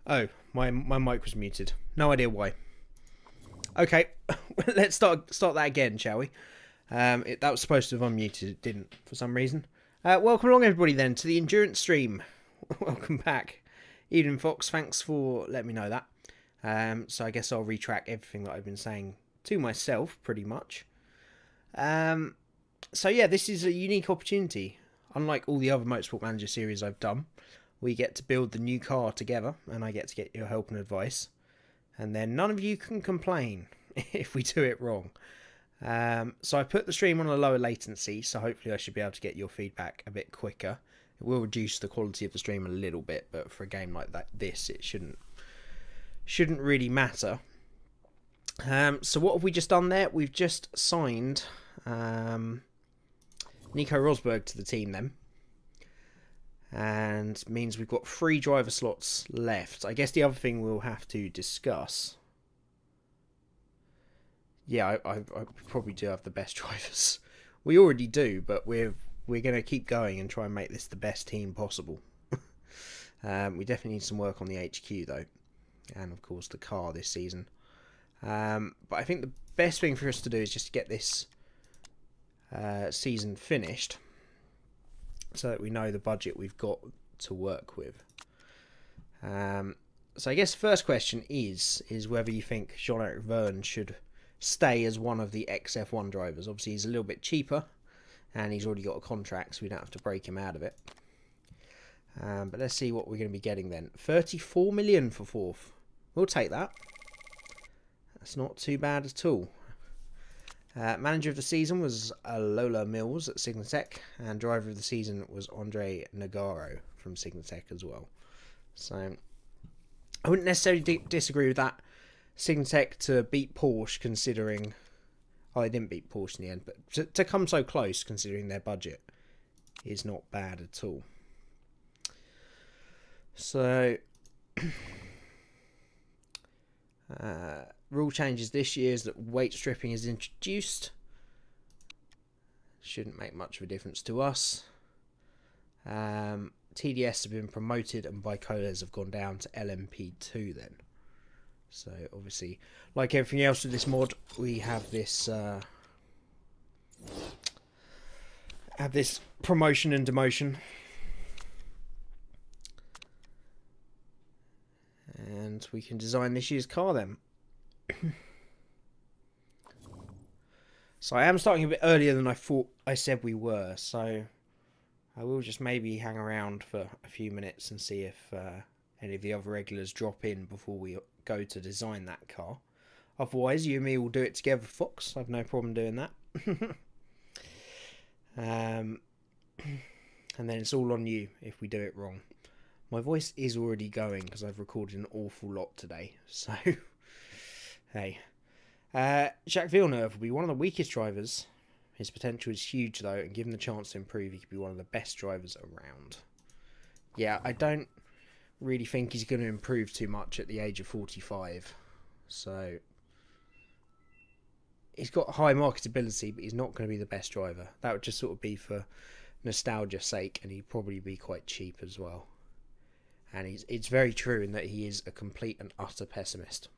Oh, my mic was muted. No idea why. Okay, let's start that again, shall we? That was supposed to have unmuted, it didn't for some reason. Welcome along, everybody, then, to the endurance stream. Welcome back. Evening, Fox. Thanks for letting me know that. So I guess I'll retrack everything that I've been saying to myself, pretty much. So yeah, this is a unique opportunity. Unlike all the other Motorsport Manager series I've done, we get to build the new car together, and I get to get your help and advice. And then none of you can complain if we do it wrong. So I put the stream on a lower latency, so hopefully I should be able to get your feedback a bit quicker. It will reduce the quality of the stream a little bit, but for a game like this, it shouldn't really matter. So what have we just done there? We've just signed Nico Rosberg to the team then. And means we've got 3 driver slots left. I guess the other thing we'll have to discuss... Yeah, I probably do have the best drivers. We already do, but we're going to keep going and try and make this the best team possible. We definitely need some work on the HQ though. And of course the car this season. But I think the best thing for us to do is just get this season finished, so that we know the budget we've got to work with. So I guess the first question is whether you think Jean-Eric Vergne should stay as one of the XF1 drivers. Obviously he's a little bit cheaper and he's already got a contract, so we don't have to break him out of it. But let's see what we're going to be getting then. 34 million for 4th. We'll take that. That's not too bad at all. Manager of the season was Lola Mills at Signatech, and driver of the season was Andre Nogaro from Signatech as well. So I wouldn't necessarily disagree with that. Signatech to beat Porsche, considering... Oh, they didn't beat Porsche in the end, but to come so close, considering their budget, is not bad at all. So... rule changes this year is that weight stripping is introduced. Shouldn't make much of a difference to us. TDS have been promoted and Bicolas have gone down to LMP2 then. So obviously, like everything else with this mod, we have this promotion and demotion. And we can design this year's car then. So I am starting a bit earlier than I thought I said we were, so I will just maybe hang around for a few minutes and see if any of the other regulars drop in before we go to design that car. Otherwise, you and me will do it together, Fox. I've no problem doing that. And then it's all on you if we do it wrong. My voice is already going because I've recorded an awful lot today, so hey. Jacques Villeneuve will be one of the weakest drivers. His potential is huge though, and given the chance to improve, he could be one of the best drivers around. Yeah, I don't really think he's going to improve too much at the age of 45. So he's got high marketability, but he's not going to be the best driver. That would just sort of be for nostalgia's sake, and he'd probably be quite cheap as well. And it's very true in that he is a complete and utter pessimist.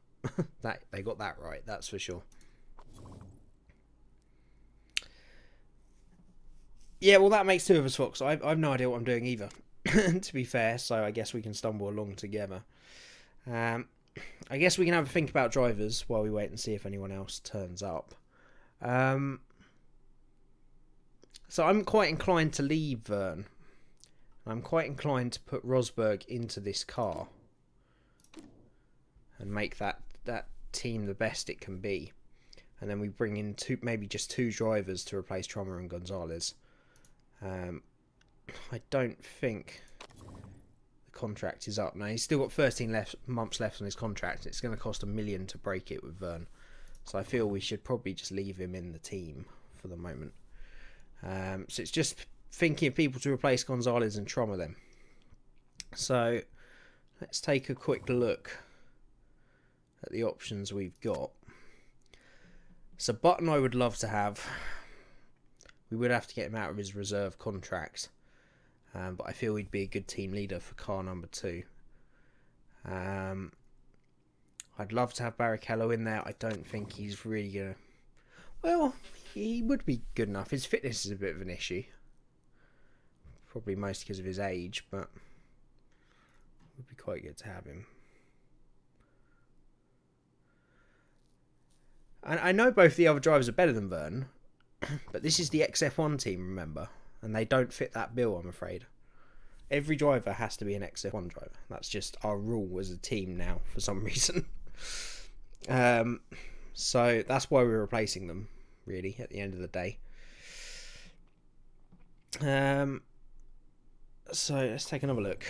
That they got that right, that's for sure. Yeah, well, that makes 2 of us, Fox. I've no idea what I'm doing either, to be fair, so I guess we can stumble along together. I guess we can have a think about drivers while we wait and see if anyone else turns up. So I'm quite inclined to leave Vergne. I'm quite inclined to put Rosberg into this car and make that team the best it can be. And then we bring in maybe just 2 drivers to replace Trummer and Gonzalez. I don't think the contract is up. Now, he's still got 13 months left on his contract. It's going to cost $1 million to break it with Vergne. So I feel we should probably just leave him in the team for the moment. So it's just thinking of people to replace Gonzalez and Trummer then. So let's take a quick look at the options we've got. So Button I would love to have. We would have to get him out of his reserve contract. But I feel he'd be a good team leader for car number 2. I'd love to have Barrichello in there. I don't think he's really going to... Well, he would be good enough. His fitness is a bit of an issue. Probably mostly because of his age, but it would be quite good to have him. And I know both the other drivers are better than Verne, but this is the XF1 team, remember? And they don't fit that bill, I'm afraid. Every driver has to be an XF1 driver. That's just our rule as a team now, for some reason. So that's why we're replacing them, really, at the end of the day. So let's take another look.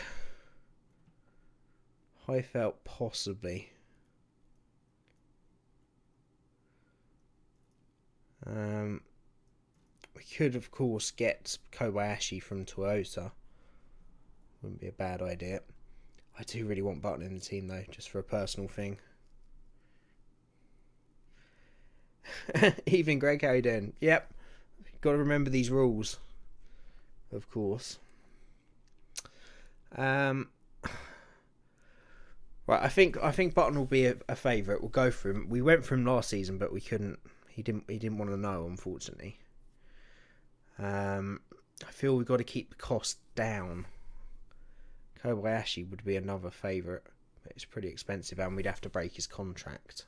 Heifeld, possibly. We could, of course, get Kobayashi from Toyota. Wouldn't be a bad idea. I do really want Button in the team, though, just for a personal thing. Even Greg, how you doing? Yep, got to remember these rules, of course. Right, I think Button will be a favourite. We'll go for him. We went for him last season, but we couldn't. He didn't want to know, unfortunately. I feel we've got to keep the cost down. Kobayashi would be another favourite, but it's pretty expensive, and we'd have to break his contract.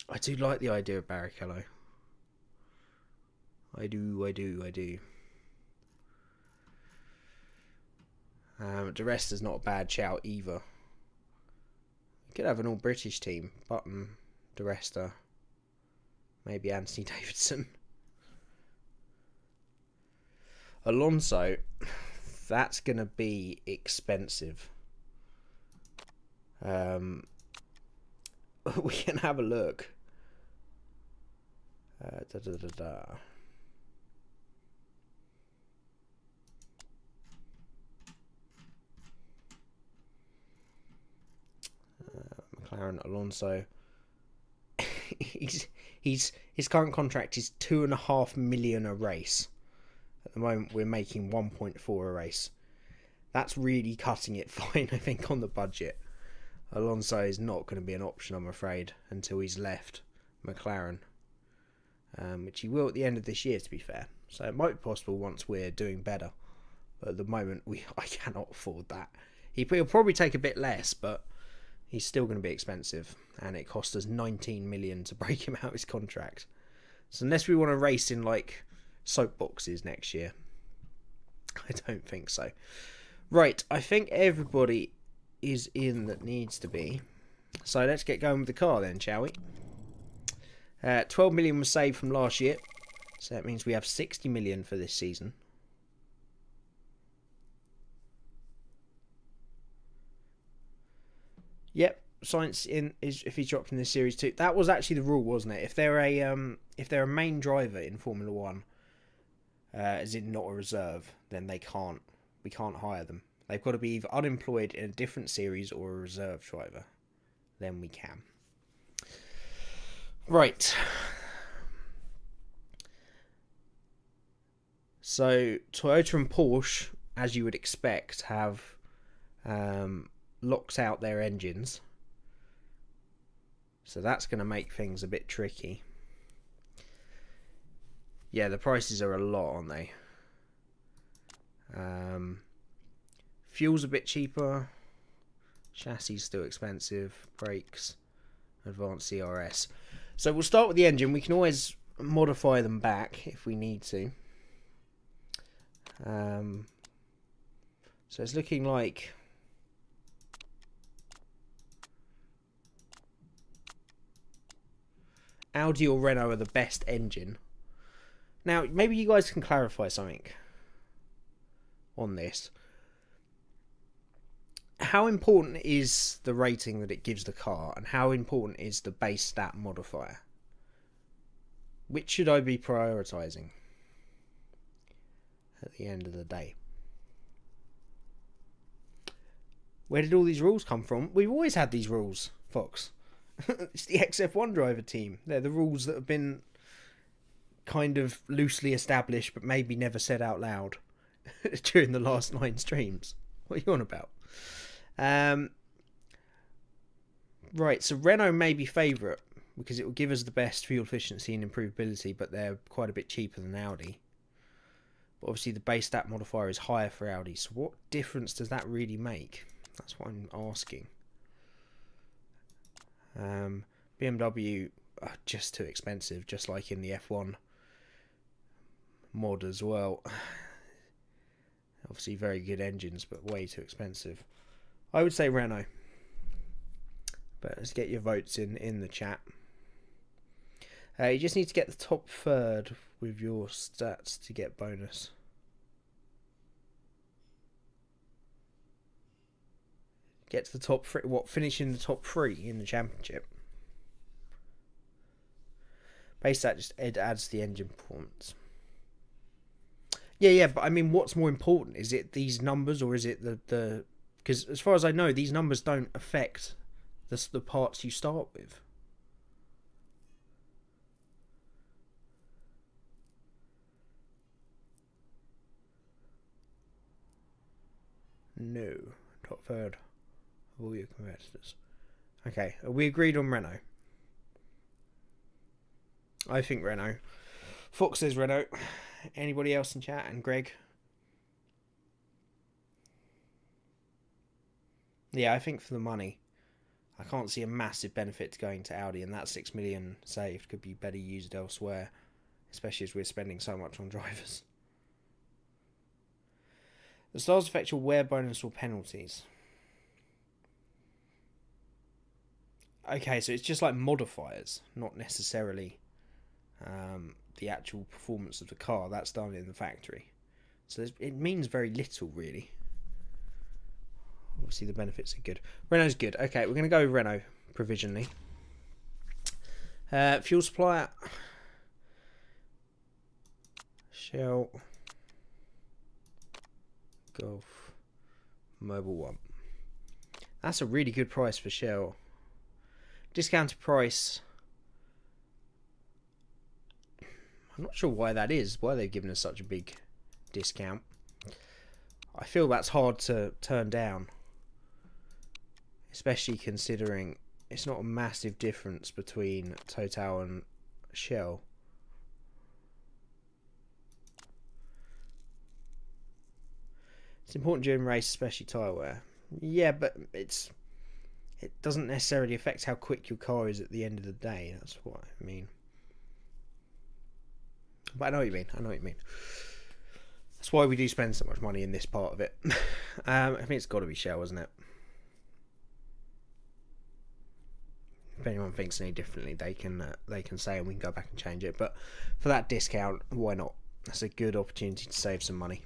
I do like the idea of Barrichello. I do. The rest is not a bad shout either. We could have an all-British team. Button, De Resta, maybe Anthony Davidson. Alonso, that's going to be expensive. We can have a look. McLaren, Alonso. His current contract is $2.5 million a race. At the moment, we're making 1.4 a race. That's really cutting it fine, I think, on the budget. Alonso is not going to be an option, I'm afraid, until he's left McLaren. Which he will at the end of this year, to be fair. So it might be possible once we're doing better. But at the moment, I cannot afford that. He'll probably take a bit less, but he's still going to be expensive. And it cost us 19 million to break him out his contract. So unless we want to race in, like, soapboxes next year, I don't think so. Right, I think everybody is in that needs to be. So let's get going with the car then, shall we? 12 million was saved from last year, so that means we have 60 million for this season. Yep, Science in is if he's dropped in this series too. That was actually the rule, wasn't it? If they're a main driver in Formula One, as in not a reserve, then we can't hire them. They've got to be either unemployed in a different series or a reserve driver. Then we can. Right. So Toyota and Porsche, as you would expect, have locked out their engines. So that's going to make things a bit tricky. Yeah, the prices are a lot, aren't they? Fuel's a bit cheaper. Chassis still expensive. Brakes. Advanced CRS. So we'll start with the engine. We can always modify them back if we need to. So it's looking like Audi or Renault are the best engine. Now, maybe you guys can clarify something on this. How important is the rating that it gives the car, and how important is the base stat modifier? Which should I be prioritising at the end of the day? Where did all these rules come from? We've always had these rules, Fox. It's the XF1 driver team. They're the rules that have been kind of loosely established, but maybe never said out loud during the last 9 streams. What are you on about? Right, so Renault may be favourite because it will give us the best fuel efficiency and improvability, but they're quite a bit cheaper than Audi. But obviously the base stat modifier is higher for Audi, so what difference does that really make? That's what I'm asking. BMW are just too expensive, just like in the F1 mod as well. Obviously very good engines, but way too expensive. I would say Renault. But let's get your votes in the chat. You just need to get the top third with your stats to get bonus. Get to the top three. What? Finish in the top 3 in the championship. Base stat just adds the engine performance. Yeah, but I mean, what's more important? Is it these numbers or is it the? Because as far as I know, these numbers don't affect the parts you start with. No, top third of all your competitors. Okay, we agreed on Renault. I think Renault. Fox says Renault. Anybody else in chat? And Greg? Yeah, I think for the money, I can't see a massive benefit to going to Audi, and that 6 million saved could be better used elsewhere, especially as we're spending so much on drivers. The stars affect your wear bonus or penalties. Okay, so it's just like modifiers, not necessarily the actual performance of the car. That's done in the factory. So it means very little, really. Obviously, the benefits are good. Renault's good. Okay, we're going to go with Renault provisionally. Fuel supplier. Shell. Golf. Mobil 1. That's a really good price for Shell. Discounted price. I'm not sure why that is. Why they've given us such a big discount. I feel that's hard to turn down. Especially considering it's not a massive difference between Total and Shell. It's important during race, especially tyre wear. Yeah, but it doesn't necessarily affect how quick your car is at the end of the day. That's what I mean. But I know what you mean. I know what you mean. That's why we do spend so much money in this part of it. I think it's got to be Shell, isn't it? If anyone thinks any differently, they can say, and we can go back and change it. But for that discount, why not? That's a good opportunity to save some money.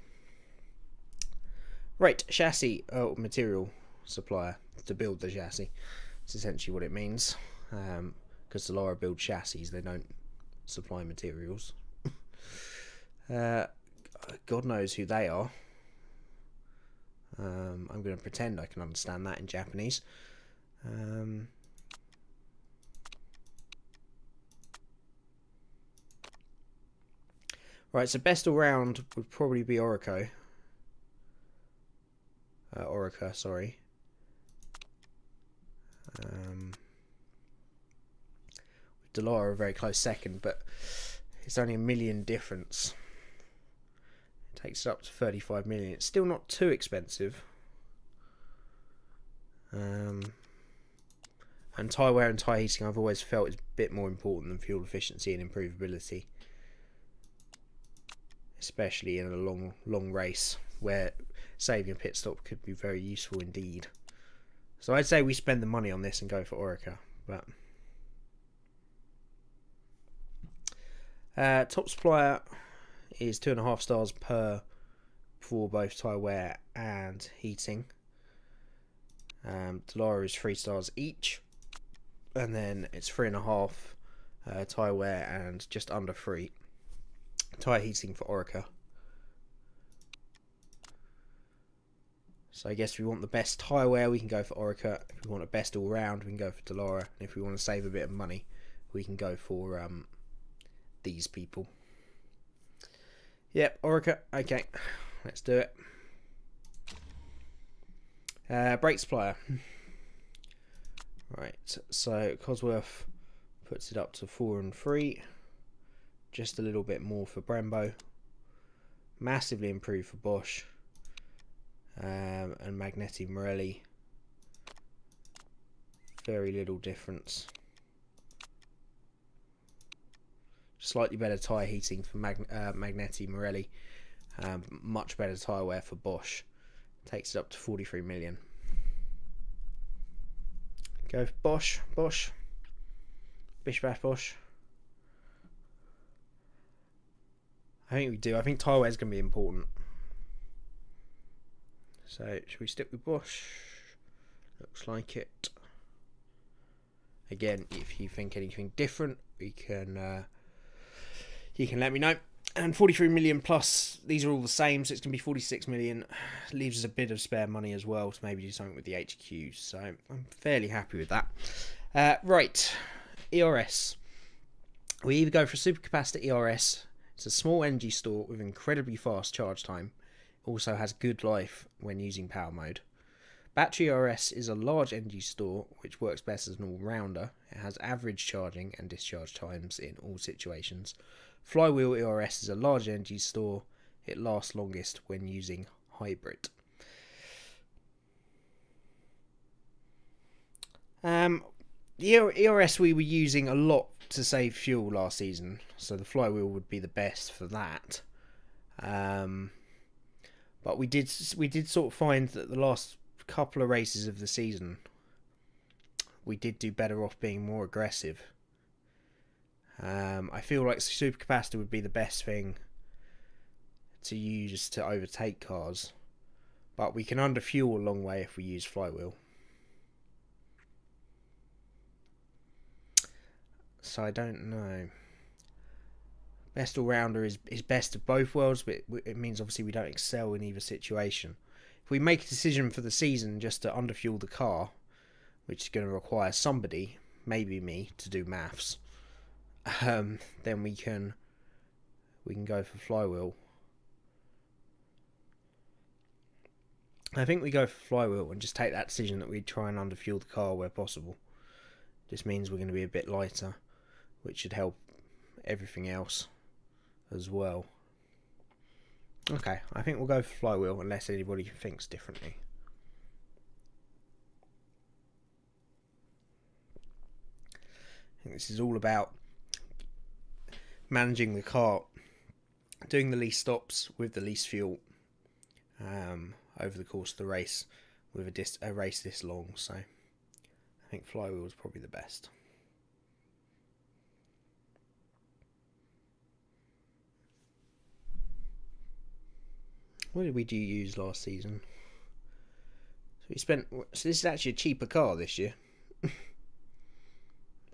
Right, chassis material supplier to build the chassis. That's essentially what it means. Because Dallara build chassis, they don't supply materials. God knows who they are. I'm going to pretend I can understand that in Japanese. Right, so best all round would probably be Orica. Orica, sorry. Dallara a very close second, but it's only $1 million difference. It takes it up to 35 million. It's still not too expensive. And tyre wear and tyre heating I've always felt is a bit more important than fuel efficiency and improvability. Especially in a long race where saving a pit stop could be very useful indeed. So I'd say we spend the money on this and go for Orica. But top supplier is 2.5 stars per for both tyre wear and heating. Dallara is 3 stars each, and then it's 3.5 tyre wear and just under 3 tyre heating for Orica. So I guess if we want the best tyre wear, we can go for Orica. If we want a best all round, we can go for Dallara. And if we want to save a bit of money, we can go for these people. Yep, Orica. Okay, let's do it. Brake supplier. Right, so Cosworth puts it up to 4 and 3. Just a little bit more for Brembo. Massively improved for Bosch. And Magneti Marelli. Very little difference. Slightly better tyre heating for Magneti Marelli. Much better tyre wear for Bosch. Takes it up to 43 million. Go for Bosch. Bosch. Bish Bosch. I think we do. I think tyre wear is going to be important. So, should we stick with Bosch? Looks like it. Again, if you think anything different, we can you can let me know. And 43 million plus, these are all the same, so it's going to be 46 million. Leaves us a bit of spare money as well to maybe do something with the HQs, so I'm fairly happy with that. Right, ERS. We either go for a supercapacitor ERS. It's a small energy store with incredibly fast charge time. Also has good life when using power mode. Battery ERS is a large energy store which works best as an all-rounder. It has average charging and discharge times in all situations. Flywheel ERS is a large energy store. It lasts longest when using hybrid. The ERS we were using a lot to save fuel last season, so the flywheel would be the best for that. But we did sort of find that the last couple of races of the season we did do better off being more aggressive. I feel like supercapacitor would be the best thing to use to overtake cars, but we can underfuel a long way if we use flywheel. So I don't know. Best all-rounder is best of both worlds, but it means obviously we don't excel in either situation. If we make a decision for the season just to underfuel the car, which is going to require somebody, maybe me, to do maths, then we can go for flywheel. I think we go for flywheel and just take that decision that we try and underfuel the car where possible. This means we're going to be a bit lighter, which should help everything else as well. Okay, I think we'll go for flywheel unless anybody thinks differently. I think this is all about managing the car, doing the least stops with the least fuel over the course of the race with a race this long. So I think flywheel is probably the best. What did we use last season? So this is actually a cheaper car this year.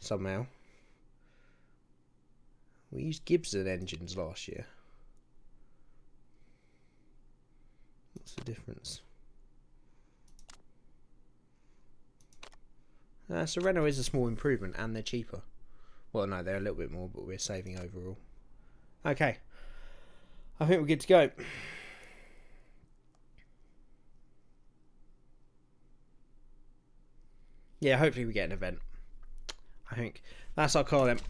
Somehow. We used Gibson engines last year. What's the difference? So Renault is a small improvement and they're cheaper. Well, no, they're a little bit more, but we're saving overall. Okay. I think we're good to go. Yeah, hopefully we get an event. I think that's our car then.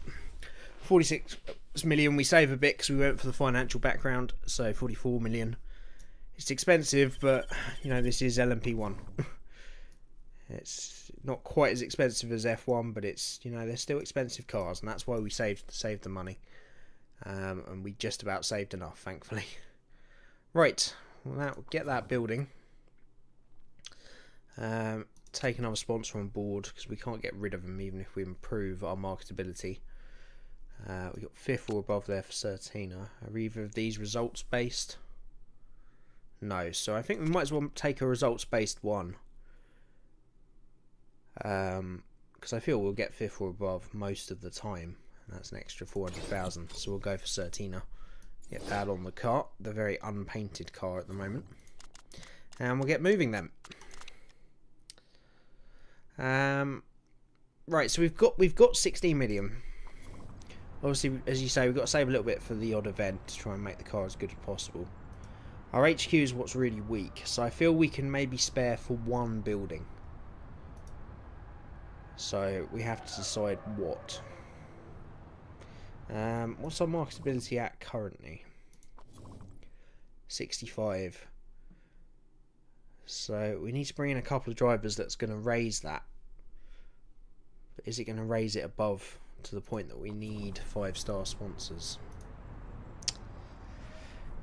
46 million. We save a bit because we went for the financial background. So 44 million. It's expensive, but you know, this is LMP1. It's not quite as expensive as F1, but it's, you know, they're still expensive cars, and that's why we saved the money. And we just about saved enough, thankfully. Right, well, we'll get that building. Take another sponsor on board because we can't get rid of them even if we improve our marketability. We got 5th or above there for Certina. Are either of these results based? No, so I think we might as well take a results based one. Because I feel we'll get 5th or above most of the time. And that's an extra 400,000. So we'll go for Certina. Get that on the car, the very unpainted car at the moment. And we'll get moving then. Right, so we've got 16 million. Obviously, as you say, we've got to save a little bit for the odd event to try and make the car as good as possible. Our HQ is what's really weak, so I feel we can maybe spare for one building. So we have to decide what. What's our marketability at currently? 65. So we need to bring in a couple of drivers that's going to raise that. But is it going to raise it above to the point that we need 5-star sponsors?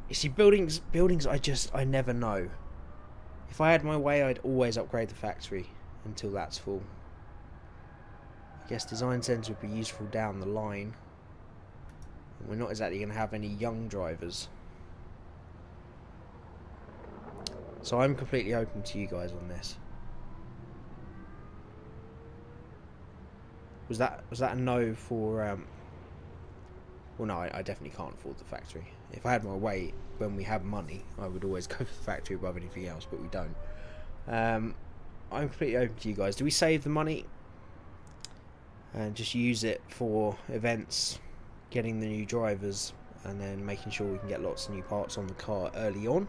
You see, buildings I never know. If I had my way, I'd always upgrade the factory until that's full. I guess design centre would be useful down the line. And we're not exactly going to have any young drivers. So I'm completely open to you guys on this. Was that a no for well, no, I definitely can't afford the factory. If I had my way, when we have money, I would always go for the factory above anything else, but we don't. I'm completely open to you guys. Do we save the money and just use it for events, getting the new drivers, and then making sure we can get lots of new parts on the car early on?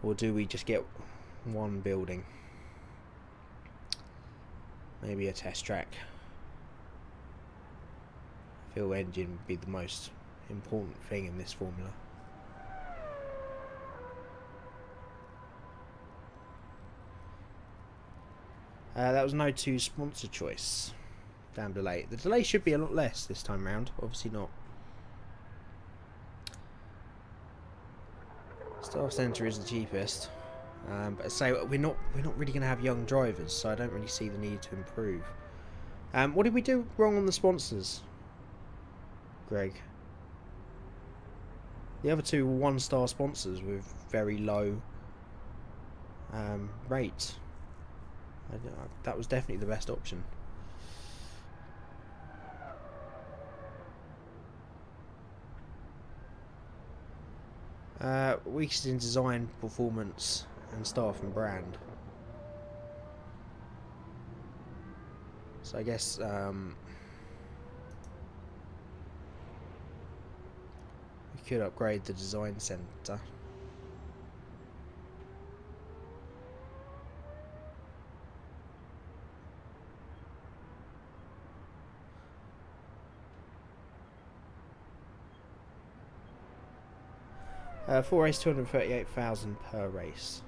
Or do we just get one building? Maybe a test track. I feel engine would be the most important thing in this formula. That was no 2 sponsor choice. Damn delay. The delay should be a lot less this time round. Obviously not. Staff Centre is the cheapest. But I say we're not really going to have young drivers, so I don't really see the need to improve. What did we do wrong on the sponsors, Greg? The other 2 were 1-star sponsors with very low rates. That was definitely the best option. Weakest in design, performance, and staff and brand. So I guess we could upgrade the design centre. For race, 238,000 per race.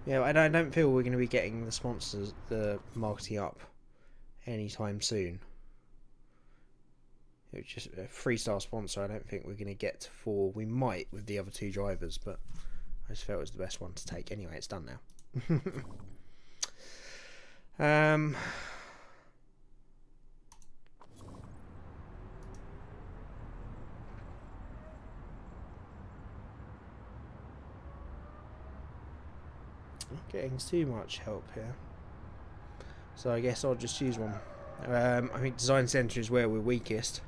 Yeah, I don't feel we're going to be getting the sponsors, the marketing up anytime soon. It's just a 3-star sponsor. I don't think we're going to get to 4. We might with the other 2 drivers, but I just felt it was the best one to take. Anyway, it's done now. Not getting too much help here, so I guess I'll just choose one. I think design centre is where we're weakest.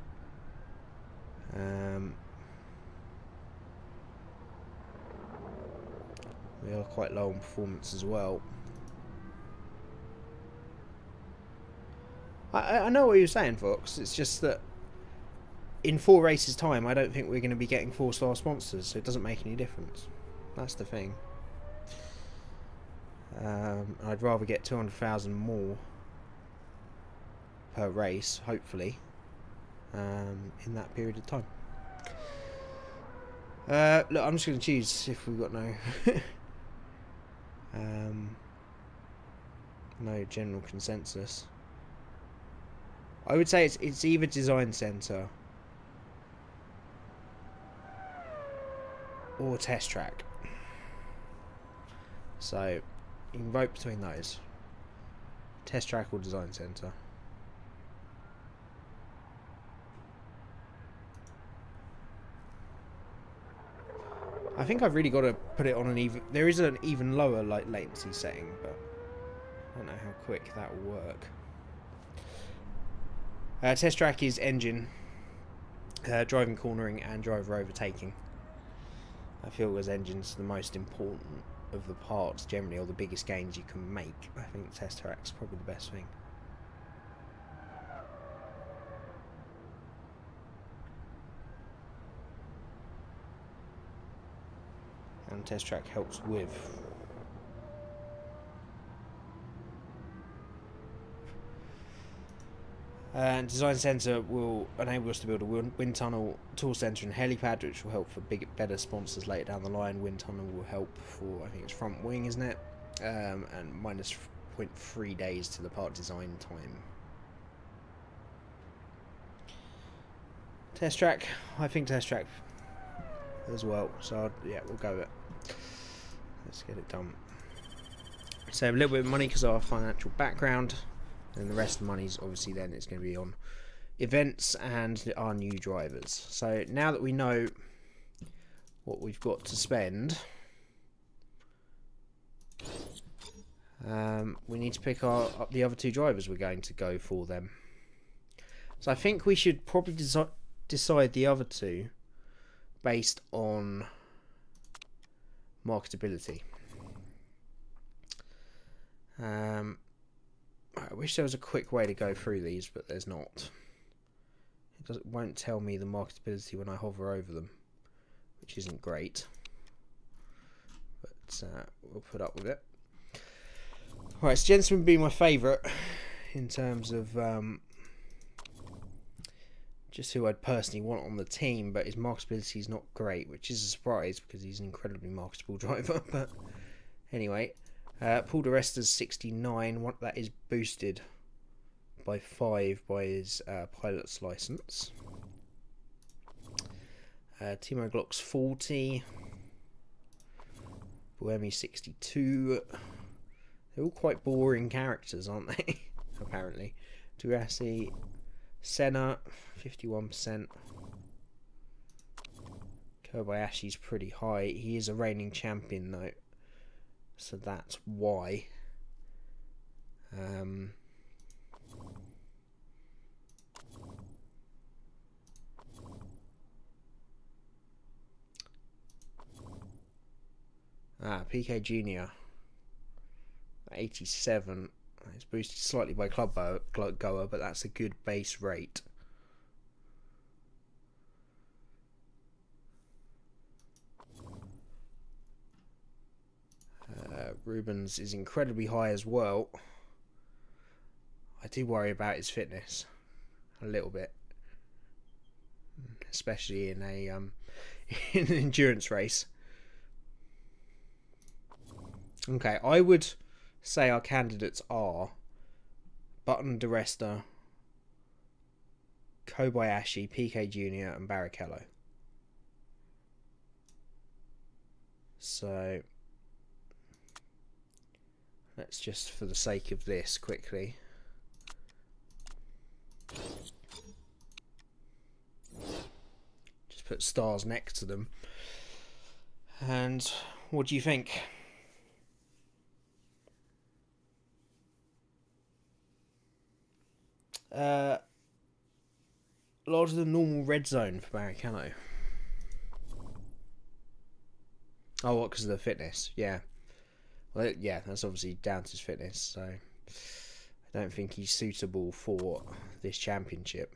We are quite low on performance as well. I know what you're saying, Fox. It's just that in 4 races time I don't think we're going to be getting 4-star sponsors, so it doesn't make any difference. That's the thing. I'd rather get 200,000 more per race, hopefully, in that period of time. Look, I'm just going to choose if we've got no no general consensus. I would say it's either design centre or test track. So you can vote between those. Test track or design centre. I think I've really got to put it on an even... There is an even lower latency setting, but I don't know how quick that will work. Test track is engine, driving cornering, and driver overtaking. I feel as engine's the most important of the parts generally, or the biggest gains you can make. I think test track's probably the best thing. and Test Track helps with. And Design Centre will enable us to build a wind tunnel, tool centre and helipad, which will help for better sponsors later down the line. Wind tunnel will help for, I think it's front wing, isn't it? And minus 0.3 days to the part design time. Test Track, I think Test Track as well, so yeah, we'll go with it. Let's get it done. Save a little bit of money because of our financial background, and the rest of the money's obviously then it's going to be on events and our new drivers. So now that we know what we've got to spend, we need to pick up the other two drivers we're going to go for them. So I think we should probably decide the other two based on marketability. I wish there was a quick way to go through these, but there's not. It won't tell me the marketability when I hover over them, which isn't great. But we'll put up with it. Alright, so Jensen would be my favourite in terms of just who I'd personally want on the team, but his marketability is not great, which is a surprise because he's an incredibly marketable driver. But anyway, Paul di Resta's 69, that is boosted by 5 by his pilot's license. Timo Glock's 40, Buemi 62. They're all quite boring characters, aren't they? Apparently. Durassi, Senna, 51%. Kobayashi's pretty high. He is a reigning champion though, so that's why. PK Junior, 87. It's boosted slightly by Club Goer, but that's a good base rate. Rubens is incredibly high as well. I do worry about his fitness a little bit, especially in a in an endurance race. Okay, I would say our candidates are Button, di Resta, Kobayashi, PK Junior and Barrichello. So let's just, for the sake of this, quickly just put stars next to them. And what do you think? A lot of the normal red zone for Barrichello. Oh, what? Because of the fitness? Yeah. Well, yeah, that's obviously down to his fitness. So I don't think he's suitable for this championship.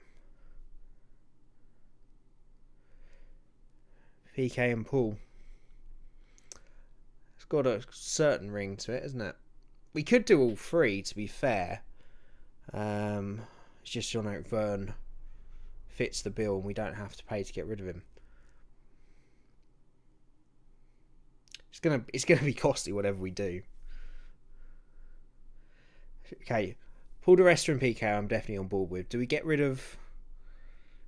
PK and Paul. It's got a certain ring to it, isn't it? We could do all three, to be fair. It's just Jean-Eric Verne fits the bill and we don't have to pay to get rid of him. It's gonna be costly whatever we do. Okay, Paul di Resta and PK I'm definitely on board with. Do we get rid of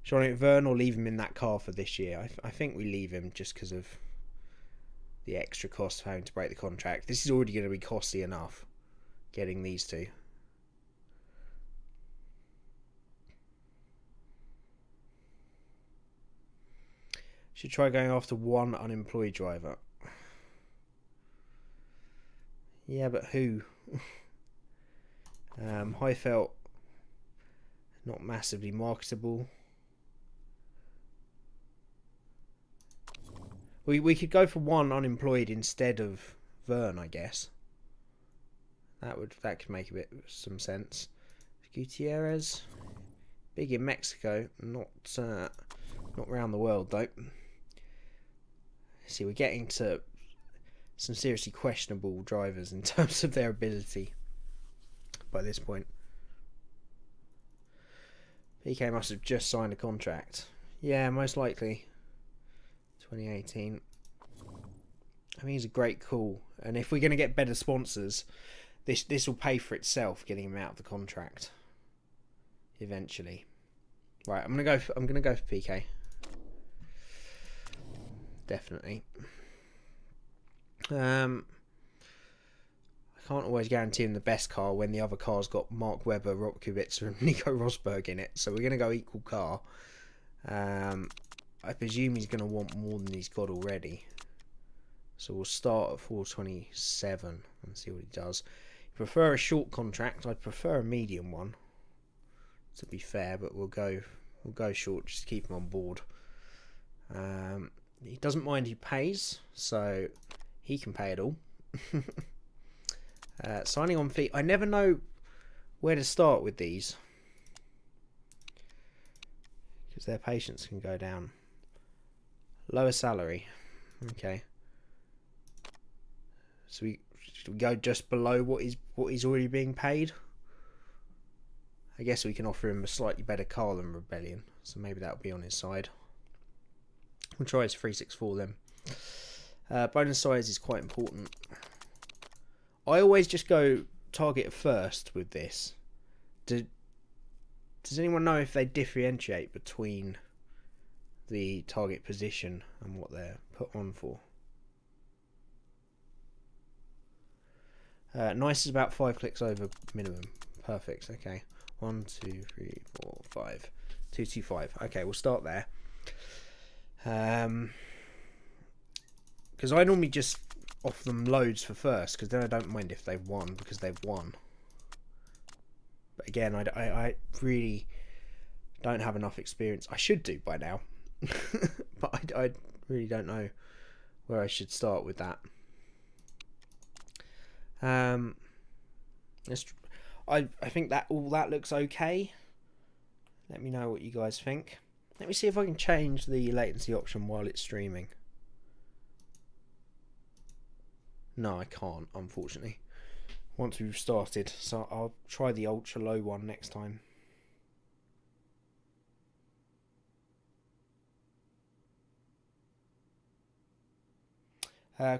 Jean-Eric Verne or leave him in that car for this year? I think we leave him just because of the extra cost of having to break the contract. This is already going to be costly enough, getting these two. Should try going after one unemployed driver. Yeah, but who? Highfelt, not massively marketable. We could go for one unemployed instead of Verne, I guess. That could make a bit some sense. Gutierrez, big in Mexico, not around the world though. See, we're getting to some seriously questionable drivers in terms of their ability by this point. PK must have just signed a contract. Yeah, most likely. 2018. I mean, he's a great call, and if we're going to get better sponsors, this will pay for itself, getting him out of the contract eventually. Right, I'm gonna go for PK. Definitely. I can't always guarantee him the best car when the other car's got Mark Webber, Rob Kubica, and Nico Rosberg in it. So we're gonna go equal car. I presume he's gonna want more than he's got already. So we'll start at 427 and see what he does. You prefer a short contract? I'd prefer a medium one, to be fair, but we'll go short just to keep him on board. He doesn't mind who pays, so he can pay it all. Signing on fee. I never know where to start with these because their patience can go down. Lower salary. Okay. So we go just below what is already being paid. I guess we can offer him a slightly better car than Rebellion, so maybe that'll be on his side. We'll try his 364 then. Bonus size is quite important. I always just go target first with this. Does anyone know if they differentiate between the target position and what they're put on for? Nice is about 5 clicks over minimum. Perfect. Okay. 1, 2, 3, 4, 5. 2, 2, 5. Okay, we'll start there. Because I normally just offer them loads for first, because then I don't mind if they've won, because they've won. But again, I really don't have enough experience. I should do by now, but I really don't know where I should start with that. I think that all that looks okay. Let me know what you guys think. Let me see if I can change the latency option while it's streaming. No, I can't, unfortunately, once we've started. So I'll try the ultra low one next time.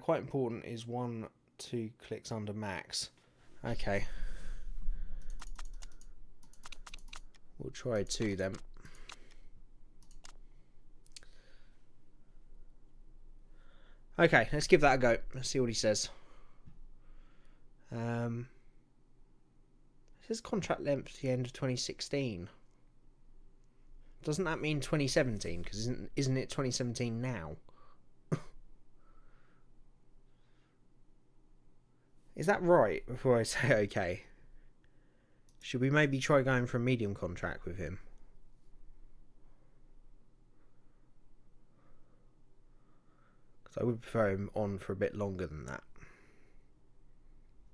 Quite important is 1, 2 clicks under max. Okay. We'll try 2 then. Okay, let's give that a go. Let's see what he says. It says contract length to the end of 2016. Doesn't that mean 2017? Because isn't it 2017 now? Is that right? Before I say okay, should we maybe try going for a medium contract with him? I would prefer him on for a bit longer than that.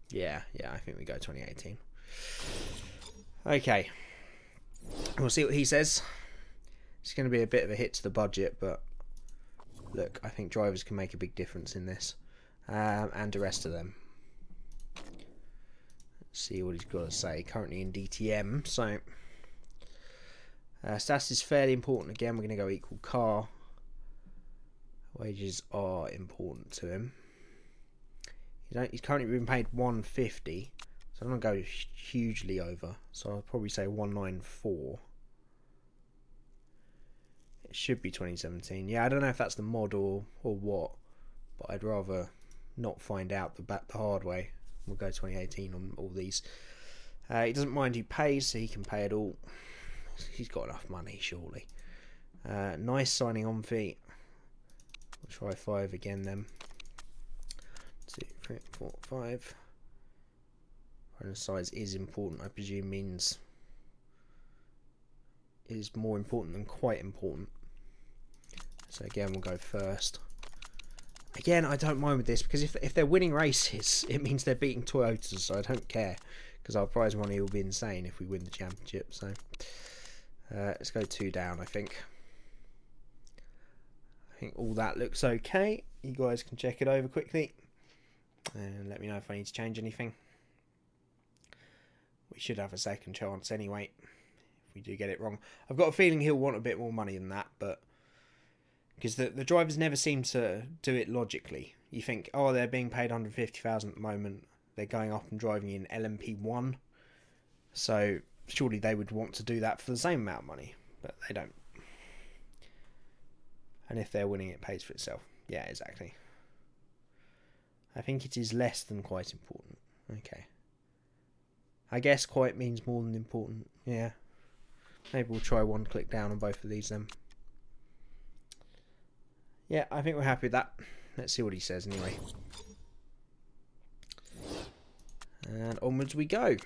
Yeah, I think we go 2018. Okay. We'll see what he says. It's going to be a bit of a hit to the budget, but look, I think drivers can make a big difference in this. And the rest of them. Let's see what he's got to say. Currently in DTM, so... stats is fairly important. Again, we're going to go equal car. Wages are important to him. He's currently been paid 150, so I'm going to go hugely over. So I'll probably say 194. It should be 2017. Yeah, I don't know if that's the mod or what, but I'd rather not find out the hard way. We'll go 2018 on all these. He doesn't mind who pays, so he can pay it all. He's got enough money, surely. Nice signing on fee. We'll try 5 again then. 2, 3, 4, 5. Bonus size is important, I presume means is more important than quite important. So again, we'll go first. Again, I don't mind with this because if they're winning races, it means they're beating Toyotas, so I don't care because our prize money will be insane if we win the championship. So let's go 2 down, I think. I think all that looks okay. You guys can check it over quickly. and let me know if I need to change anything. We should have a second chance anyway, if we do get it wrong. I've got a feeling he'll want a bit more money than that, but because the drivers never seem to do it logically. You think, oh, they're being paid 150,000 at the moment, they're going up and driving in LMP1, so surely they would want to do that for the same amount of money, but they don't. And if they're winning, it pays for itself. Yeah, exactly. I think it is less than quite important. Okay. I guess quite means more than important. Yeah. Maybe we'll try one click down on both of these then. Yeah, I think we're happy with that. Let's see what he says anyway. And onwards we go.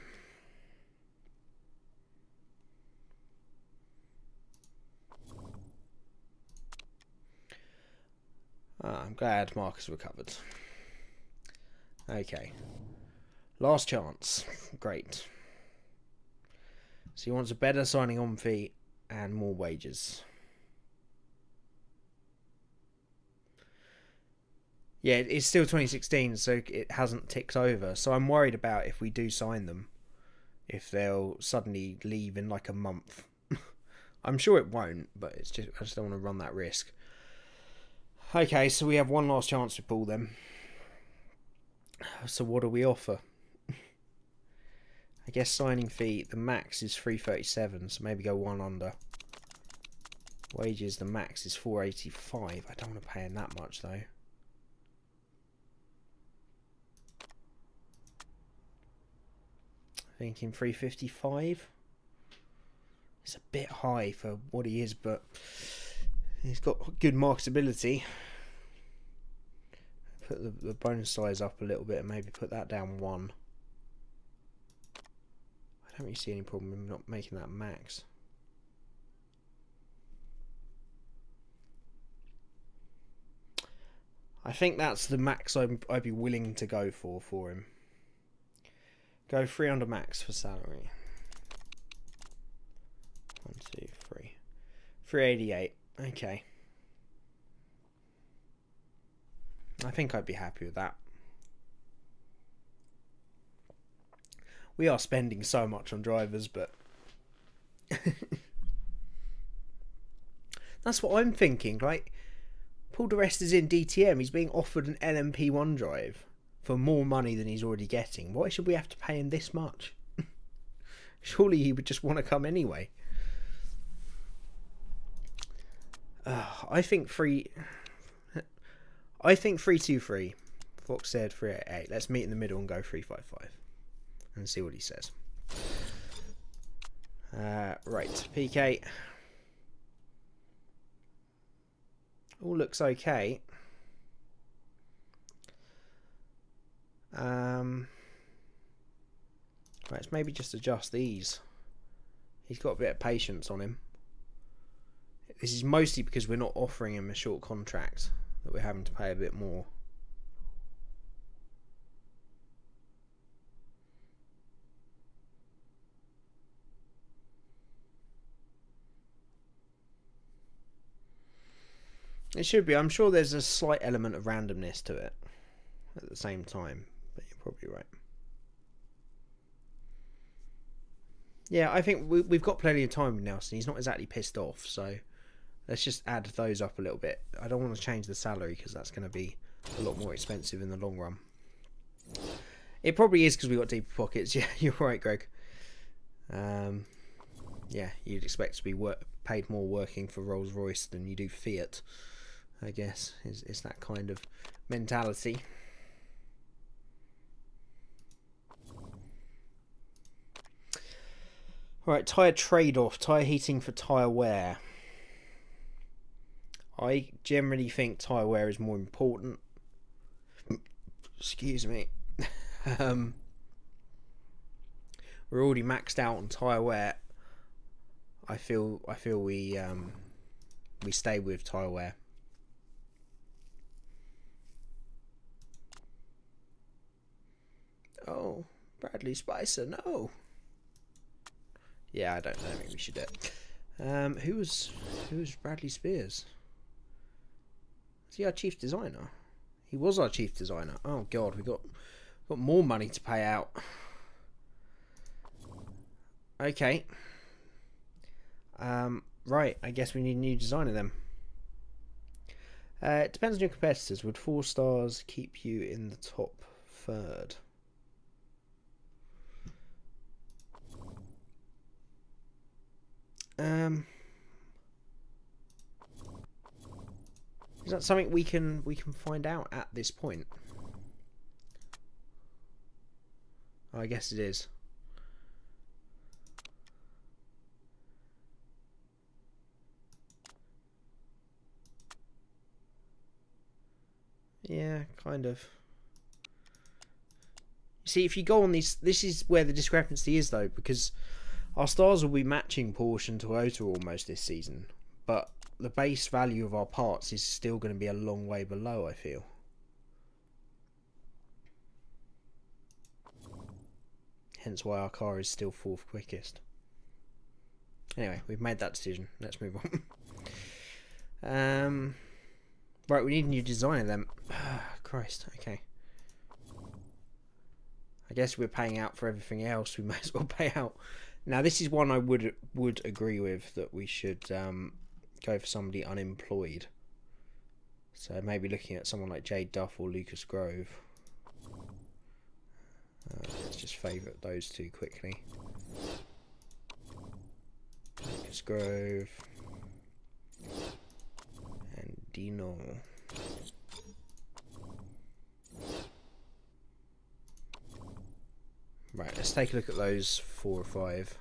I'm glad Marcus recovered. Okay. Last chance. Great. So he wants a better signing on fee and more wages. Yeah, it's still 2016, so it hasn't ticked over. So I'm worried about if we do sign them, if they'll suddenly leave in like a month. I'm sure it won't, but it's just I just don't want to run that risk. Okay, so we have one last chance to pull them. So what do we offer? I guess signing fee, the max is 337, so maybe go one under. Wages, the max is 485. I don't want to pay him that much though. Thinking 355. It's a bit high for what he is, but he's got good marketability. Put the bonus size up a little bit and maybe put that down 1. I don't really see any problem with not making that max. I think that's the max I'd be willing to go for him. Go 300 max for salary. 1, 2, 3. 388. Okay. I think I'd be happy with that. We are spending so much on drivers, but that's what I'm thinking. Like, Paul di Resta is in DTM. He's being offered an LMP1 drive for more money than he's already getting. Why should we have to pay him this much? Surely he would just want to come anyway. I think 323. Fox said 388. Let's meet in the middle and go 355 and see what he says. Right, PK. All looks okay. Let's maybe just adjust these. He's got a bit of patience on him. This is mostly because we're not offering him a short contract that we're having to pay a bit more. It should be. I'm sure there's a slight element of randomness to it at the same time, but you're probably right. Yeah, I think we've got plenty of time with Nelson. He's not exactly pissed off, so let's just add those up a little bit. I don't want to change the salary because that's going to be a lot more expensive in the long run. It probably is because we've got deeper pockets. Yeah, you're right, Greg. Yeah, you'd expect to be paid more working for Rolls-Royce than you do Fiat, I guess. It's that kind of mentality. Right, tyre trade-off, tyre heating for tyre wear. I generally think tyre wear is more important. Excuse me. We're already maxed out on tyre wear. I feel we stay with tyre wear. Oh, Bradley Spicer, no. Yeah, I don't think we should do it. Who was Bradley Spears? Is he our chief designer? He was our chief designer. Oh god, we got more money to pay out. Okay. Right, I guess we need a new designer then. It depends on your competitors. Would 4 stars keep you in the top third? Is that something we can find out at this point? Oh, I guess it is. Yeah, kind of. See, if you go on these, this is where the discrepancy is though, because our stars will be matching Porsche and Toyota almost this season, but the base value of our parts is still going to be a long way below, I feel. Hence why our car is still 4th quickest. Anyway, we've made that decision. Let's move on. Right, we need a new designer then. Christ, okay. I guess we're paying out for everything else. We may as well pay out. Now, this is one I would agree with, that we should go for somebody unemployed. So maybe looking at someone like Jade Duff or Lucas Grove. Let's just favourite those two quickly. Lucas Grove and Dino. Right, let's take a look at those 4 or 5.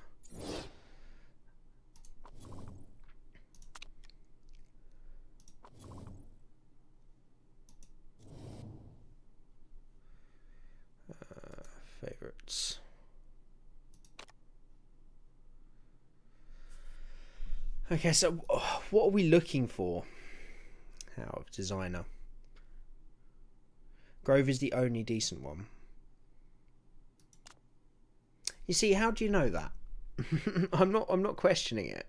Favourites. Okay, so what are we looking for out of designer? Grove is the only decent one. You see, how do you know that? I'm not questioning it.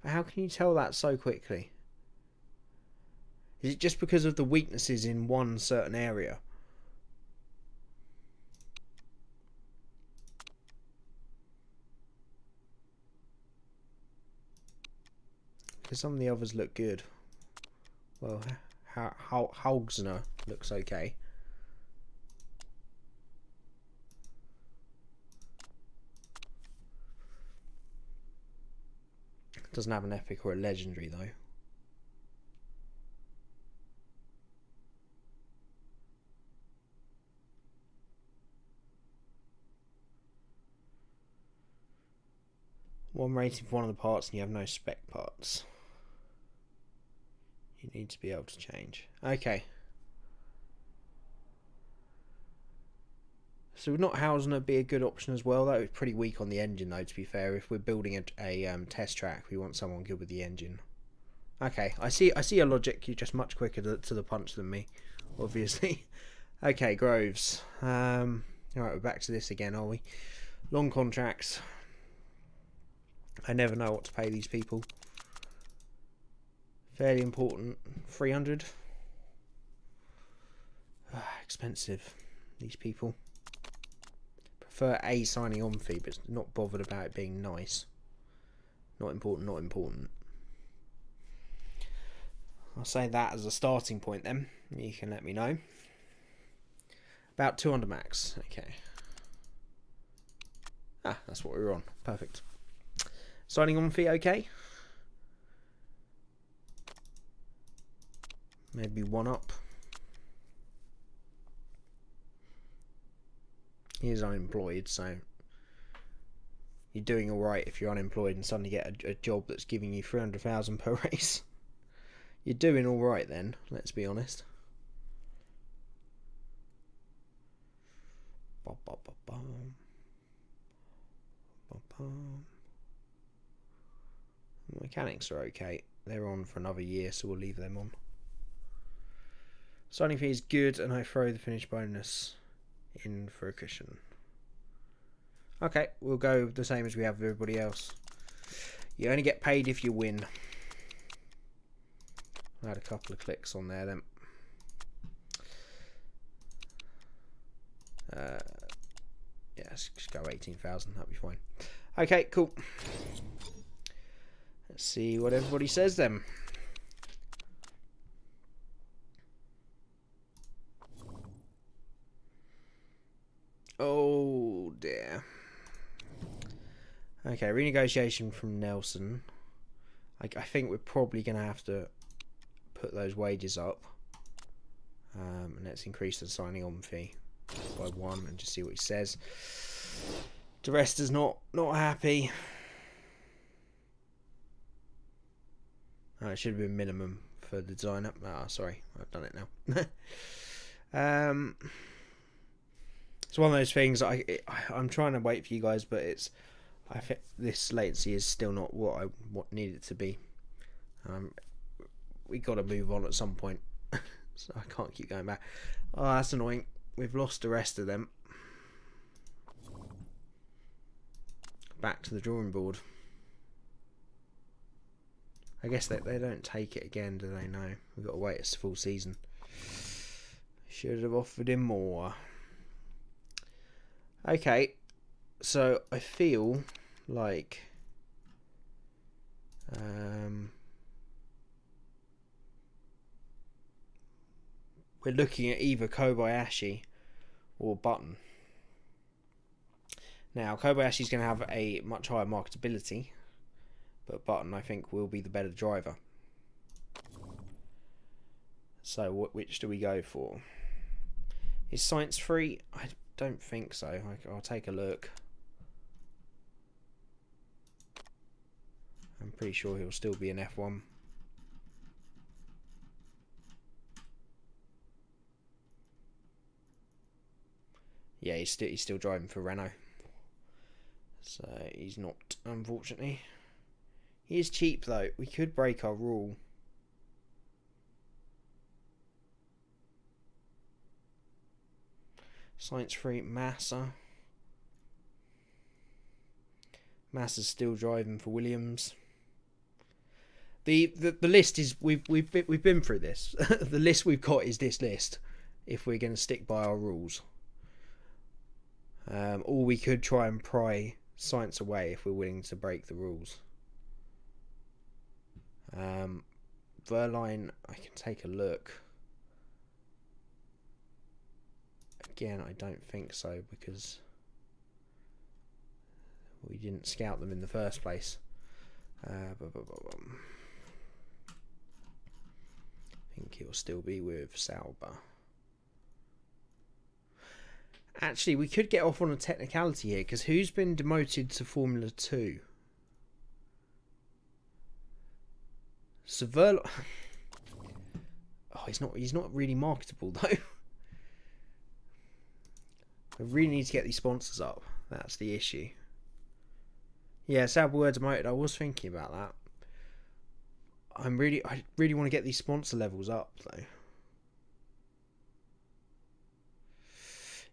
But how can you tell that so quickly? Is it just because of the weaknesses in one certain area? Because some of the others look good. Well, Haugsner looks okay. Doesn't have an epic or a legendary though. One rating for one of the parts and you have no spec parts. You need to be able to change. Okay. So would not Hausner be a good option as well? That was pretty weak on the engine though, to be fair. If we're building a test track, we want someone good with the engine. Okay, I see your logic. You're just much quicker to the punch than me, obviously. Okay, Groves. Alright, we're back to this again, are we? Long contracts. I never know what to pay these people. Fairly important. 300. Expensive, these people. Prefer a signing on fee, but not bothered about it being nice. Not important, not important. I'll say that as a starting point then. You can let me know. About 200 max. Okay. Ah, that's what we were on. Perfect. Signing on fee okay. Maybe 1 up. He is unemployed, so you're doing alright if you're unemployed and suddenly get a job that's giving you 300,000 per race. You're doing alright then, let's be honest. Mechanics are okay. They're on for another year, so we'll leave them on. Signing fee is good, and I throw the finish bonus in for a cushion. Okay, we'll go the same as we have with everybody else. You only get paid if you win. I had a couple of clicks on there then. Yeah, let's just go 18,000. That'll be fine. Okay, cool. Let's see what everybody says then. Oh dear. Okay, renegotiation from Nelson. I think we're probably going to have to put those wages up. And let's increase the signing on fee by 1 and just see what he says. The rest is not happy. Oh, it should have been minimum for the designer. Ah, sorry, I've done it now. It's one of those things. I'm trying to wait for you guys, but I think this latency is still not what need it to be. We got to move on at some point, so I can't keep going back. Oh, that's annoying. We've lost the rest of them. Back to the drawing board. I guess they don't take it again, do they? No, we've got to wait a full season. Should have offered him more. Okay, so I feel like we're looking at either Kobayashi or Button. Now, Kobayashi's going to have a much higher marketability, but Button, I think, will be the better driver. So, which do we go for? Is Science free? I don't think so. I'll take a look. I'm pretty sure he'll still be an F1. Yeah, he's still driving for Renault. So he's not, unfortunately. He is cheap though. We could break our rule. Science free Massa. Massa's still driving for Williams. The list is we've been through this. The list we've got is this list. If we're going to stick by our rules, or we could try and pry Science away if we're willing to break the rules. Verline, I can take a look. Again, I don't think so because we didn't scout them in the first place. I think he'll still be with Sauber. Actually, we could get off on a technicality here because who's been demoted to Formula 2? So Verline. Oh, he's not really marketable though. I really need to get these sponsors up. That's the issue. Yeah, Sauber were demoted. I was thinking about that. I really want to get these sponsor levels up though.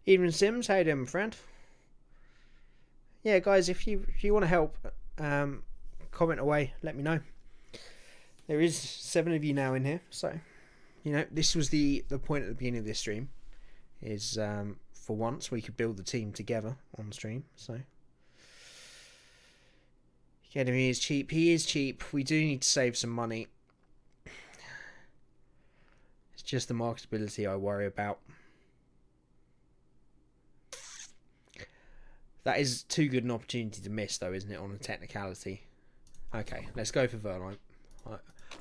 Evening Sims, how you doing, my friend? Yeah, guys, if you want to help, comment away. Let me know. There is 7 of you now in here, so you know this was the point at the beginning of this stream. Is for once we could build the team together on stream. So Academy is cheap. He is cheap. We do need to save some money. It's just the marketability I worry about. That is too good an opportunity to miss, though, isn't it, on a technicality? Okay, let's go for Verline.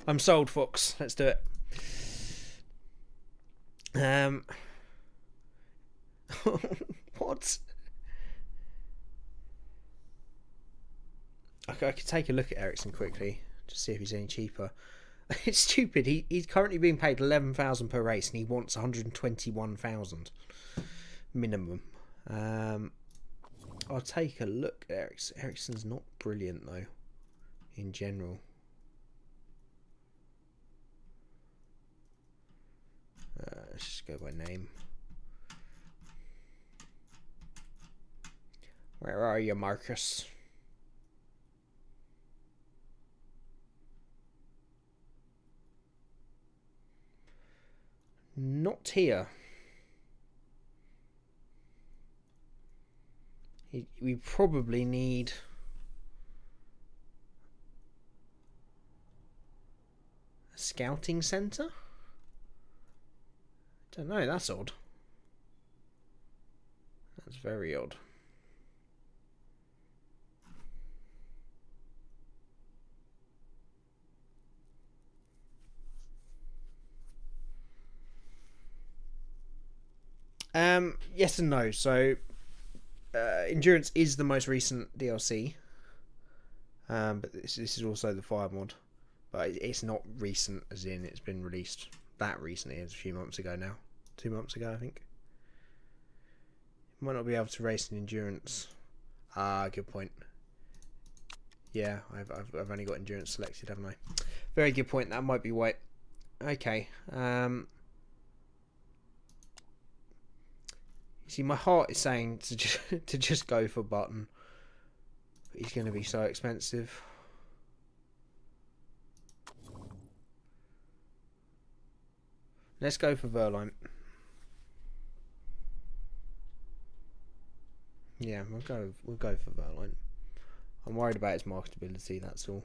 I'm sold, Fox. Let's do it. What? Okay, I could take a look at Ericsson quickly to see if he's any cheaper. It's stupid. He's currently being paid 11,000 per race, and he wants 121,000 minimum. I'll take a look at Ericsson. Ericsson's not brilliant though, in general. Let's just go by name. Where are you, Marcus? Not here. We probably need a scouting centre? Don't know, that's odd. That's very odd. Yes and no. So, Endurance is the most recent DLC, but this is also the fire mod. But it's not recent, as in it's been released that recently. It's a few months ago now. 2 months ago, I think. Might not be able to race in Endurance. Ah, good point. Yeah, I've only got Endurance selected, haven't I? Very good point. That might be why. Okay. See, my heart is saying to just go for Button, but he's going to be so expensive. Let's go for Verline. Yeah, we'll go for Verline. I'm worried about his marketability. That's all.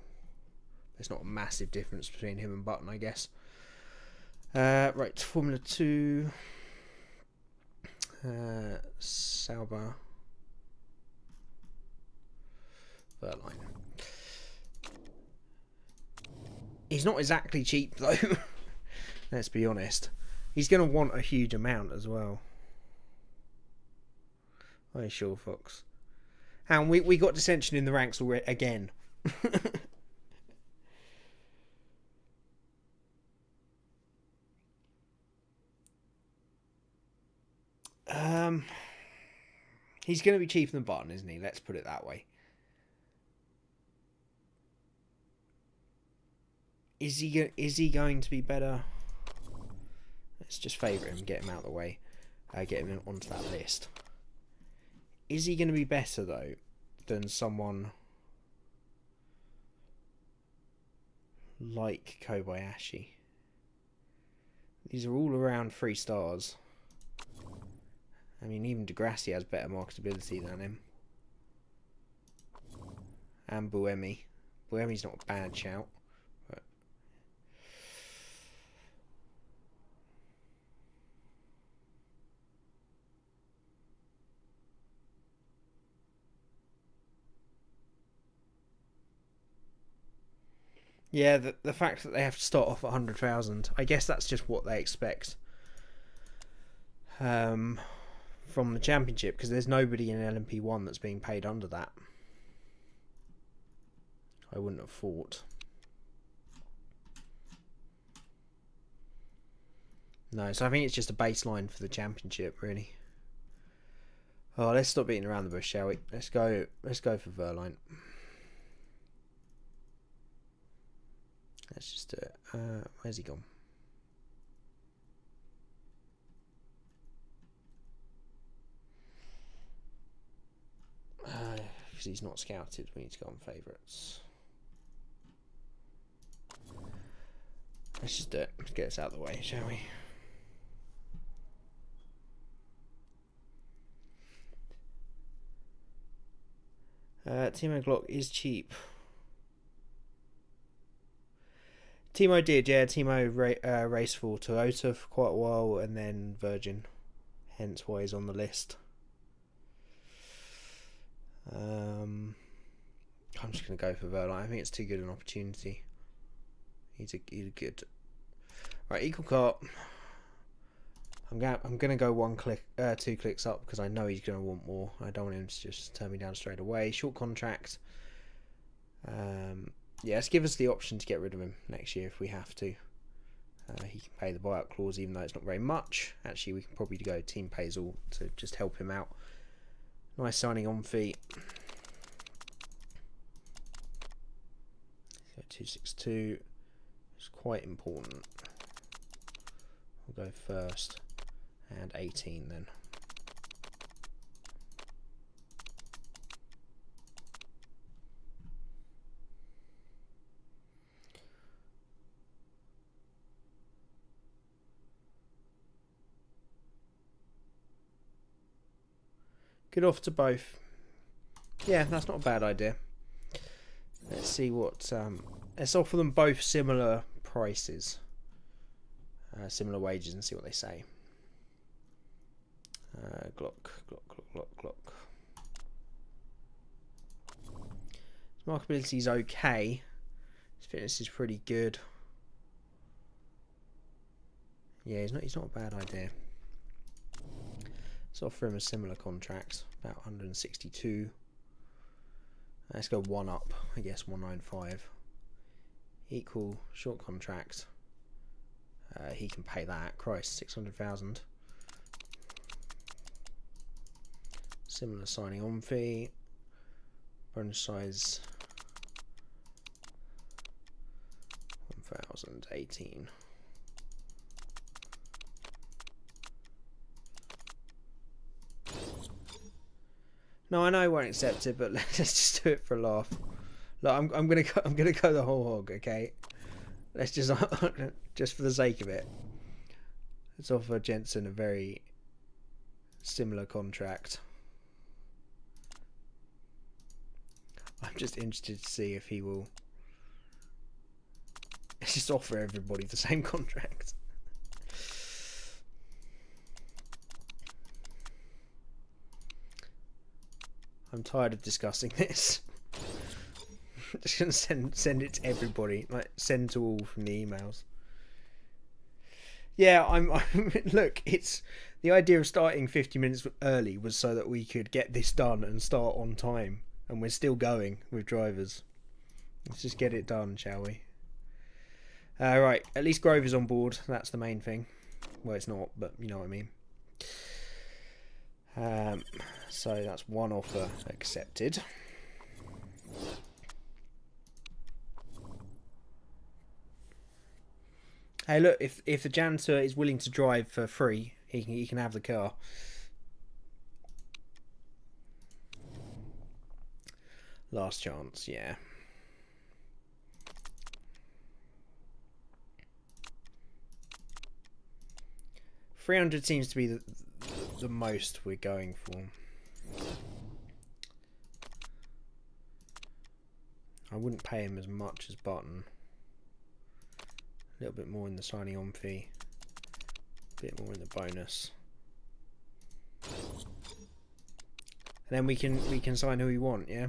There's not a massive difference between him and Button, I guess. Right, Formula 2. Sauber. Verline. He's not exactly cheap though. Let's be honest. He's going to want a huge amount as well. Oh, sure, Fox. And we got dissension in the ranks already again. He's going to be cheaper than Button, isn't he? Let's put it that way. Is he going to be better? Let's just favourite him, get him out of the way, get him onto that list. Is he going to be better though than someone like Kobayashi? These are all around 3 stars. I mean, even Degrassi has better marketability than him. And Buemi. Buemi's not a bad shout. But yeah, the fact that they have to start off at 100,000, I guess that's just what they expect. From the championship, because there's nobody in LMP1 that's being paid under that. I wouldn't have thought. No, so I think it's just a baseline for the championship, really. Oh, let's stop beating around the bush, shall we? Let's go for Verline. Let's just do it. Where's he gone? Because he's not scouted, we need to go on favourites. Let's just do it. Let's get us out of the way, shall we? Timo Glock is cheap. Timo did, yeah. Timo raced for Toyota for quite a while and then Virgin. Hence why he's on the list. I'm just going to go for Verline. I think it's too good an opportunity. He's a good. Right, equal car. I'm gonna go 2 clicks up because I know he's gonna want more. I don't want him to just turn me down straight away. Short contract. Yeah, let's give us the option to get rid of him next year if we have to. He can pay the buyout clause even though it's not very much. Actually, we can probably go team pays all to just help him out. Nice signing on fee. So 262 is quite important. We'll go first and 18 then. Good offer to both. Yeah, that's not a bad idea. Let's see what... let's offer them both similar prices. Similar wages and see what they say. Glock. His markability is okay. His fitness is pretty good. Yeah, he's not a bad idea. Let's offer him a similar contract, about 162. Let's go one up, I guess 195. Equal short contract. He can pay that. Christ, 600,000. Similar signing on fee. Bonus size 1,018. No, I know I won't accept it, but let's just do it for a laugh. Look, I'm gonna go the whole hog, okay? Let's just just for the sake of it. Let's offer Jensen a very similar contract. I'm just interested to see if he will. Let's just offer everybody the same contract. I'm tired of discussing this. I'm just gonna send it to everybody, like send to all from the emails. Yeah, I'm look, it's the idea of starting 50 minutes early was so that we could get this done and start on time, and we're still going with drivers. Let's just get it done, shall we? Right, at least Grover's on board. That's the main thing. Well, it's not, but you know what I mean. So that's one offer accepted. Hey, look, if the janitor is willing to drive for free, he can have the car. Last chance, yeah. $300 seems to be the most we're going for. I wouldn't pay him as much as Button. A little bit more in the signing on fee. A bit more in the bonus. And then we can sign who we want, yeah?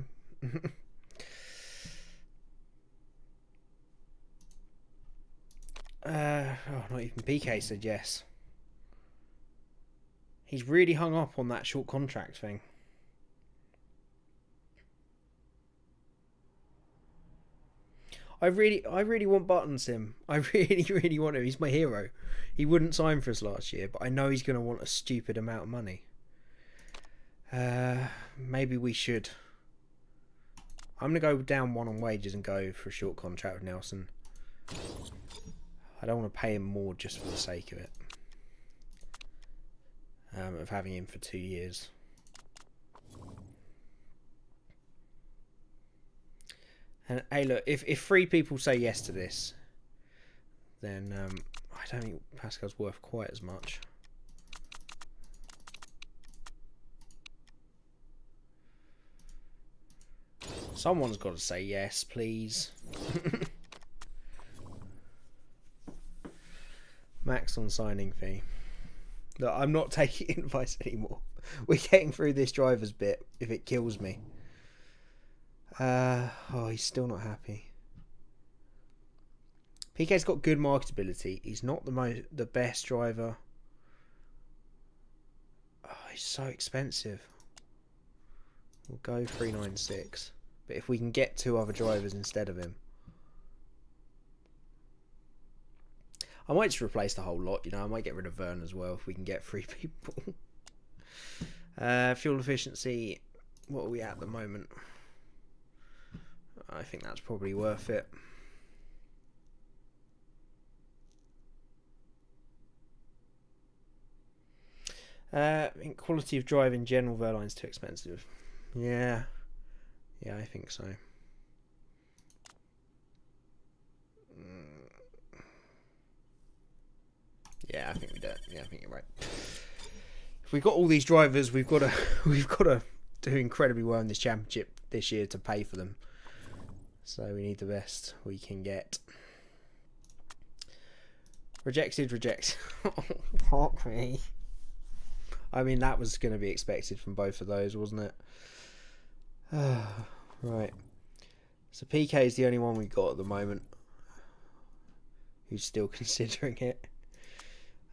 Oh, not even PK said yes. He's really hung up on that short contract thing. I really want Button Sim. I really want him. He's my hero. He wouldn't sign for us last year, but I know he's going to want a stupid amount of money. Maybe we should. I'm going to go down one on wages and go for a short contract with Nelson. I don't want to pay him more just for the sake of it. Of having him for 2 years. And hey, look, if 3 people say yes to this, then I don't think Pascal's worth quite as much. Someone's got to say yes, please. Max on signing fee. Look, I'm not taking advice anymore. We're getting through this driver's bit if it kills me. Oh, he's still not happy. PK's got good marketability. He's not the best driver. Oh, he's so expensive. We'll go 396. But if we can get 2 other drivers instead of him, I might just replace the whole lot. You know, I might get rid of Vern as well if we can get 3 people. Fuel efficiency. What are we at the moment? I think that's probably worth it. I think quality of drive in general, Verline's too expensive. Yeah, I think so. Yeah, I think we do. Yeah, I think you're right. If we've got all these drivers, we've got to do incredibly well in this championship this year to pay for them. So we need the best we can get. Rejected. Fuck me. I mean, that was going to be expected from both of those, wasn't it? Right. So PK is the only one we got at the moment who's still considering it.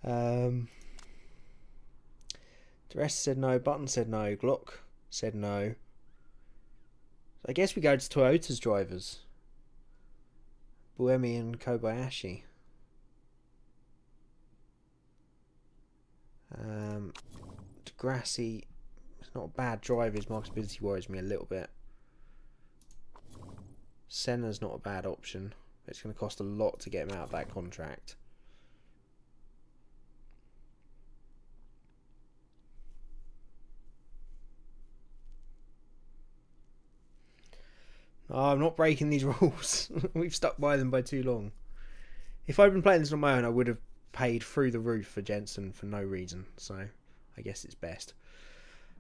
The rest said no. Button said no. Glock said no. So I guess we go to Toyota's drivers. Buemi and Kobayashi. Degrassi, it's not a bad driver. His marketability worries me a little bit. Senna's not a bad option. It's going to cost a lot to get him out of that contract. Oh, I'm not breaking these rules. We've stuck by them by too long. If I'd been playing this on my own, I would have paid through the roof for Jensen for no reason. So I guess it's best.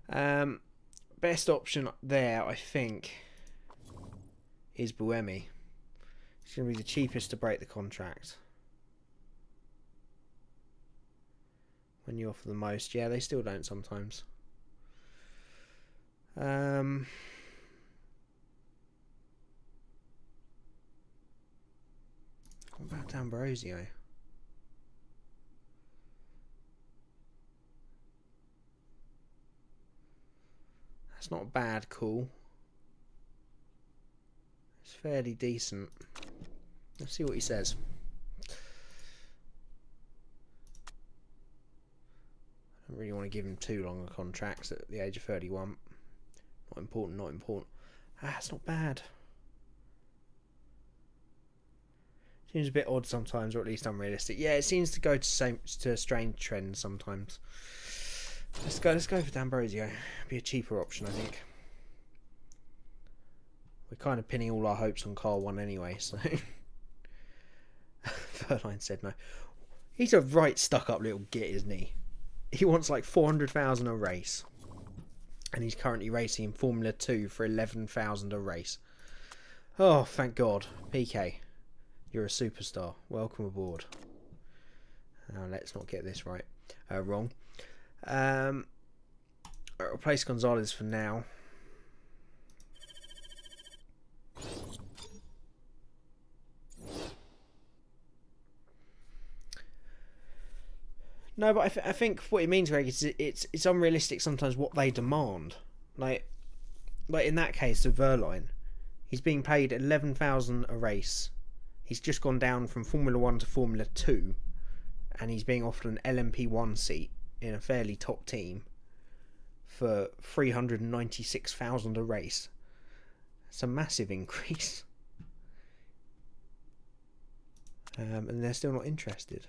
Best option there, I think, is Buemi. It's going to be the cheapest to break the contract. When you offer the most. Yeah, they still don't sometimes. What about D'Ambrosio? That's not bad, cool. It's fairly decent. Let's see what he says. I don't really want to give him too long a contract at the age of 31. Not important, not important. Ah, it's not bad. Seems a bit odd sometimes, or at least unrealistic. Yeah, it seems to go to strange trends sometimes. Let's go for D'Ambrosio. Be a cheaper option, I think. We're kind of pinning all our hopes on car 1 anyway, so. Furline said no. He's a right stuck-up little git, isn't he? He wants like 400,000 a race, and he's currently racing in Formula 2 for 11,000 a race. Oh, thank God, PK. You're a superstar. Welcome aboard. Let's not get this wrong. I'll replace Gonzalez for now. No, but I think what it means, Greg, is it's unrealistic sometimes what they demand. Like in that case of Verline, he's being paid 11,000 a race. He's just gone down from Formula 1 to Formula 2, and he's being offered an LMP1 seat in a fairly top team for 396,000 a race. It's a massive increase. And they're still not interested.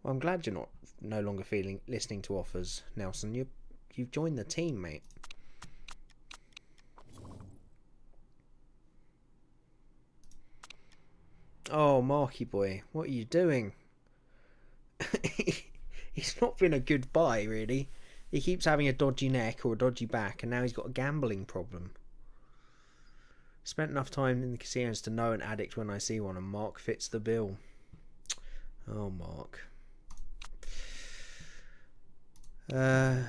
Well, I'm glad you're no longer listening to offers, Nelson. You've joined the team, mate. Oh, Marky boy, what are you doing? He's not been a good buy, really. He keeps having a dodgy neck or a dodgy back, and now he's got a gambling problem. Spent enough time in the casinos to know an addict when I see one, and Mark fits the bill. Oh, Mark. Now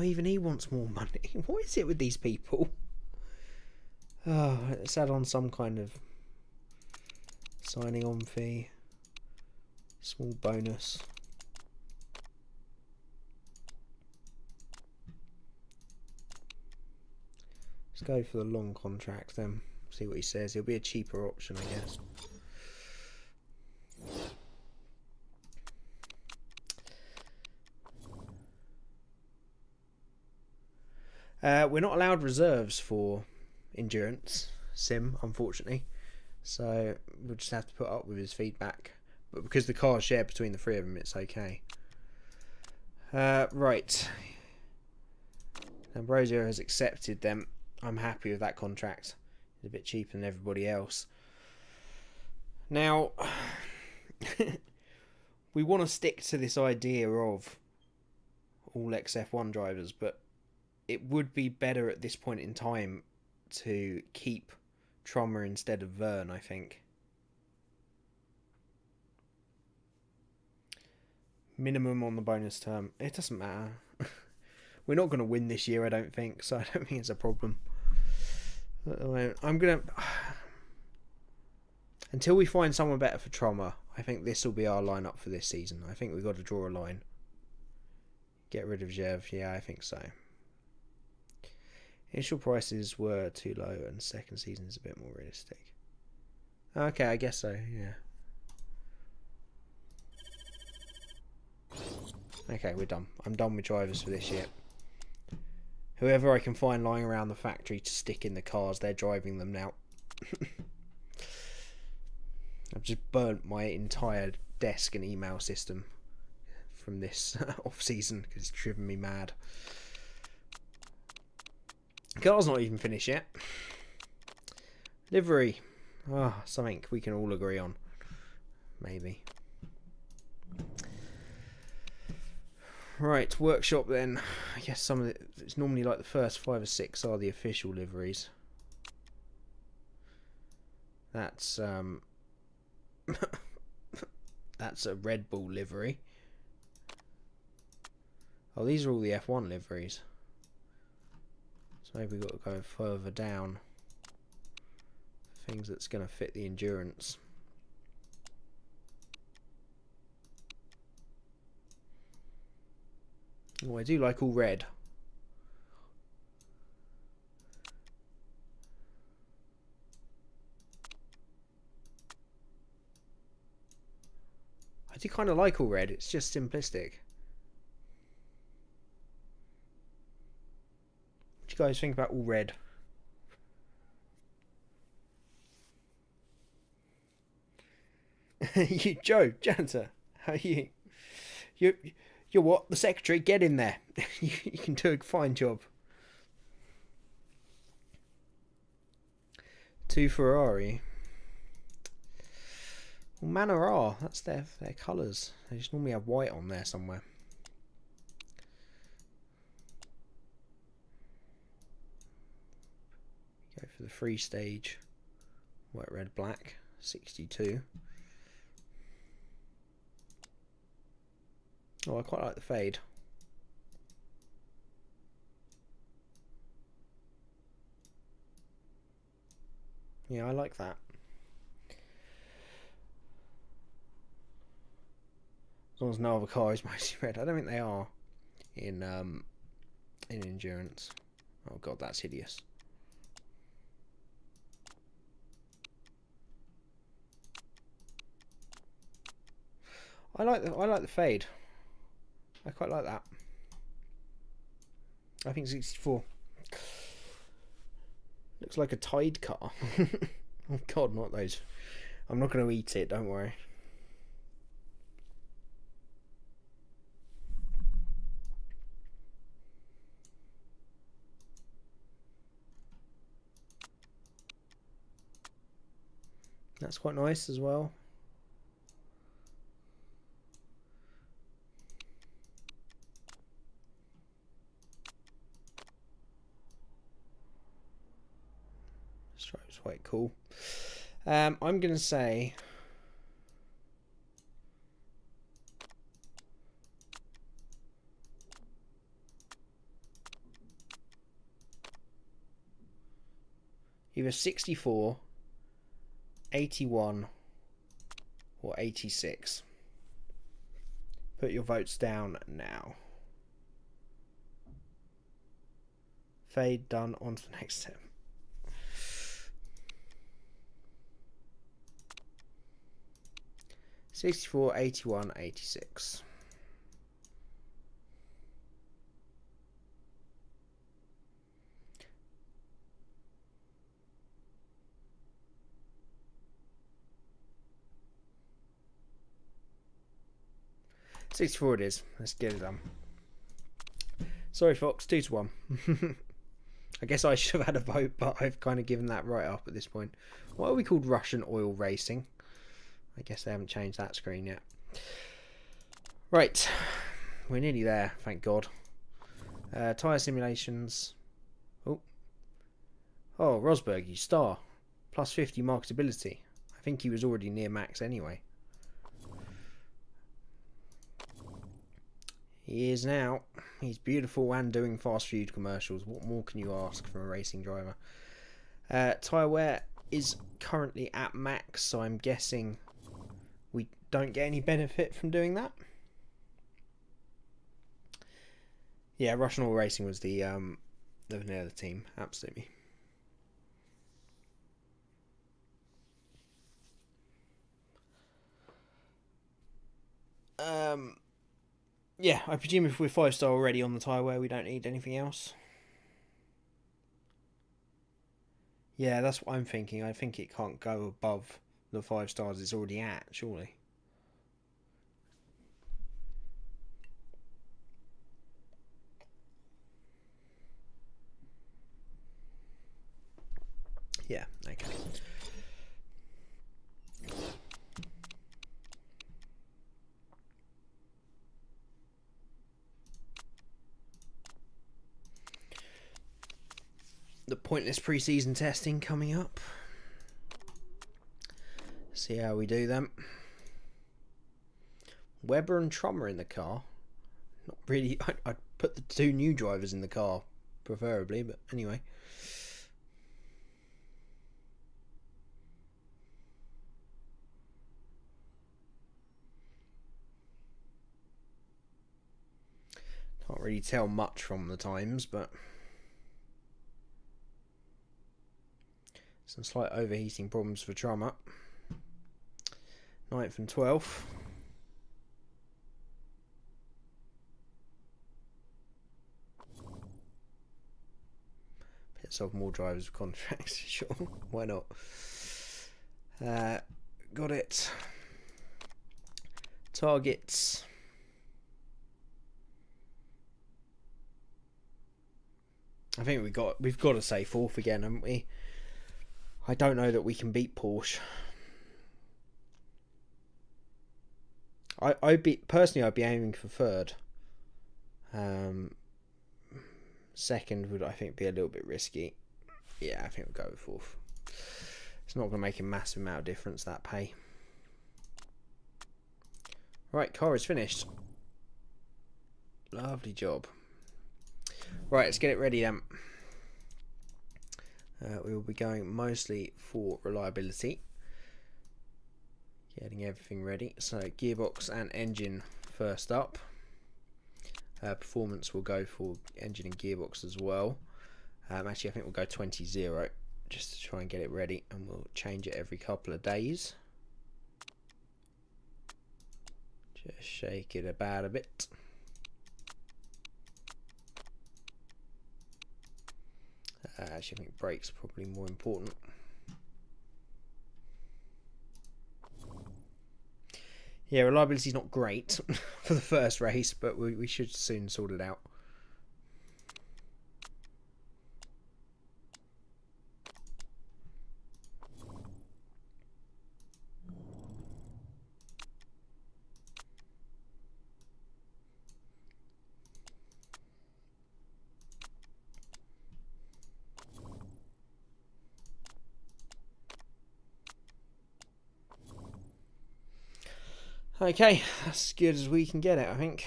even he wants more money. What is it with these people? Oh, let's add on some kind of signing on fee. Small bonus. Let's go for the long contract then. See what he says. He'll be a cheaper option, I guess. We're not allowed reserves for endurance sim, unfortunately. So we'll just have to put up with his feedback. But because the car's shared between the 3 of them, it's okay. Right. Ambrosio has accepted them. I'm happy with that contract. It's a bit cheaper than everybody else. Now, we want to stick to this idea of all XF1 drivers, but it would be better at this point in time to keep Trommer instead of Verne, I think. Minimum on the bonus term. It doesn't matter. We're not going to win this year, I don't think, so I don't think it's a problem. I'm going to... Until we find someone better for Trommer, I think this will be our lineup for this season. I think we've got to draw a line. Get rid of Jev. Yeah, I think so. Initial prices were too low and second season is a bit more realistic. Okay, I guess so, yeah. Okay, we're done. I'm done with drivers for this year. Whoever I can find lying around the factory to stick in the cars, they're driving them now. I've just burnt my entire desk and email system from this off-season because it's driven me mad. Car's not even finished yet. Livery. Ah, oh, something we can all agree on. Maybe. Right, workshop then. I guess some of it's normally like the first 5 or 6 are the official liveries. That's that's a Red Bull livery. Oh, these are all the F1 liveries. So maybe we've got to go further down. Things that's going to fit the endurance. Oh, I do like all red. I do kind of like all red. It's just simplistic. What do you guys think about all red? You, Joe, janitor, how are you? You're what? The secretary? Get in there. You can do a fine job. 2 Ferrari. Well, Manor R. That's their colours. They just normally have white on there somewhere. Go for the free stage. White, red, black. 62. Oh, I quite like the fade. Yeah, I like that. As long as no other car is mostly red. I don't think they are in endurance. Oh god, that's hideous. I like the fade. I quite like that. I think 64 looks like a Tide car. Oh god, not those. I'm not going to eat it, don't worry. That's quite nice as well. Stripe's quite cool. I'm going to say either 64, 81 or 86. Put your votes down now. Fade done. On to the next step. '64, '81, '86. '64 it is. Let's get it done. Sorry, Fox. 2-1. I guess I should have had a vote, but I've kind of given that right up at this point. What are we called? Russian Oil Racing. I guess they haven't changed that screen yet. Right. We're nearly there, thank God. Tyre simulations. Oh, Rosberg, you star. Plus 50 marketability. I think he was already near max anyway. He is now. He's beautiful and doing fast food commercials. What more can you ask from a racing driver? Tyre wear is currently at max, so I'm guessing we don't get any benefit from doing that. Yeah, Russian Oil Racing was the vanilla team, absolutely. Yeah, I presume if we're 5-star already on the tyre wear, we don't need anything else. Yeah, that's what I'm thinking. I think it can't go above the 5 stars it's already at, surely. Yeah, okay. The pointless pre-season testing coming up. See how we do them. Webber and Trummer in the car. Not really. I'd put the 2 new drivers in the car, preferably, but anyway. Can't really tell much from the times, but some slight overheating problems for Trummer. 9th and 12th. Pits off more drivers with contracts, sure. Why not? Got it. Targets. I think we've got to say 4th again, haven't we? I don't know that we can beat Porsche. I'd be aiming for 3rd. 2nd would, I think, be a little bit risky. Yeah, I think we'll go with 4th. It's not going to make a massive amount of difference, that pay. Right, car is finished. Lovely job. Right, let's get it ready then. We will be going mostly for reliability. Getting everything ready. So gearbox and engine first up. Performance will go for engine and gearbox as well. Actually, I think we'll go 20-0 just to try and get it ready, and we'll change it every couple of days. Just shake it about a bit. Actually, I think brakes are probably more important. Yeah, reliability is not great for the first race, but we should soon sort it out. Okay, that's as good as we can get it, I think.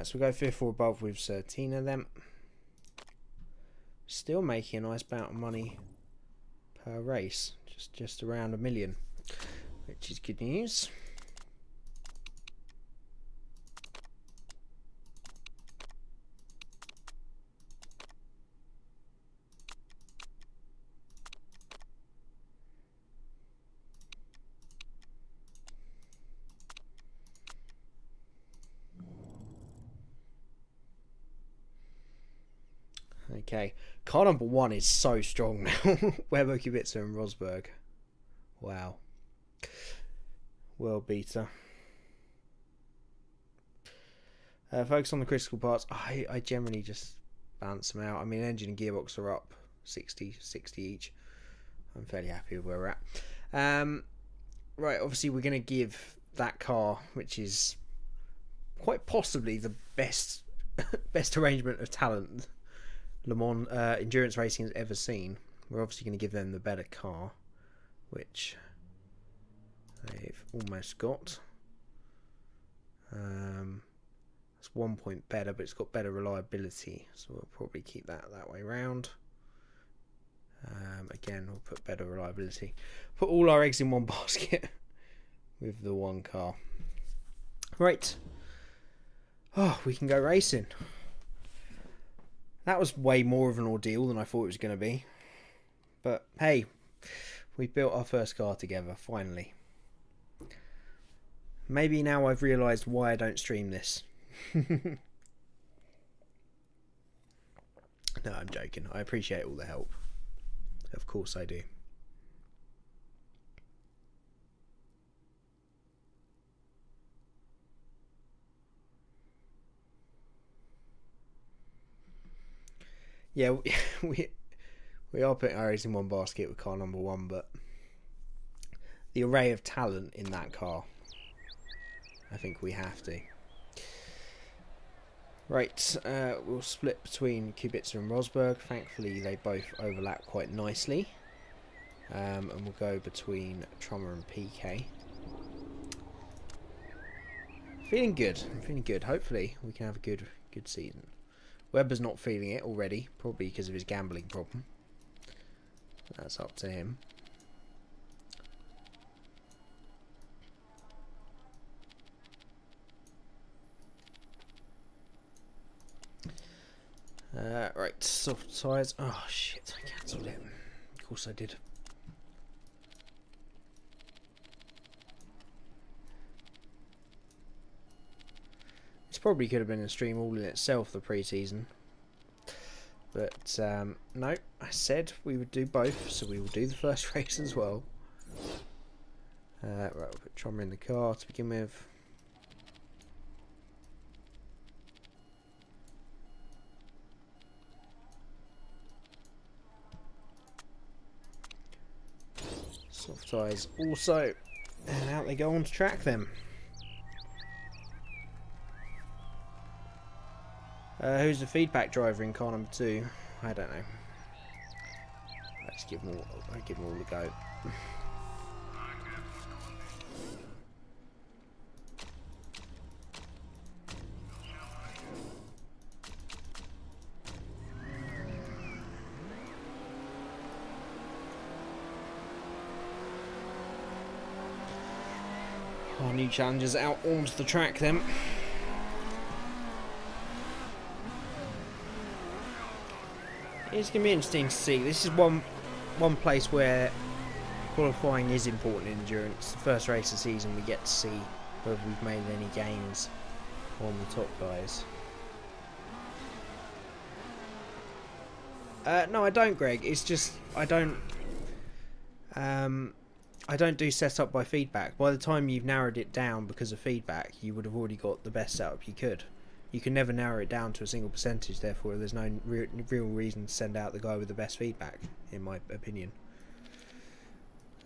So we'll go 5th or above with Certina then. Still making a nice amount of money per race, just around $1 million, which is good news. Okay, car number 1 is so strong now. Webber, Kubica and Rosberg. Wow. World beater. Focus on the critical parts. I generally just balance them out. I mean, engine and gearbox are up 60 each. I'm fairly happy with where we're at. Right, obviously we're going to give that car, which is quite possibly the best best arrangement of talent Le Mans endurance racing has ever seen. We're obviously going to give them the better car, which they've almost got. It's 1 point better, but it's got better reliability, so we'll probably keep that way round. Again, we'll put better reliability. Put all our eggs in one basket with the one car. Right. Oh, we can go racing. That was way more of an ordeal than I thought it was going to be. But hey, we built our first car together, finally. Maybe now I've realised why I don't stream this. No, I'm joking. I appreciate all the help. Of course I do. Yeah, we are putting our eggs in one basket with car number 1, but the array of talent in that car, I think we have to. Right, we'll split between Kubica and Rosberg. Thankfully, they both overlap quite nicely. And we'll go between Trummer and PK. Feeling good. I'm feeling good. Hopefully, we can have a good season. Webber's not feeling it already, probably because of his gambling problem. That's up to him. Right, soft tyres. Oh shit, I cancelled it. Of course I did. This probably could have been a stream all in itself, the pre-season. But no, I said we would do both, so we will do the first race as well. Right, we'll put Trummer in the car to begin with. Soft tyres also, and out they go on to track them. Who's the feedback driver in car number 2? I don't know. I just give them all a go. Our new challengers out onto the track then. It's going to be interesting to see. This is one place where qualifying is important in endurance. The first race of the season we get to see whether we've made any gains on the top guys. No, I don't, Greg. It's just I don't do setup by feedback. By the time you've narrowed it down because of feedback, you would have already got the best setup you could. You can never narrow it down to a single percentage, therefore there's no real reason to send out the guy with the best feedback, in my opinion.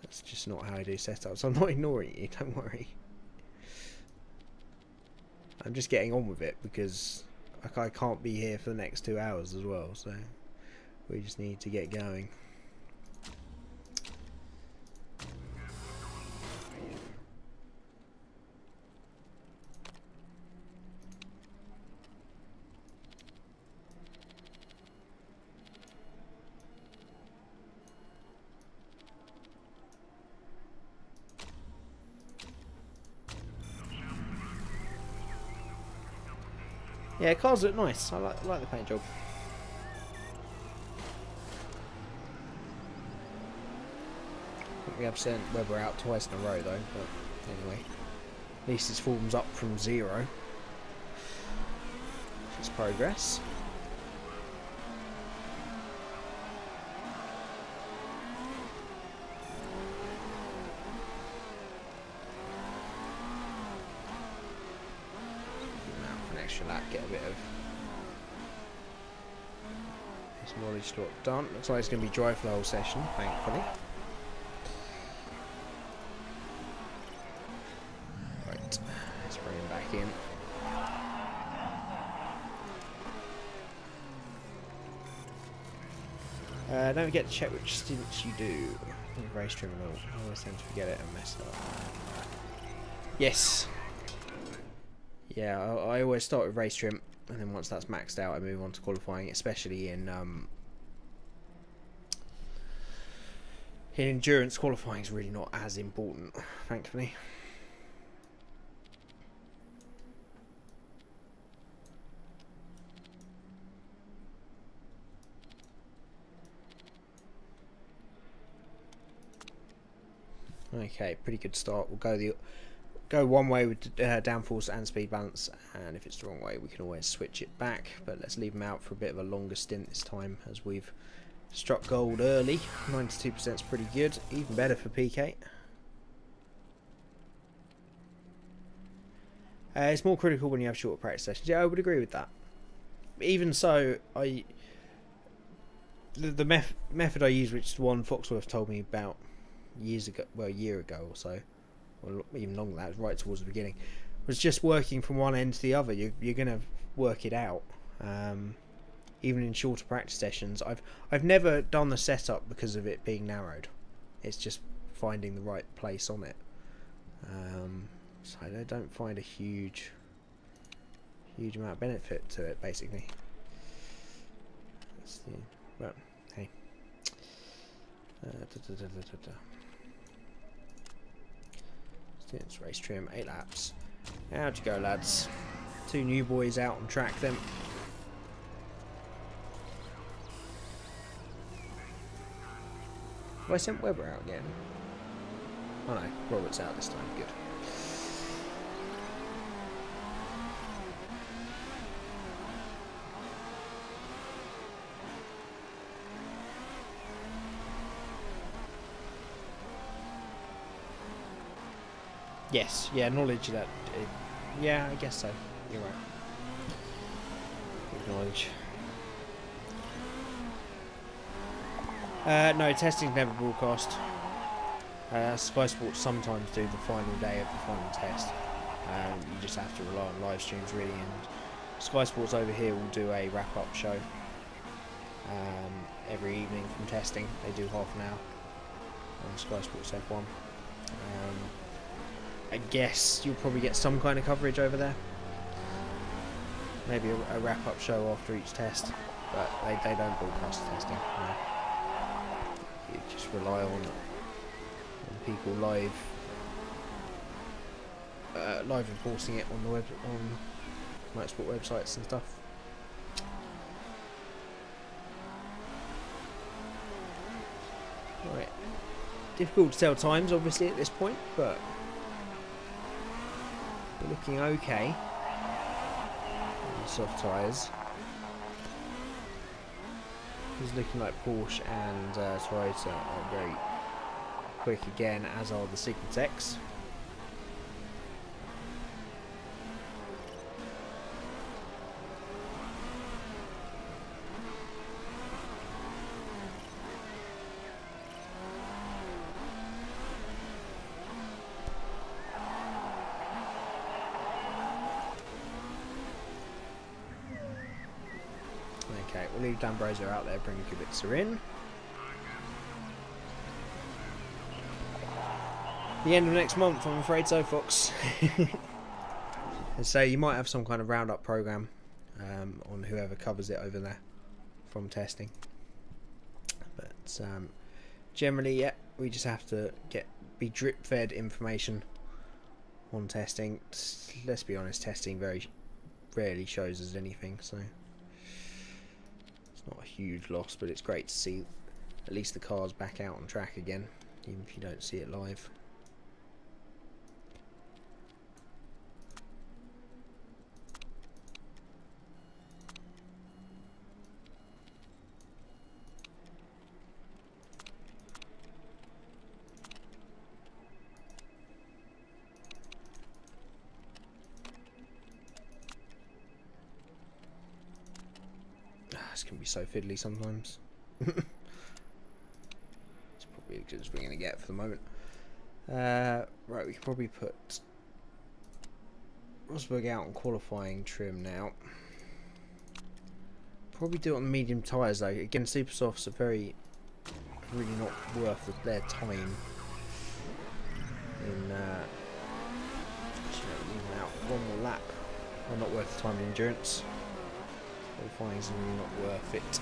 That's just not how I do setups. I'm not ignoring you, don't worry. I'm just getting on with it because I can't be here for the next 2 hours as well, so we just need to get going. Yeah, cars look nice. I like the paint job. I think we have sent Webber out twice in a row though, but anyway. At least his form's up from 0. It's progress. Get a bit of this knowledge slot done. Looks like it's going to be dry for the whole session, thankfully. Right, let's bring him back in. Don't forget to check which stints you do. Race trim and all. I always tend to forget it and mess it up. Yes. Yeah, I always start with race trim, and then once that's maxed out, I move on to qualifying, especially in endurance. Qualifying is really not as important, thankfully. Okay, pretty good start. We'll go one way with downforce and speed balance, and if it's the wrong way we can always switch it back, but let's leave them out for a bit of a longer stint this time, as we've struck gold early. 92% is pretty good, even better for PK. It's more critical when you have shorter practice sessions. Yeah, I would agree with that. Even so, the method I use, which is the one Foxworth told me about years ago, well, a year ago or so, or even longer than that, right towards the beginning, was just working from one end to the other. You're going to work it out, even in shorter practice sessions. I've never done the setup because of it being narrowed. It's just finding the right place on it. So I don't find a huge amount of benefit to it, basically. Let's see. Well, hey. It's race trim, 8 laps. How'd you go, lads? 2 new boys out on track then. Have I sent Webber out again? Oh no, Robert's out this time, good. Yes, yeah, knowledge that. Yeah, I guess so. You're right. Good knowledge. No, testing's never broadcast. Sky Sports sometimes do the final day of the final test. You just have to rely on live streams, really. And Sky Sports over here will do a wrap-up show every evening from testing. They do half an hour on Sky Sports F1. I guess you'll probably get some kind of coverage over there. Maybe a wrap-up show after each test, but they don't broadcast the testing. No. You just rely on people live reporting it on the web, on motorsport websites and stuff. Right, difficult to tell times obviously at this point, but we're looking okay on the soft tyres. It's looking like Porsche and Toyota are very quick again, as are the Sigmatechs. Okay, we'll leave D'Ambrosio out there, bring Kubica in. The end of next month, I'm afraid so, Fox. And so you might have some kind of roundup program on whoever covers it over there from testing. But generally, yeah, we just have to be drip fed information on testing. Let's be honest, testing very rarely shows us anything, so it's not a huge loss, but it's great to see at least the cars back out on track again, even if you don't see it live. This can be so fiddly sometimes. It's probably just what we're going to get for the moment. Right, we can probably put Rosberg out on qualifying trim now. Probably do it on the medium tyres though. Again, super softs are very really not worth their time in leaving out one more lap. Well, not worth the time and endurance. Qualifying is really not worth it.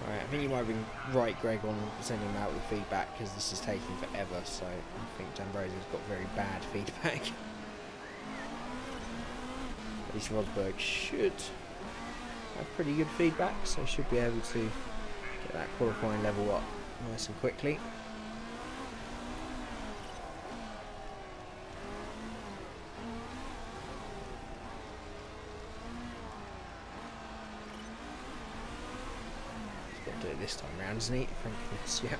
Alright, I think you might have been right, Greg, on sending him out with feedback, because this is taking forever, so I think D'Ambrosi's got very bad feedback. At least Rosberg should have pretty good feedback, so should be able to get that qualifying level up nice and quickly. Do it this time round, isn't he? Thank goodness, yeah.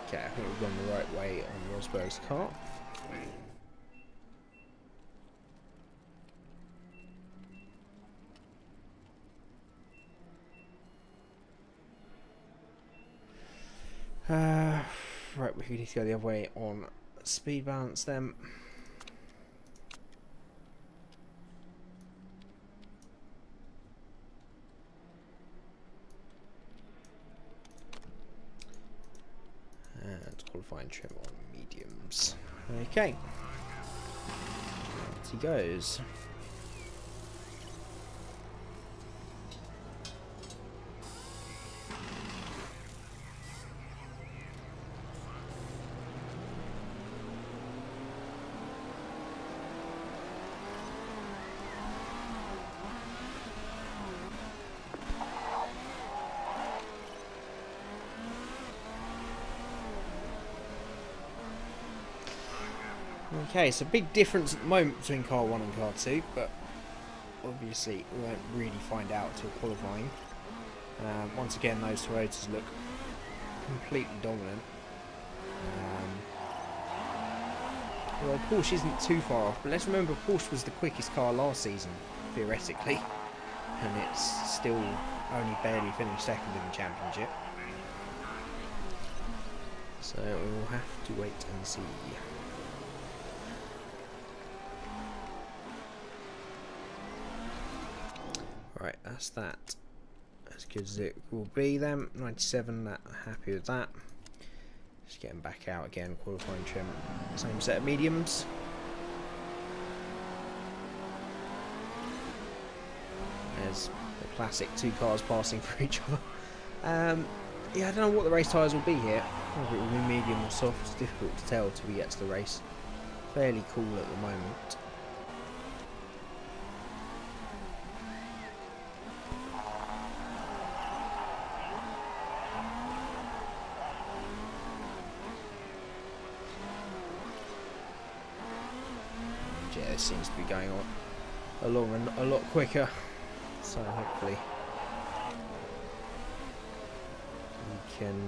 Okay, I think we've gone the right way on Rosberg's car. Right, we need to go the other way on speed balance then. Qualifying trim on mediums. Okay. Out he goes. Okay, so big difference at the moment between car 1 and car 2, but obviously we won't really find out till qualifying. Once again, those Toyotas look completely dominant. Well, Porsche isn't too far off, but let's remember Porsche was the quickest car last season, theoretically, and it's still only barely finished second in the championship. So we'll have to wait and see. Right, that's that. As good as it will be then. 97, happy with that. Just getting back out again, qualifying trim. Same set of mediums. There's the classic 2 cars passing for each other. Yeah, I don't know what the race tyres will be here. Whether it will be medium or soft, it's difficult to tell till we get to the race. Fairly cool at the moment. Yeah, this seems to be going on along and a lot quicker, so hopefully we can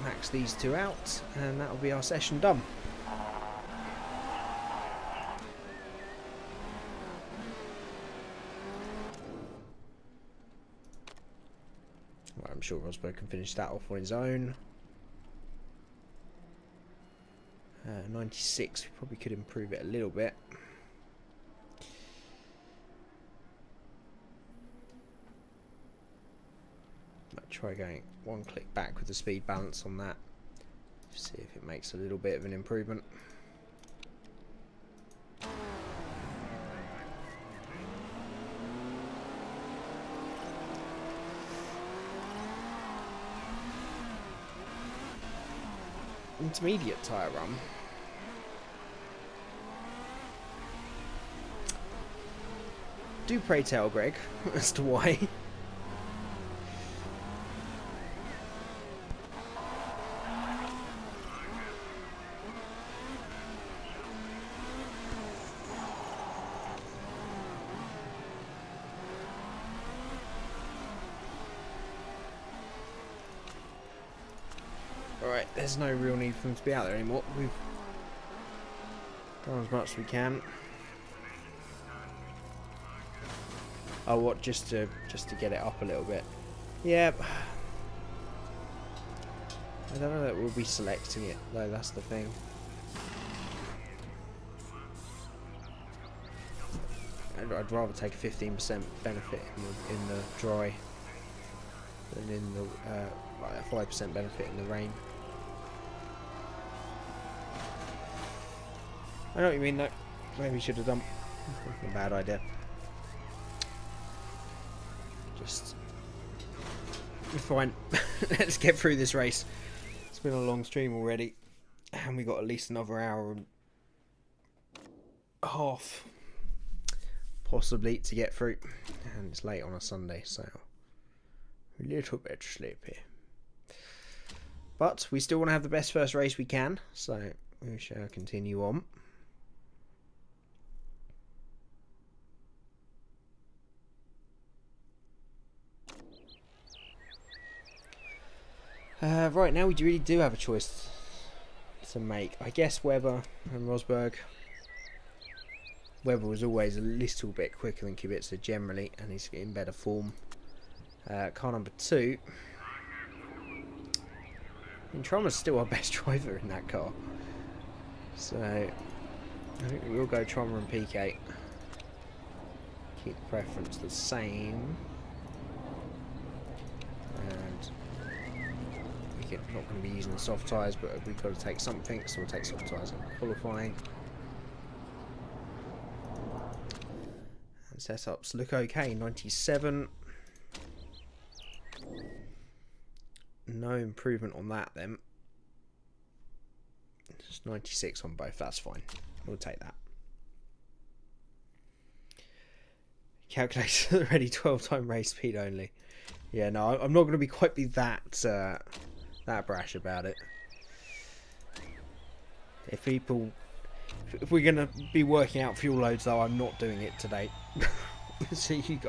max these 2 out and that will be our session done. Well, I'm sure Rosberg can finish that off on his own. 96, we probably could improve it a little bit. Might try going 1 click back with the speed balance on that. See if it makes a little bit of an improvement. Intermediate tyre run. Do pray tell, Greg, as to why. Alright, there's no real need for them to be out there anymore. We've done as much as we can. Oh, what? Just to get it up a little bit. Yeah. I don't know that we'll be selecting it though. That's the thing. I'd rather take a 15% benefit in the dry than in the like a 5% benefit in the rain. I know what you mean though. Maybe we should have done. A bad idea. Just fine. Let's get through this race. It's been a long stream already, and we got at least another hour and a half, possibly, to get through. And it's late on a Sunday, so a little bit of sleep here. But we still want to have the best first race we can, so we shall continue on. Right now we really do have a choice to make. I guess Webber and Rosberg. Webber was always a little bit quicker than Kubica generally, and he's in better form. Car number 2. And Trummer's still our best driver in that car. So I think we will go Trummer and PK. Keep the preference the same. And we're not going to be using the soft tyres, but we've got to take something, so we'll take soft tyres in qualifying. And setups look okay. 97. No improvement on that then. Just 96 on both, that's fine. We'll take that. Calculator already 12-time race speed only. Yeah, no, I'm not going to be quite that brash about it. If we're going to be working out fuel loads though, I'm not doing it today. So you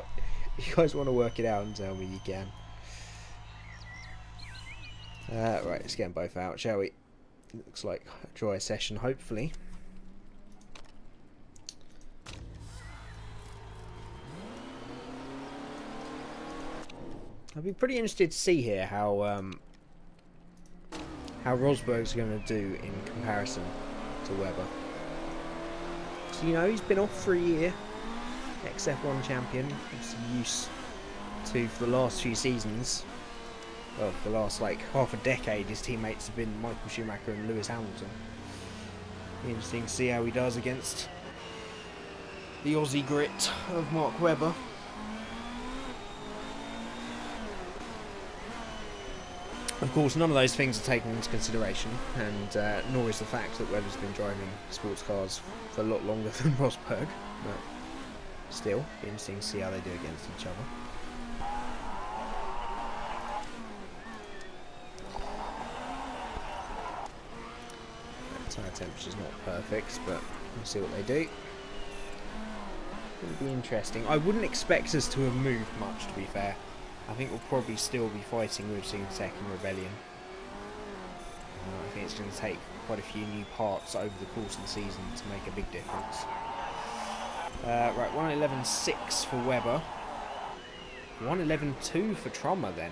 guys want to work it out and tell me you can. Right, let's get them both out, shall we? Looks like a dry session, hopefully. I'd be pretty interested to see here how Rosberg's going to do in comparison to Webber. So, you know, he's been off for a year, ex-F1 champion, obviously used to for the last few seasons. Well, for the last like half a decade, his teammates have been Michael Schumacher and Lewis Hamilton. Interesting to see how he does against the Aussie grit of Mark Webber. Of course, none of those things are taken into consideration, and nor is the fact that Webber's been driving sports cars for a lot longer than Rosberg. But still, interesting to see how they do against each other. Tyre temperature's not perfect, but we'll see what they do. It'll be interesting. I wouldn't expect us to have moved much, to be fair. I think we'll probably still be fighting with Singtech and Rebellion. I think it's going to take quite a few new parts over the course of the season to make a big difference. Right, 1:11.6 for Webber. 1:11.2 for Trummer then.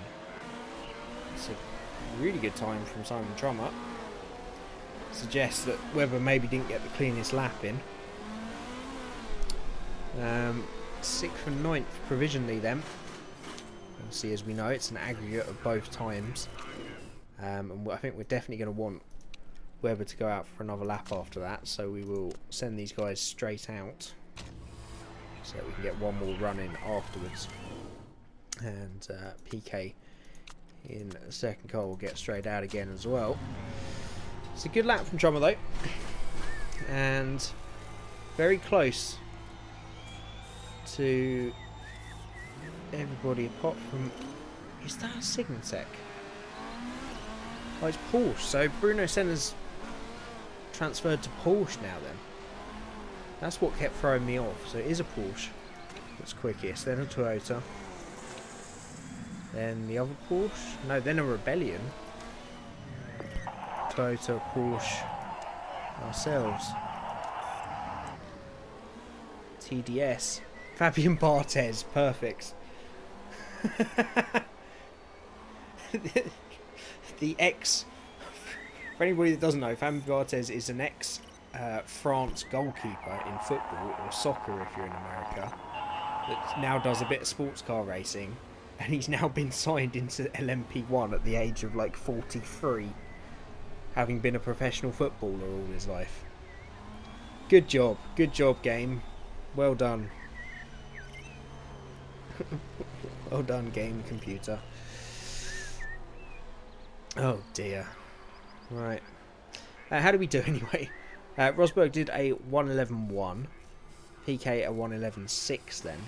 It's a really good time from Simon Trummer. Suggests that Webber maybe didn't get the cleanest lap in. 6th and 9th provisionally then. Obviously, as we know, it's an aggregate of both times. And I think we're definitely going to want Webber to go out for another lap after that. So we will send these guys straight out, so that we can get one more run in afterwards. And PK in the second car will get straight out again as well. It's a good lap from Trummer though, and very close to everybody apart from... Is that a Signatech? Oh, it's Porsche. So Bruno Senna's transferred to Porsche now then. That's what kept throwing me off. So it is a Porsche that's quickest, then a Toyota, then the other Porsche. No, then a Rebellion. Toyota, Porsche, ourselves. TDS. Fabian Barthez, perfect. The ex... For anybody that doesn't know, Fabian Barthez is an ex France goalkeeper in football, or soccer if you're in America, that now does a bit of sports car racing, and he's now been signed into LMP1 at the age of like 43, having been a professional footballer all his life. Good job game, well done. Well done, game computer. Oh dear. Right. How do we do anyway? Rosberg did a 1:11.1, PK a 1:11.6 then.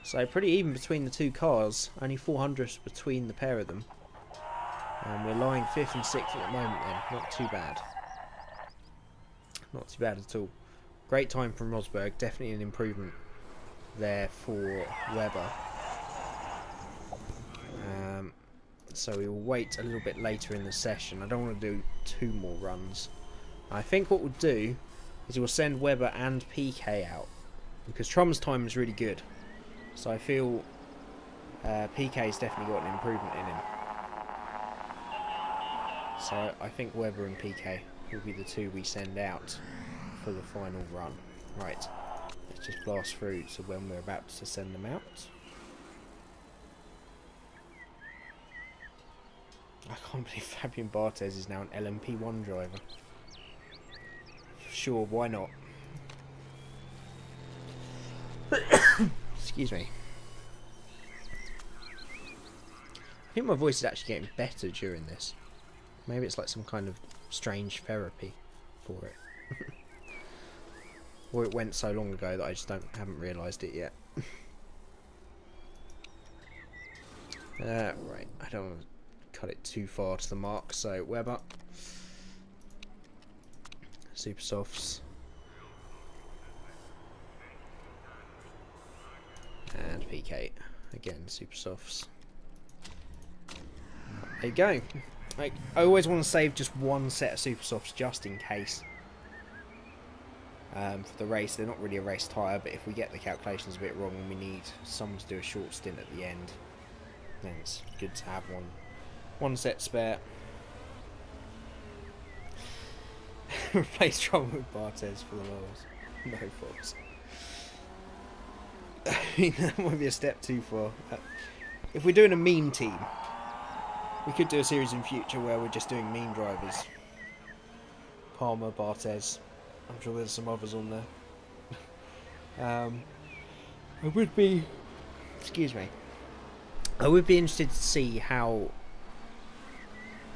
So pretty even between the two cars, only 400ths between the pair of them. And we're lying 5th and 6th at the moment then, not too bad. Not too bad at all. Great time from Rosberg, definitely an improvement there for Webber. So we will wait a little bit later in the session. I don't want to do 2 more runs. I think what we'll do is we'll send Webber and PK out, because Trum's time is really good. So I feel PK's definitely got an improvement in him. So I think Webber and PK will be the 2 we send out for the final run. Right, let's just blast through to when we're about to send them out. I can't believe Fabian Barthez is now an LMP1 driver. Sure, why not? Excuse me. I think my voice is actually getting better during this. Maybe it's like some kind of strange therapy for it. Or it went so long ago that I just haven't realised it yet. Right, I don't want to cut it too far to the mark, so Webber. Super Softs. And PK. Again, Super Softs. There you go. Like, I always want to save just one set of Super Softs just in case. For the race, they're not really a race tyre, but if we get the calculations a bit wrong and we need someone to do a short stint at the end, then it's good to have one set spare. Replace Tron with Barthez for the lowers. No faults. I mean, that might be a step too far. If we're doing a meme team, we could do a series in future where we're just doing meme drivers. Palmer, Barthez. I'm sure there's some others on there. I would be... Excuse me. I would be interested to see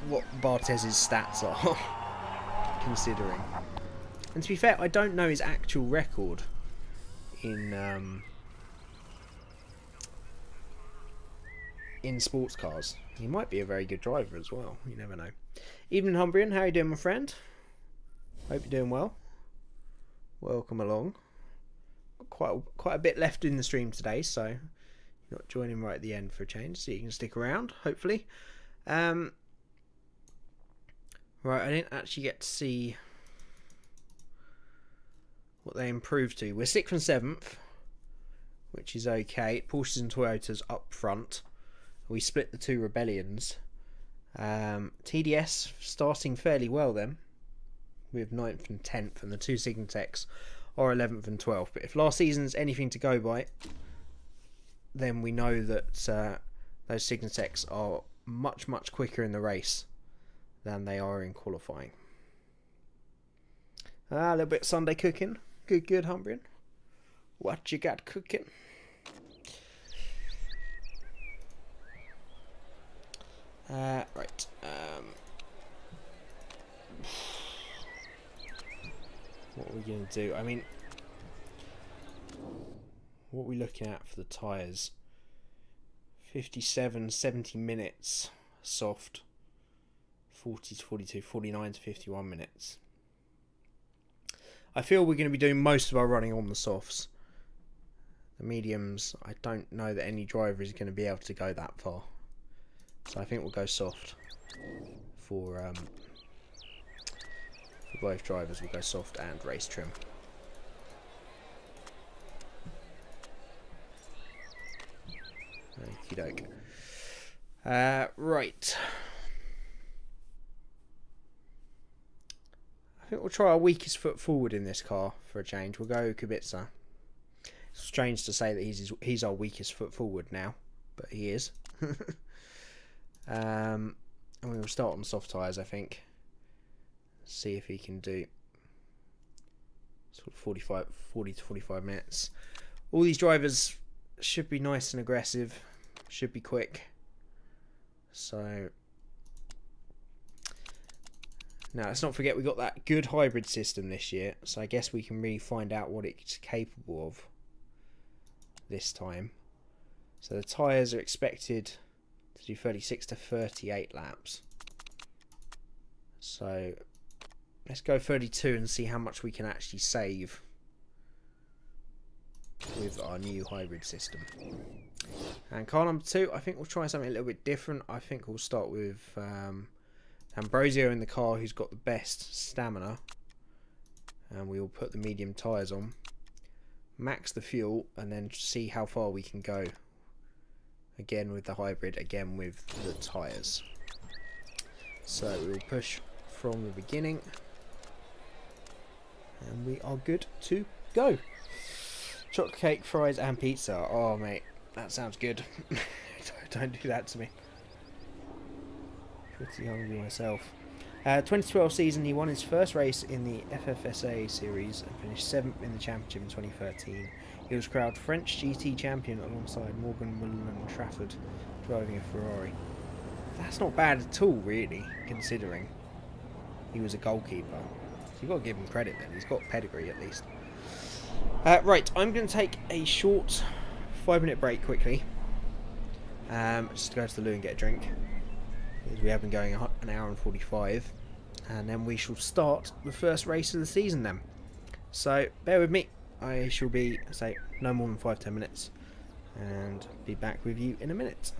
what Barthez's stats are. Considering. And to be fair, I don't know his actual record in sports cars. He might be a very good driver as well. You never know. Evening Humbrian, how are you doing, my friend? Hope you're doing well. Welcome along. Quite a bit left in the stream today, so you're not joining right at the end for a change, so you can stick around, hopefully. Right, I didn't actually get to see what they improved to. We're 6th and 7th, which is okay. Porsches and Toyotas up front. We split the 2 Rebellions. TDS starting fairly well then, with 9th and 10th, and the 2 Signatechs are 11th and 12th. But if last season's anything to go by, then we know that those Signatechs are much, much quicker in the race than they are in qualifying. A little bit of Sunday cooking. Good, Humbrian. What you got cooking? Right. What are we going to do? I mean, what are we looking at for the tyres? 57, 70 minutes soft. 40 to 42, 49 to 51 minutes. I feel we're going to be doing most of our running on the softs. The mediums, I don't know that any driver is going to be able to go that far. So I think we'll go soft for both drivers. We'll go soft and race trim. Okie doke. Right. I think we'll try our weakest foot forward in this car for a change. We'll go Kubica. It's strange to say that he's our weakest foot forward now, but he is. And we will start on soft tyres, I think. See if he can do sort of 40 to 45 minutes. All these drivers should be nice and aggressive, should be quick. So now let's not forget we got that good hybrid system this year, so I guess we can really find out what it's capable of this time. So the tyres are expected to do 36 to 38 laps. So let's go 32 and see how much we can actually save with our new hybrid system. And car number 2, I think we'll try something a little bit different. I think we'll start with Ambrosio in the car, who's got the best stamina, and we will put the medium tyres on, max the fuel, and then see how far we can go. Again with the hybrid, again with the tyres. So we will push from the beginning, and we are good to go. Chocolate cake, fries and pizza. Oh mate, that sounds good. Don't do that to me. Pretty hungry myself. 2012 season, he won his first race in the FFSA series and finished 7th in the championship in 2013. He was crowned French GT champion alongside Morgan Mullen Trafford, driving a Ferrari. That's not bad at all, really, considering he was a goalkeeper. So you've got to give him credit then. He's got pedigree at least. Right, I'm going to take a short 5-minute break quickly. Just to go to the loo and get a drink, because we have been going an hour and 45. And then we shall start the first race of the season then. So bear with me. I shall be, say, no more than 5-10 minutes. And be back with you in a minute.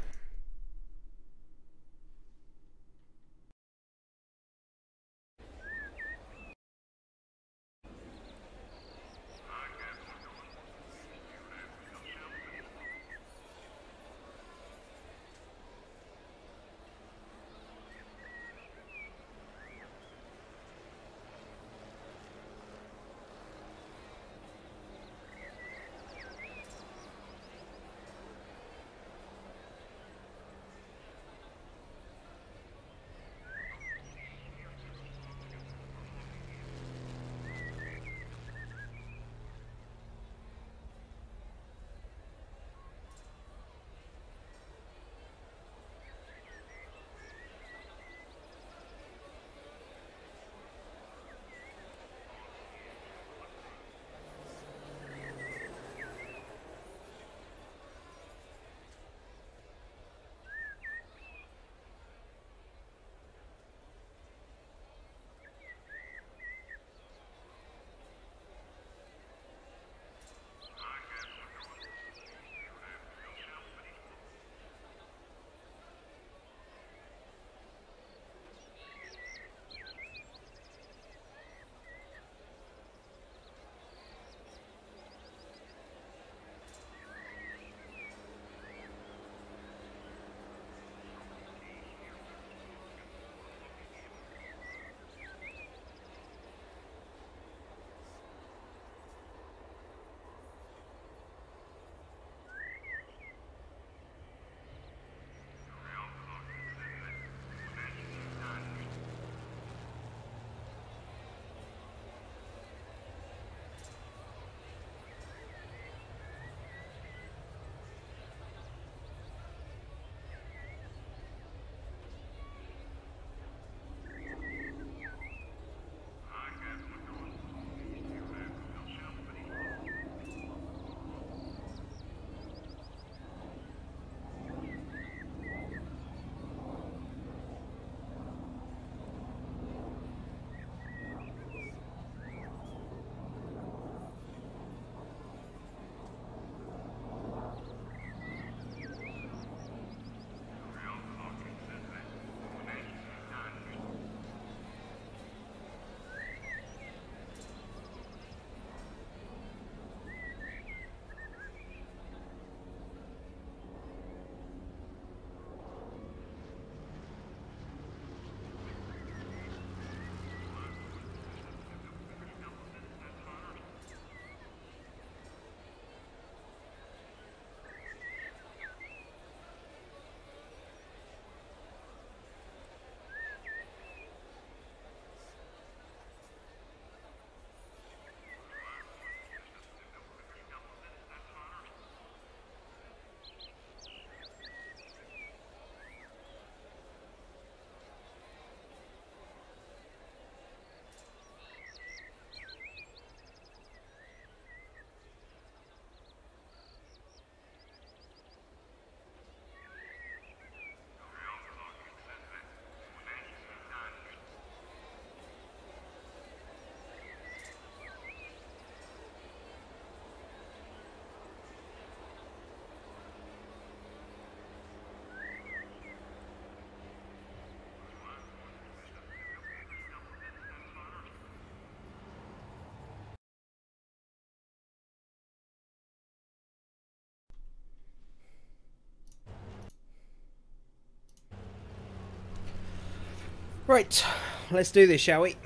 Right, let's do this, shall we?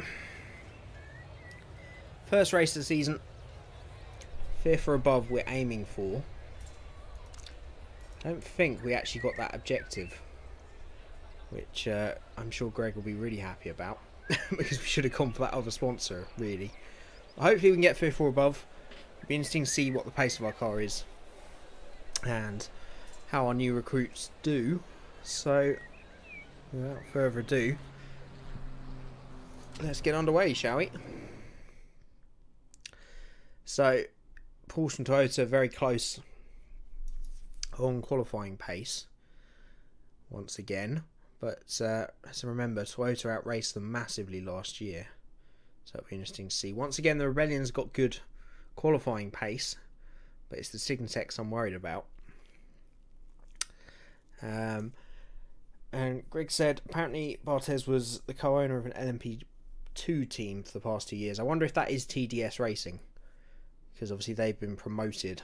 First race of the season. 5th or above we're aiming for. I don't think we actually got that objective, which I'm sure Greg will be really happy about, because we should have gone for that other sponsor, really. Hopefully we can get 5th or above. It'll be interesting to see what the pace of our car is and how our new recruits do. So, without further ado, let's get underway, shall we? So, Porsche and Toyota very close on qualifying pace once again, but let's remember Toyota outraced them massively last year, so it'll be interesting to see. Once again, the Rebellion's got good qualifying pace, but it's the Signatechs I'm worried about. And Greg said apparently Barthez was the co-owner of an LMP2 team for the past 2 years. I wonder if that is TDS Racing, because obviously they've been promoted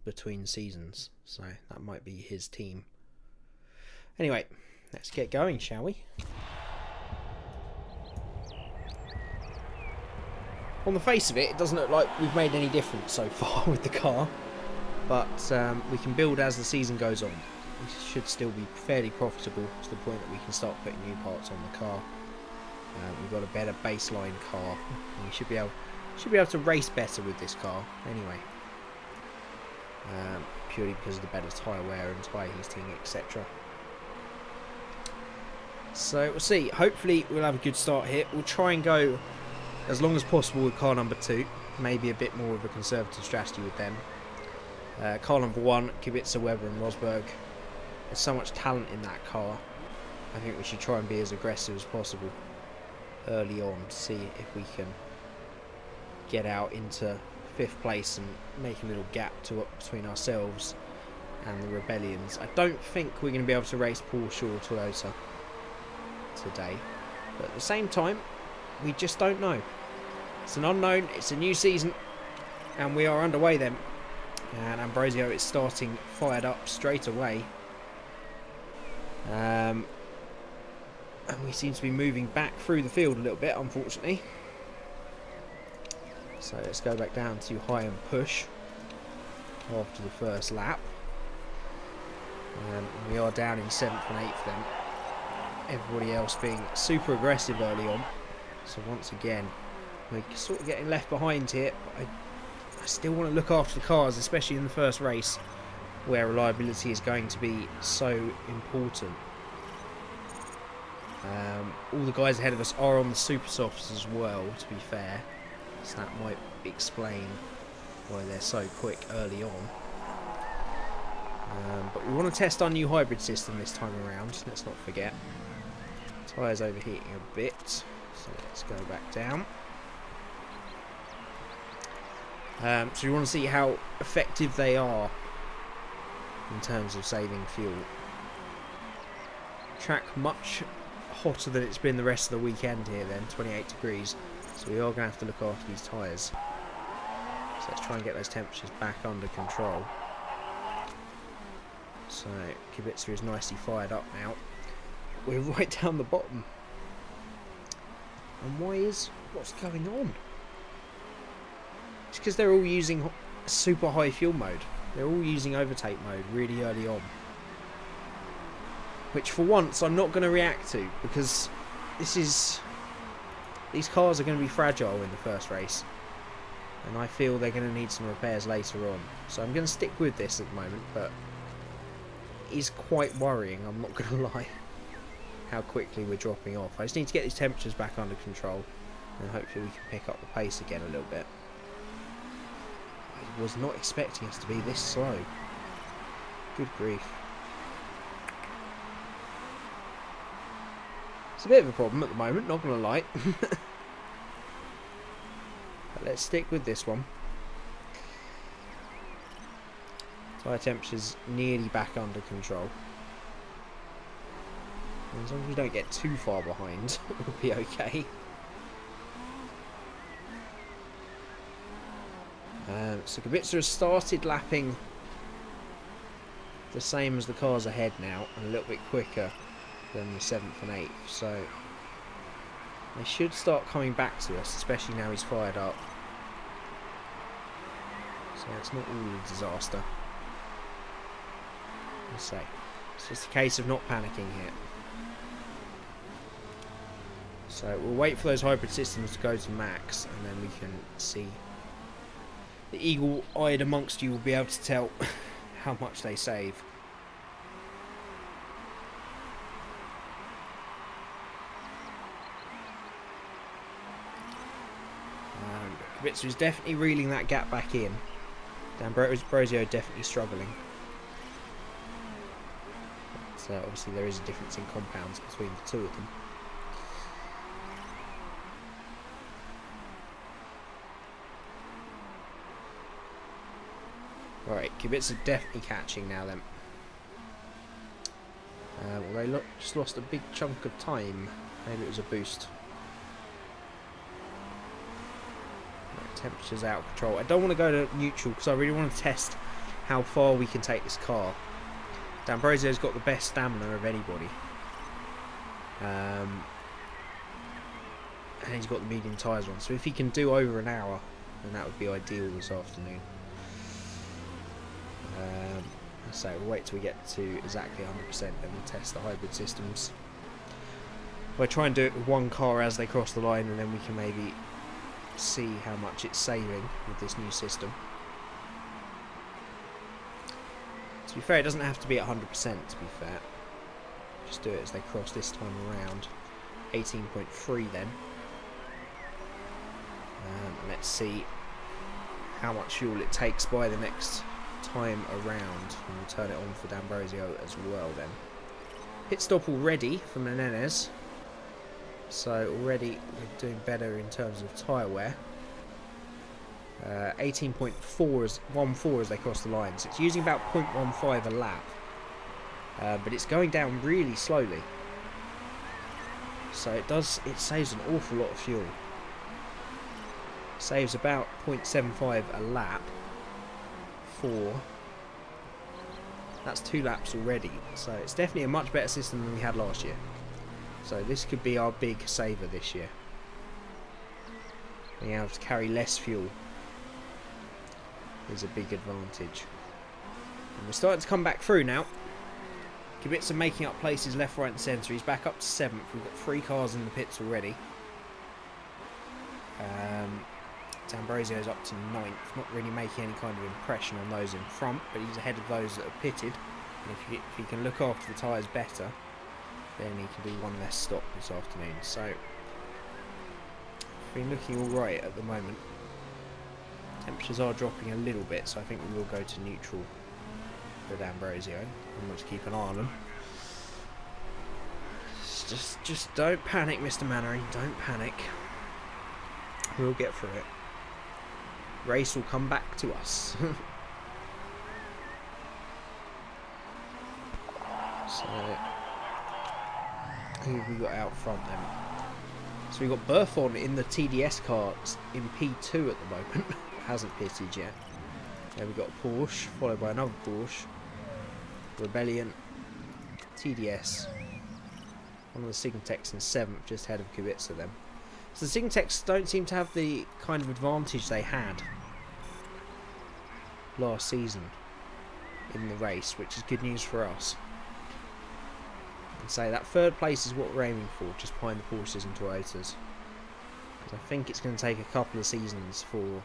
between seasons, so that might be his team. Anyway, let's get going, shall we? On the face of it, it doesn't look like we've made any difference so far with the car, but we can build as the season goes on. We should still be fairly profitable to the point that we can start putting new parts on the car. We've got a better baseline car, and we should be able to race better with this car anyway. Purely because of the better tyre wear and tyre heating, etc. So we'll see. Hopefully we'll have a good start here. We'll try and go as long as possible with car number 2. Maybe a bit more of a conservative strategy with them. Car number 1, Kubica, Weber and Rosberg. There's so much talent in that car. I think we should try and be as aggressive as possible early on to see if we can get out into 5th place and make a little gap between ourselves and the Rebellions. I don't think we're going to be able to race Porsche or Toyota today, but at the same time we just don't know. It's an unknown, it's a new season, and we are underway then, and Ambrosio is starting fired up straight away. And we seem to be moving back through the field a little bit, unfortunately. So let's go back down to high and push after the first lap. We are down in 7th and 8th then. Everybody else being super aggressive early on. So once again, we're sort of getting left behind here. But I still want to look after the cars, especially in the first race, where reliability is going to be so important. All the guys ahead of us are on the super softs as well, to be fair, so that might explain why they're so quick early on. But we want to test our new hybrid system this time around, let's not forget. Tyres overheating a bit, so let's go back down. So we want to see how effective they are in terms of saving fuel. Track much hotter than it's been the rest of the weekend here then, 28 degrees, so we are going to have to look after these tyres. So let's try and get those temperatures back under control. So Kubica is nicely fired up now. We're right down the bottom, and what's going on? It's because they're all using super high fuel mode. They're all using overtake mode really early on, which for once I'm not going to react to, because these cars are going to be fragile in the first race, and I feel they're going to need some repairs later on. So I'm going to stick with this at the moment, but it is quite worrying, I'm not going to lie, how quickly we're dropping off. I just need to get these temperatures back under control, and hopefully we can pick up the pace again a little bit. I was not expecting us to be this slow. Good grief. It's a bit of a problem at the moment, not going to lie. But let's stick with this one. Tyre temperature's nearly back under control. And as long as we don't get too far behind, we'll be okay. So Kubica has started lapping the same as the cars ahead now, and a little bit quicker than the 7th and 8th. So They should start coming back to us, especially now he's fired up. So it's not all a disaster. Let's say it's just a case of not panicking here. So we'll wait for those hybrid systems to go to max, and then we can see. The eagle-eyed amongst you will be able to tell how much they save. Kubica is definitely reeling that gap back in. D'Ambrosio definitely struggling. But obviously there is a difference in compounds between the two of them. Alright, Kubica definitely catching now then. Well, they just lost a big chunk of time. Maybe it was a boost. Right, temperature's out of control. I don't want to go to neutral because I really want to test how far we can take this car. D'Ambrosio's got the best stamina of anybody. And he's got the medium tyres on. So if he can do over an hour, then that would be ideal this afternoon. So we'll wait till we get to exactly 100%, then we'll test the hybrid systems. We'll try and do it with one car as they cross the line, and then we can maybe see how much it's saving with this new system. To be fair, it doesn't have to be at 100%, to be fair. Just do it as they cross this time around. 18.3 then. And let's see how much fuel it takes by the next time around, and we'll turn it on for D'Ambrosio as well then. Pit stop already from Menendez, so already we're doing better in terms of tyre wear. 18.4 as 1.4 as they cross the line, so it's using about 0.15 a lap, but it's going down really slowly, so it saves an awful lot of fuel. Saves about 0.75 a lap. That's 2 laps already, so it's definitely a much better system than we had last year. So this could be our big saver this year, being able to carry less fuel is a big advantage. And we're starting to come back through now. Kubica making up places left, right and centre. He's back up to 7th. We've got 3 cars in the pits already. D'Ambrosio's up to 9th, not really making any kind of impression on those in front, but he's ahead of those that are pitted. And if he can look after the tyres better, then he can do one less stop this afternoon. So, been looking alright at the moment. Temperatures are dropping a little bit, so I think we will go to neutral for D'Ambrosio. And we'll just keep an eye on him. Just don't panic, Mr. Mannering, don't panic. We'll get through it. Race will come back to us. So, who have we got out front then? So we've got Buffon in the TDS cars in P2 at the moment. Hasn't pitted yet. There we've got a Porsche, followed by another Porsche. Rebellion, TDS. One of the Sigmatechs in 7th, just ahead of Kubica then. So the Sigmatechs don't seem to have the kind of advantage they had last season in the race, which is good news for us. And say that 3rd place is what we're aiming for, just behind the Porsches and Toyotas. Because I think it's going to take a couple of seasons for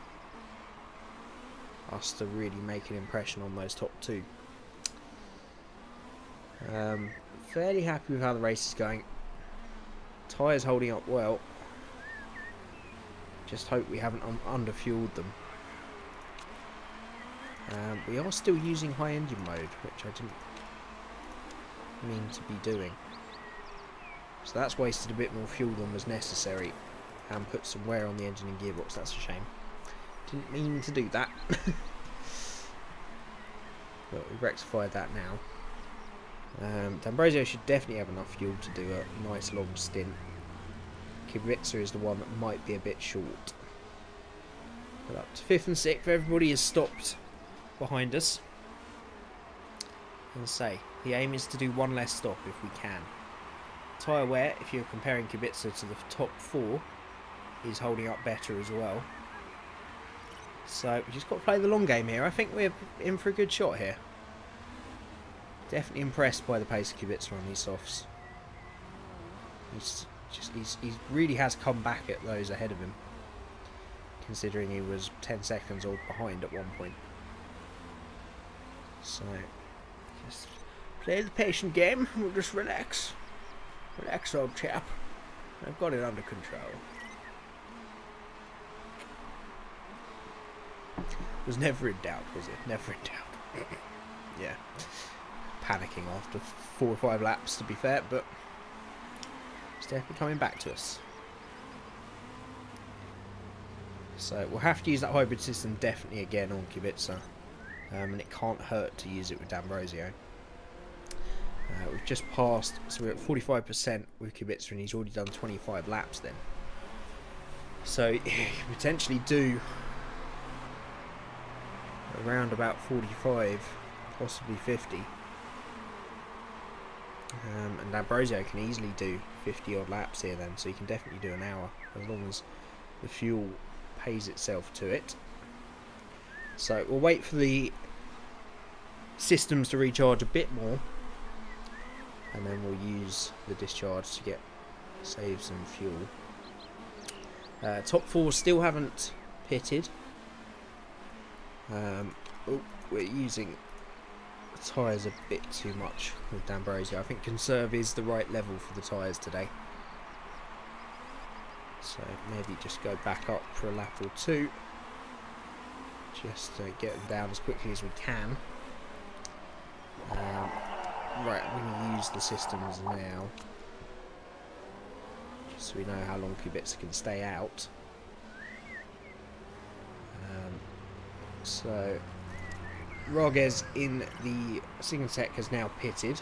us to really make an impression on those top 2. Fairly happy with how the race is going. Tyres holding up well. Just hope we haven't underfueled them. We are still using high engine mode, which I didn't mean to be doing. So that's wasted a bit more fuel than was necessary and put some wear on the engine and gearbox. That's a shame. Didn't mean to do that. But we've rectified that now. D'Ambrosio should definitely have enough fuel to do a nice long stint. Kubica is the one that might be a bit short. But up to 5th and 6th, everybody has stopped behind us. And say, the aim is to do one less stop if we can. tyre wear, if you're comparing Kubica to the top 4, is holding up better as well. So we just got to play the long game here. I think we're in for a good shot here. Definitely impressed by the pace of Kubica on these softs. He really has come back at those ahead of him, considering he was 10 seconds old behind at one point. So just play the patient game. We'll just relax. Relax, old chap. I've got it under control. Was never in doubt, was it? Never in doubt. Yeah. Panicking after 4 or 5 laps, to be fair, but it's definitely coming back to us. So we'll have to use that hybrid system definitely again on Kubica. And it can't hurt to use it with D'Ambrosio. We've just passed, so we're at 45% with Kubica, and he's already done 25 laps then. So he could potentially do around about 45, possibly 50. And D'Ambrosio can easily do 50 odd laps here then, so he can definitely do an hour, as long as the fuel pays itself to it. So we'll wait for the systems to recharge a bit more, and then we'll use the discharge to save some fuel. Top 4 still haven't pitted. We're using the tyres a bit too much with D'Ambrosio. I think conserve is the right level for the tyres today. So maybe just go back up for a lap or 2. Just get them down as quickly as we can. Right, I'm going to use the systems now, just so we know how long Kubica can stay out. So Roges in the single tech has now pitted.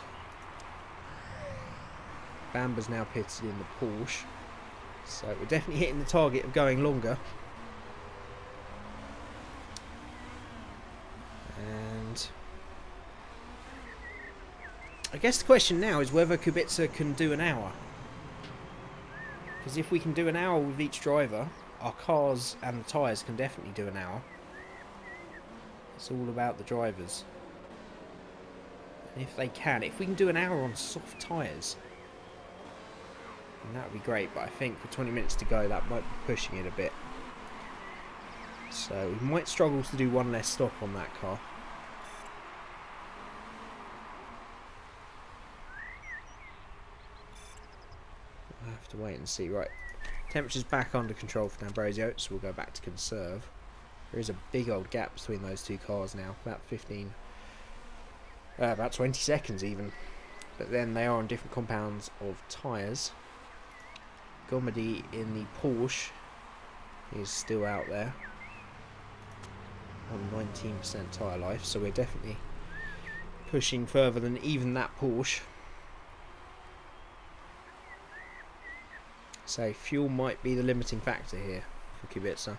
Bamba's now pitted in the Porsche. So we're definitely hitting the target of going longer. And I guess the question now is whether Kubica can do an hour. Because if we can do an hour with each driver, our cars and the tyres can definitely do an hour. It's all about the drivers. And if they can, if we can do an hour on soft tyres, then that would be great. But I think with 20 minutes to go, that might be pushing it a bit. So we might struggle to do one less stop on that car. We'll have to wait and see. Right, temperature's back under control for D'Ambrosio, so we'll go back to conserve. There is a big old gap between those two cars now, about 15, about 20 seconds even. But then they are on different compounds of tyres. Gomedy in the Porsche is still out there on 19% tyre life, so we're definitely pushing further than even that Porsche. So fuel might be the limiting factor here for Kubica.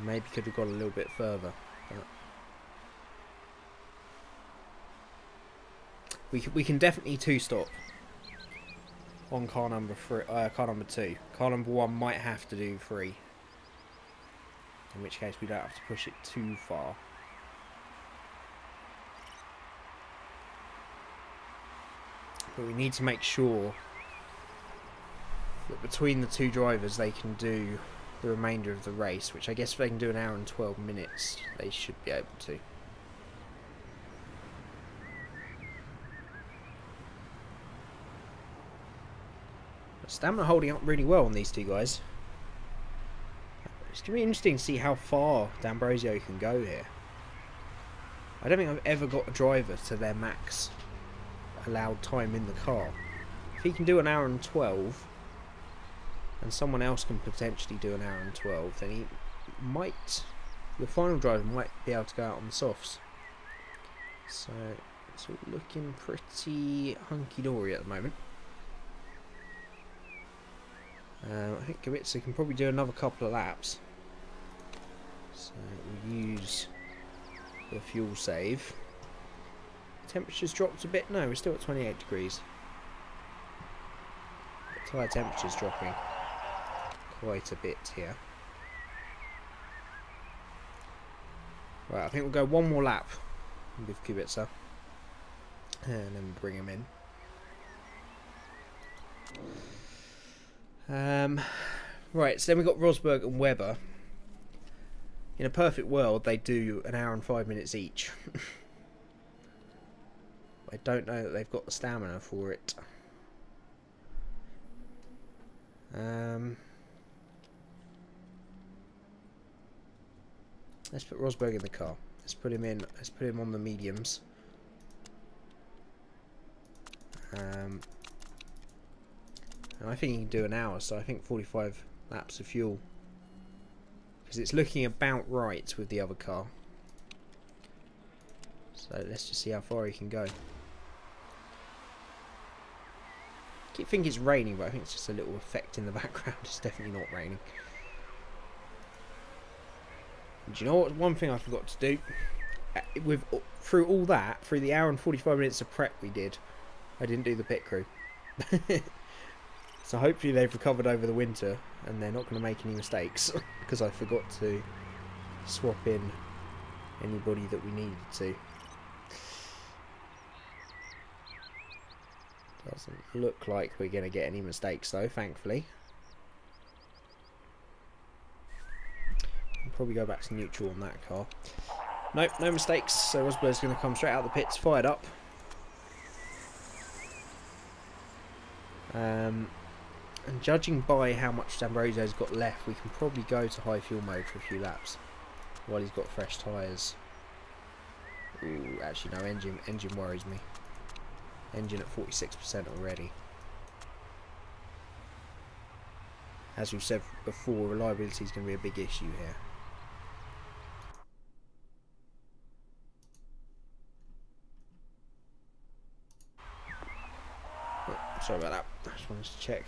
Maybe could have got a little bit further, but we can definitely 2-stop on car number 2. Car number 1 might have to do 3, in which case we don't have to push it too far. But we need to make sure that between the two drivers they can do the remainder of the race, which I guess if they can do an hour and 12 minutes, they should be able to. But stamina holding up really well on these two guys. It's going to be interesting to see how far D'Ambrosio can go here. I don't think I've ever got a driver to their max allowed time in the car. If he can do an hour and 12, and someone else can potentially do an hour and 12, then he might, the final driver might be able to go out on the softs. So it's all looking pretty hunky-dory at the moment. I think Kubica can probably do another couple of laps. So we'll use the fuel save. Temperature's dropped a bit. No, we're still at 28 degrees. Tyre temperature's dropping quite a bit here. Right, I think we'll go one more lap with Kubica and then bring him in. Right, so then we've got Rosberg and Webber. In a perfect world, they do an hour and 5 minutes each. I don't know that they've got the stamina for it. Let's put Rosberg in the car. Let's put him in. Let's put him on the mediums. And I think he can do an hour, so I think 45 laps of fuel. Because it's looking about right with the other car. So let's just see how far he can go. I keep thinking it's raining, but I think it's just a little effect in the background. It's definitely not raining. And do you know what? One thing I forgot to do, through all that, through the hour and 45 minutes of prep we did, I didn't do the pit crew. So hopefully they've recovered over the winter and they're not going to make any mistakes, because I forgot to swap in anybody that we needed to. Doesn't look like we're going to get any mistakes though, thankfully. I'll probably go back to neutral on that car. Nope, no mistakes. So Rosberg's going to come straight out of the pits, fired up. And judging by how much D'Ambrosio's got left, we can probably go to high fuel mode for a few laps while he's got fresh tyres. Ooh, actually no, engine worries me. Engine at 46% already. As we've said before, reliability is going to be a big issue here. Oh, sorry about that. I just wanted to check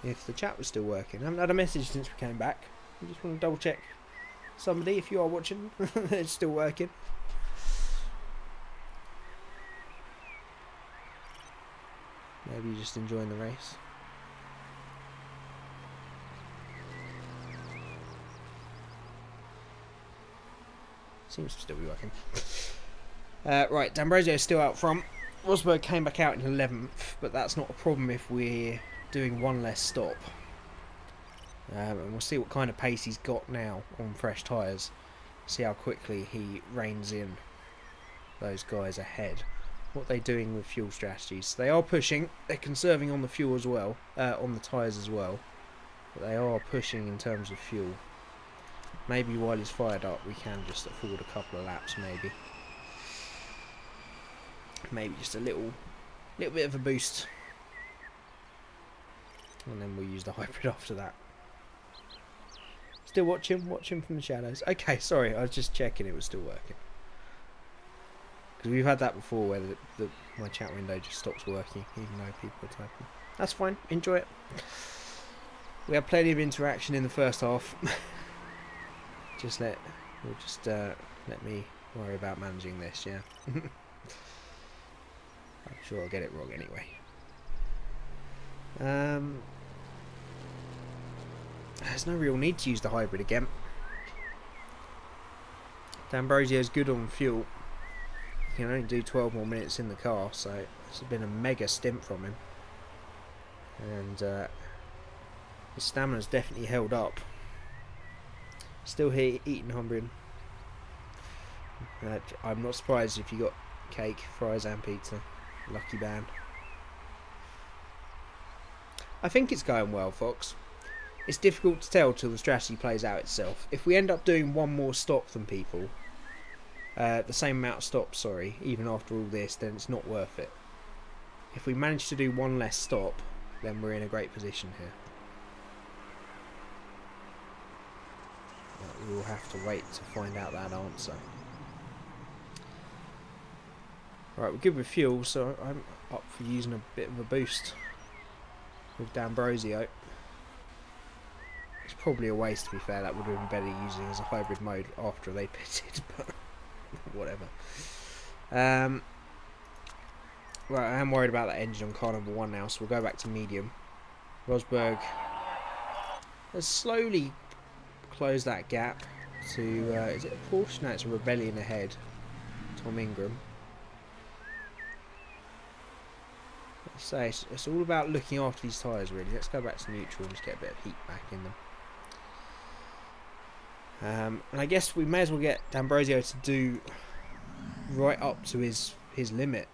if the chat was still working. I haven't had a message since we came back. I just want to double check. Somebody, if you are watching, it's still working. Maybe you're just enjoying the race. Seems to still be working. Right, D'Ambrosio is still out front. Rosberg came back out in 11th, but that's not a problem if we're doing one less stop. And we'll see what kind of pace he's got now on fresh tyres. See how quickly he reins in those guys ahead. What they're doing with fuel strategies. They are pushing, they're conserving on the fuel as well, on the tyres as well, but they are pushing in terms of fuel. Maybe while he's fired up we can just afford a couple of laps, maybe just a little bit of a boost, and then we'll use the hybrid after that. Still watching from the shadows. Okay, sorry, I was just checking it was still working. We've had that before where my chat window just stops working even though people are typing. That's fine, enjoy it. We had plenty of interaction in the first half. Let me worry about managing this, yeah. I'm sure I'll get it wrong anyway. There's no real need to use the hybrid again. D'Ambrosio's good on fuel. He can only do 12 more minutes in the car, so it's been a mega stint from him. And his stamina's definitely held up. Still here eating Humbrian. I'm not surprised if you got cake, fries and pizza. Lucky band. I think it's going well, Fox. It's difficult to tell till the strategy plays out itself. If we end up doing one more stop than people, the same amount of stops, sorry, even after all this, then it's not worth it. If we manage to do one less stop, then we're in a great position here. But we will have to wait to find out that answer. Right, we're good with fuel, so I'm up for using a bit of a boost with D'Ambrosio. It's probably a waste, to be fair. That would have been better using as a hybrid mode after they pitted, but whatever. Right, I am worried about that engine on car number 1 now, so we'll go back to medium. Rosberg has slowly closed that gap to, is it a Porsche? No, it's a Rebellion ahead. Tom Ingram. So it's all about looking after these tyres, really. Let's go back to neutral and just get a bit of heat back in them. And I guess we may as well get D'Ambrosio to do right up to his limit.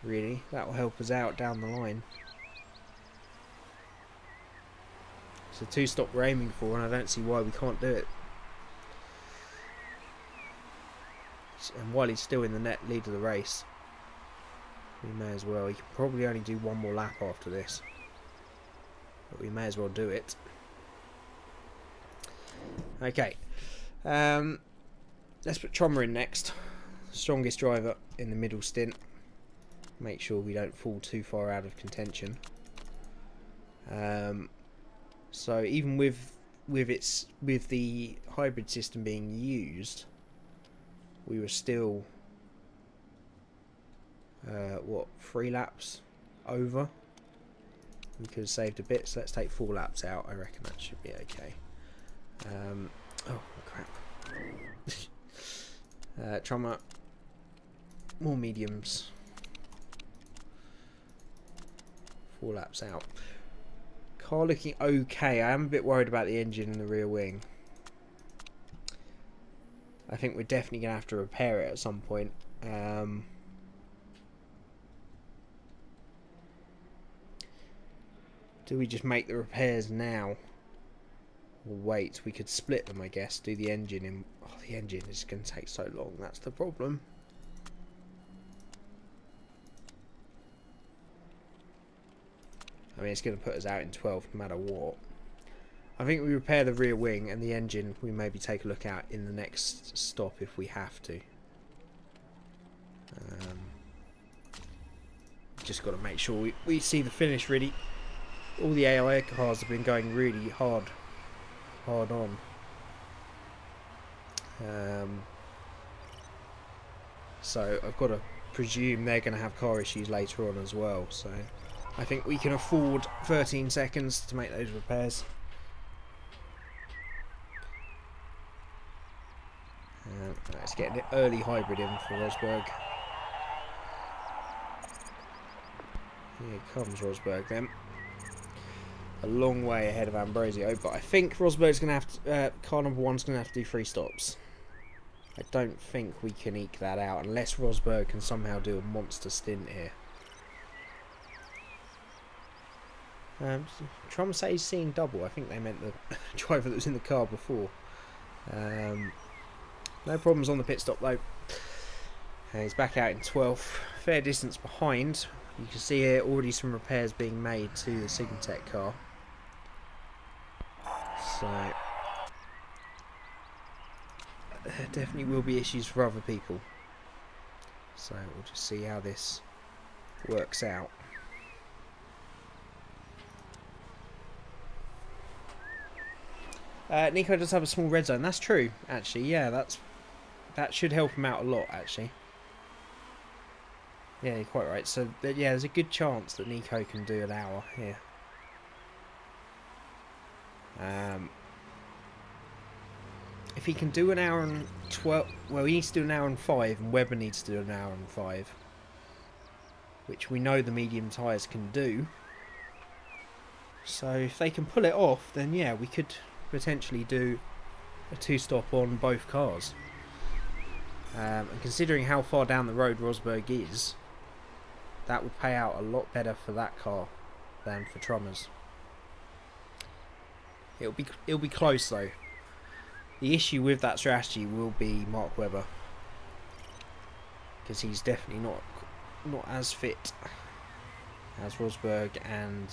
Really, that will help us out down the line. It's a 2-stop we're aiming for, and I don't see why we can't do it. And while he's still in the net lead of the race, we may as well. He can probably only do 1 more lap after this, but we may as well do it. Okay, let's put Trummer in next. Strongest driver in the middle stint. Make sure we don't fall too far out of contention. So even with the hybrid system being used, we were still what, 3 laps over. We could have saved a bit, so let's take 4 laps out. I reckon that should be okay. Oh crap. Trummer, more mediums. 4 laps out. Car looking okay. I am a bit worried about the engine and the rear wing. I think we're definitely going to have to repair it at some point. Do we just make the repairs now? Or wait, we could split them, I guess. Do the engine in... Oh, the engine is going to take so long. That's the problem. I mean, it's going to put us out in 12th no matter what. I think we repair the rear wing, and the engine we maybe take a look at in the next stop if we have to. Just got to make sure we see the finish, really. All the AI cars have been going really hard on. So I've got to presume they're going to have car issues later on as well. So I think we can afford 13 seconds to make those repairs. Let's get an early hybrid in for Rosberg. Here comes Rosberg then. A long way ahead of Ambrosio, but I think Rosberg's going to have to, car number 1's going to have to do 3 stops. I don't think we can eke that out unless Rosberg can somehow do a monster stint here. Trump says he's seeing double. I think they meant the driver that was in the car before. No problems on the pit stop though. He's back out in 12th. Fair distance behind. You can see here already some repairs being made to the Sigmatech car. So there definitely will be issues for other people. So we'll just see how this works out. Nico does have a small red zone. That's true, actually. Yeah, that should help him out a lot, actually. Yeah, you're quite right. So, yeah, there's a good chance that Nico can do an hour here. If he can do an hour and 12... Well, he needs to do an hour and 5, and Webber needs to do an hour and 5. Which we know the medium tyres can do. So, if they can pull it off, then yeah, we could potentially do a 2-stop on both cars. And considering how far down the road Rosberg is, that would pay out a lot better for that car than for Trummer's. It'll be close though. The issue with that strategy will be Mark Webber, because he's definitely not as fit as Rosberg and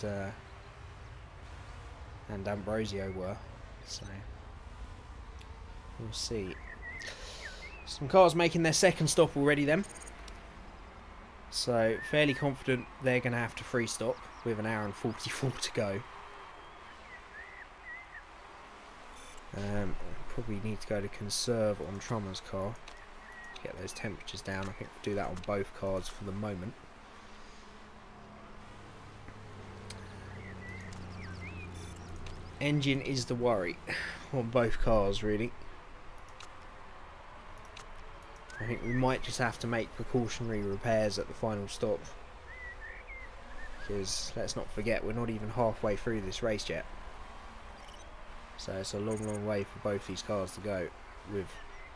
Ambrosio were. So we'll see. Some cars making their second stop already then. So fairly confident they're going to have to free stop with an hour and 44 to go. Probably need to go to conserve on Trummer's car. Get those temperatures down. I think we'll do that on both cars for the moment. Engine is the worry on both cars, really. I think we might just have to make precautionary repairs at the final stop. Because, let's not forget, we're not even halfway through this race yet. So it's a long, long way for both these cars to go with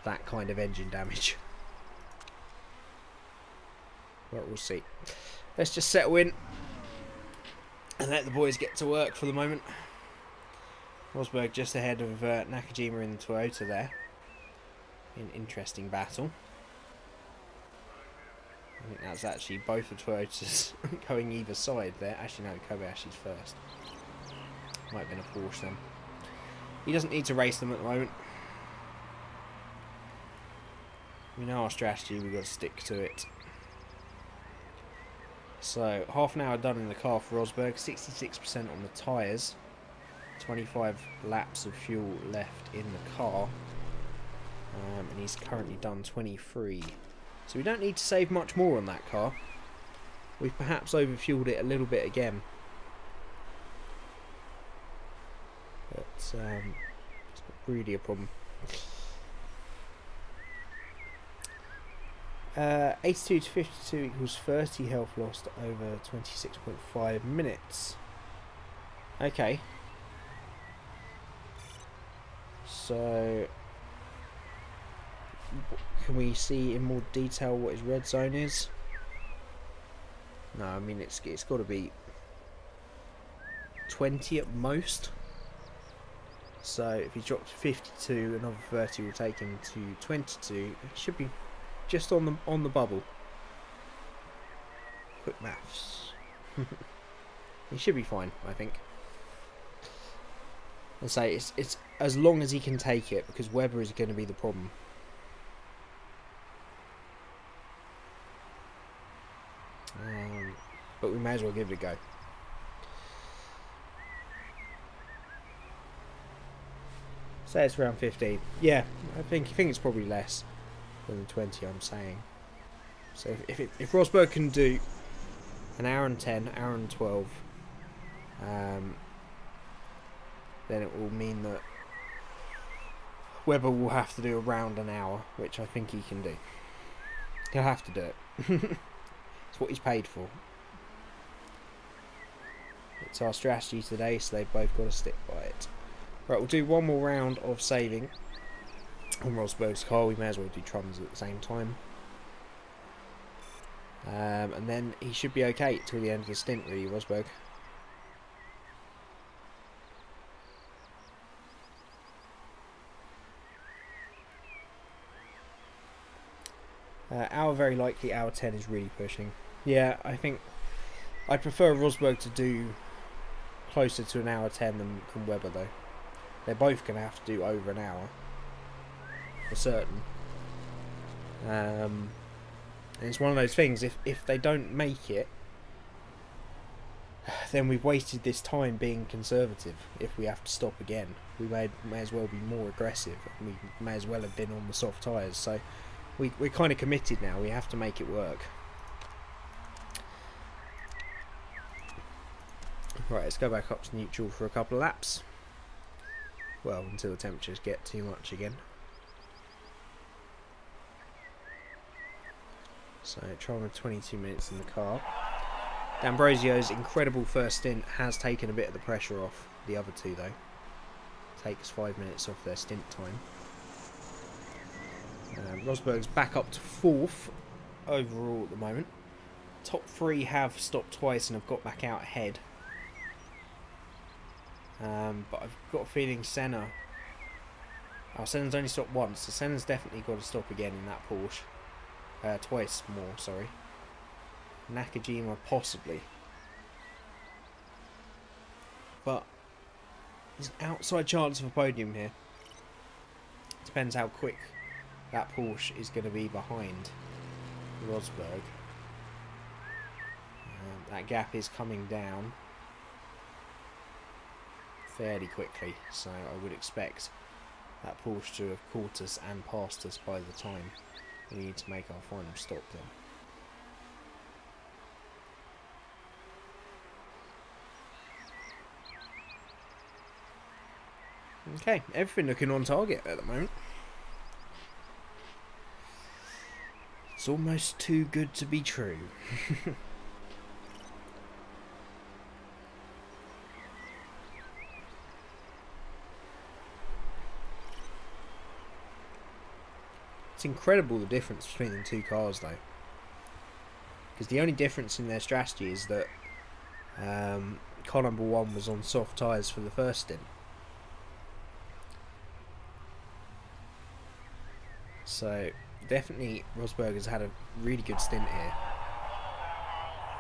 that kind of engine damage. But we'll see. Let's just settle in and let the boys get to work for the moment. Rosberg just ahead of Nakajima in the Toyota there. An interesting battle. I think that's actually both the Toyotas going either side there. Actually no, Kobayashi's first. Might have been a Porsche then. He doesn't need to race them at the moment. We know our strategy, we've got to stick to it. So, half an hour done in the car for Rosberg, 66% on the tyres, 25 laps of fuel left in the car, and he's currently done 23. So we don't need to save much more on that car. We've perhaps overfueled it a little bit again. But it's not really a problem. 82 to 52 equals 30 health lost over 26.5 minutes. Okay. So, can we see in more detail what his red zone is? No, I mean it's got to be 20 at most. So if he drops 52, another 30 will take him to 22. It should be just on the bubble. Quick maths. He should be fine, I think. I'll say it's as long as he can take it, because Webber is going to be the problem. But we may as well give it a go. Say it's around 15. Yeah, I think it's probably less than the 20 I'm saying. So if Rosberg can do an hour and 10, hour and 12, then it will mean that Webber will have to do around an hour, which I think he can do. He'll have to do it. It's what he's paid for. It's our strategy today, so they've both got to stick by it. Right, we'll do one more round of saving on Rosberg's car. We may as well do Trum's at the same time. And then he should be okay till the end of the stint, really, Rosberg. Hour very likely, hour 10 is really pushing. Yeah, I think I'd prefer Rosberg to do closer to an hour 10 than Webber, though. They're both going to have to do over an hour, for certain. And it's one of those things, if they don't make it, then we've wasted this time being conservative. If we have to stop again, we may as well be more aggressive. We may as well have been on the soft tyres. So we're kind of committed now. We have to make it work. Right, let's go back up to neutral for a couple of laps. Well, until the temperatures get too much again. So, trying with 22 minutes in the car. D'Ambrosio's incredible first stint has taken a bit of the pressure off the other two, though. Takes 5 minutes off their stint time. Rosberg's back up to 4th overall at the moment. Top 3 have stopped twice and have got back out ahead. But I've got a feeling Senna... Oh, Senna's only stopped once, so Senna's definitely got to stop again in that Porsche. Twice more, sorry. Nakajima possibly. But there's an outside chance of a podium here. Depends how quick that Porsche is going to be behind Rosberg. That gap is coming down fairly quickly, so I would expect that Porsche to have caught us and passed us by the time We need to make our final stop then. Okay, everything looking on target at the moment. It's almost too good to be true. It's incredible the difference between the two cars though. Because the only difference in their strategy is that car number 1 was on soft tyres for the first stint. So definitely Rosberg had a really good stint here.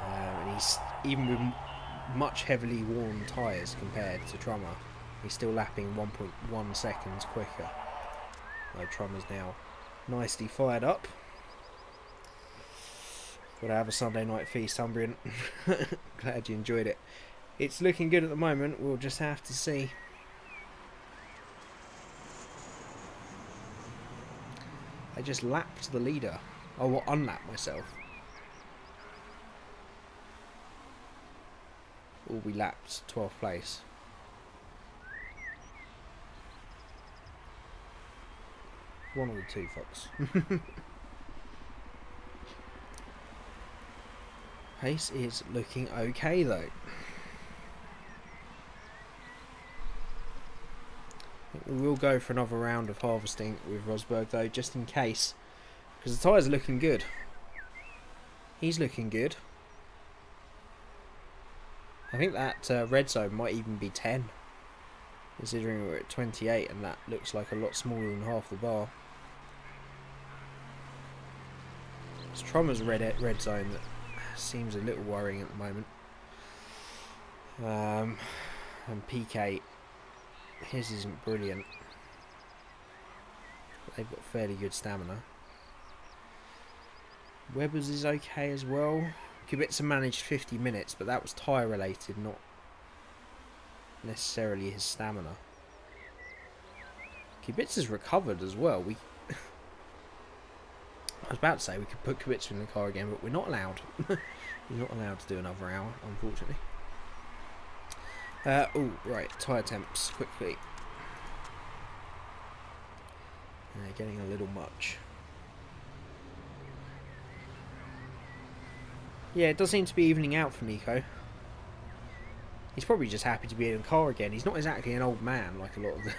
And he's, even with much heavily worn tyres compared to Trummer, he's still lapping 1.1 seconds quicker. Trummer's now nicely fired up. Gotta have a Sunday night feast, Humbrian. Glad you enjoyed it. It's looking good at the moment, we'll just have to see. I just lapped the leader. I will unlap myself. Or we lapped 12th place. One of the two, Fox. Pace is looking okay though. We will go for another round of harvesting with Rosberg though, just in case, because the tyres are looking good. He's looking good. I think that red zone might even be 10, considering we're at 28 and that looks like a lot smaller than half the bar. It's Trummer's red zone that seems a little worrying at the moment. And PK, his isn't brilliant. But they've got fairly good stamina. Webber's is okay as well. Kubica managed 50 minutes, but that was tyre related, not necessarily his stamina. Kubica's recovered as well. I was about to say we could put Kubica in the car again, but we're not allowed. We're not allowed to do another hour, unfortunately. Oh, right, tyre temps, quickly. Getting a little much. Yeah, it does seem to be evening out for Nico. He's probably just happy to be in a car again. He's not exactly an old man like a lot of the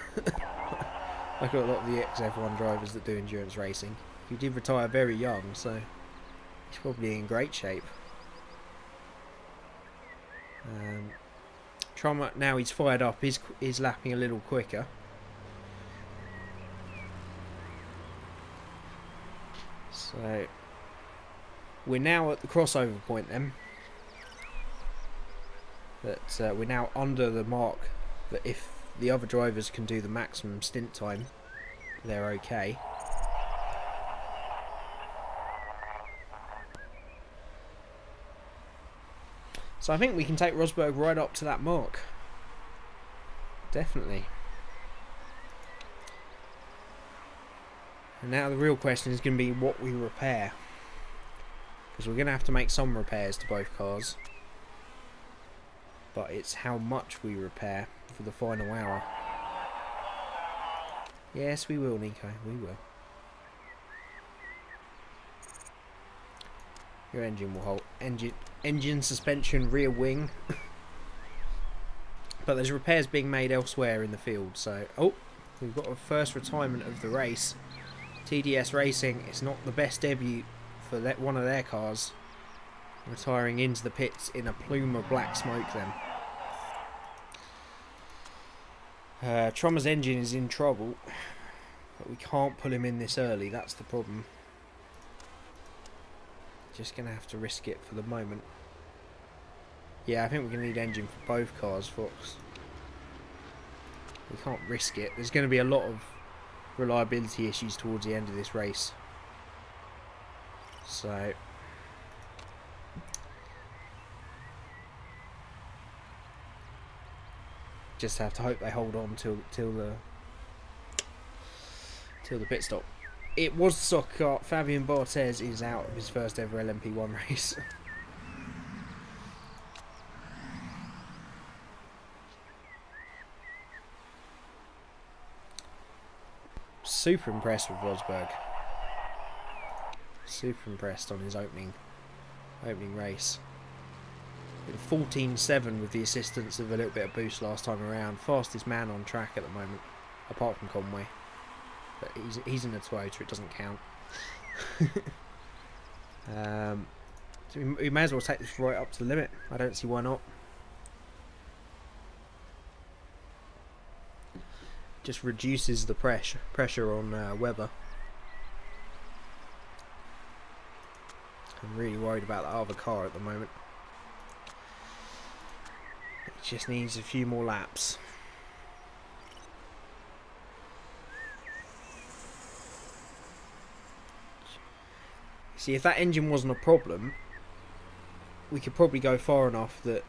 like a lot of the ex-F1 drivers that do endurance racing. He did retire very young, so he's probably in great shape. Trummer, now he's fired up, he's lapping a little quicker. So we're now at the crossover point then. That we're now under the mark that if the other drivers can do the maximum stint time, they're okay. So I think we can take Rosberg right up to that mark. Definitely. And now the real question is going to be what we repair. Because we're going to have to make some repairs to both cars. But it's how much we repair for the final hour. Yes, we will, Nico. We will. Your engine will hold. Engine, suspension, rear wing. But there's repairs being made elsewhere in the field. So, oh, we've got a first retirement of the race. TDS Racing, it's not the best debut for one of their cars. Retiring into the pits in a plume of black smoke then. Trummer's engine is in trouble. But we can't pull him in this early, that's the problem. Just going to have to risk it for the moment. Yeah, I think we're going to need engine for both cars, Fox. We can't risk it. There's going to be a lot of reliability issues towards the end of this race. So just have to hope they hold on till the pit stop. It was the soccer kart. Fabian Barthez is out of his first ever LMP1 race. Super impressed with Rosberg. Super impressed on his opening race. 14.7 with the assistance of a little bit of boost last time around. Fastest man on track at the moment, apart from Conway. But he's in a Toyota, it doesn't count. So we may as well take this right up to the limit. I don't see why not. Just reduces the pressure on Webber. I'm really worried about that other car at the moment. It just needs a few more laps. See, if that engine wasn't a problem, we could probably go far enough that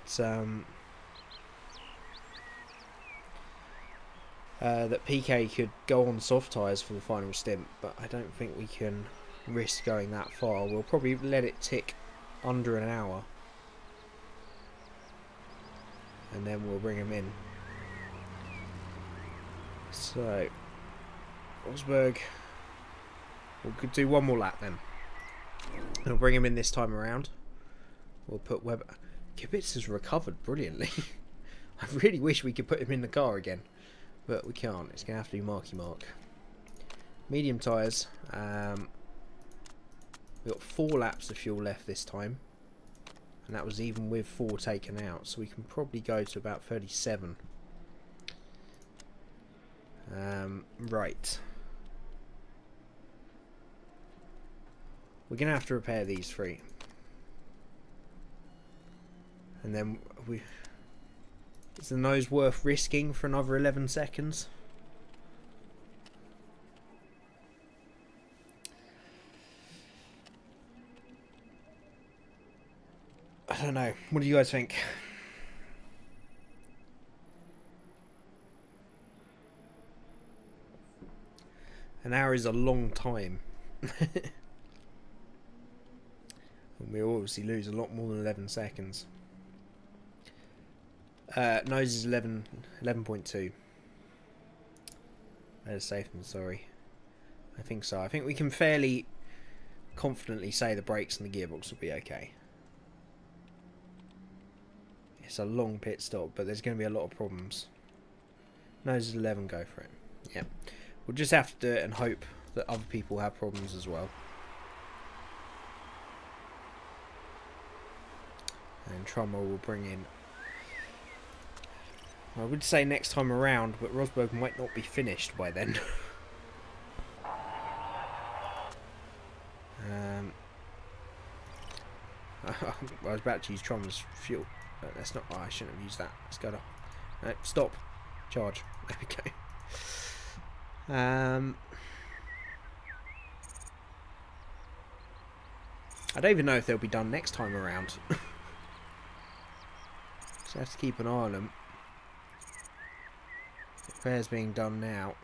that PK could go on soft tyres for the final stint, but I don't think we can risk going that far. We'll probably let it tick under an hour, and then we'll bring him in. So, Rosberg, we could do one more lap then. We'll bring him in this time around. We'll put Webber. Kibitz has recovered brilliantly. I really wish we could put him in the car again, but we can't. It's going to have to be Marky Mark. Medium tyres. We've got 4 laps of fuel left this time, and that was even with 4 taken out, so we can probably go to about 37. Right. We're going to have to repair these 3. And then is the nose worth risking for another 11 seconds? I don't know. What do you guys think? An hour is a long time. And we obviously lose a lot more than 11 seconds. Nose is 11.2. Better safe than sorry. I think so. I think we can fairly confidently say the brakes and the gearbox will be okay. It's a long pit stop, but there's going to be a lot of problems. Nose is 11, go for it. Yeah. We'll just have to do it and hope that other people have problems as well. And Trummer will bring in... I would say next time around, but Rosberg might not be finished by then. I was about to use Trummer's fuel. But that's not... Oh, I shouldn't have used that. Let's go to... No, stop. Charge. There we go. I don't even know if they'll be done next time around. So I have to keep an eye on them. The repair's being done now.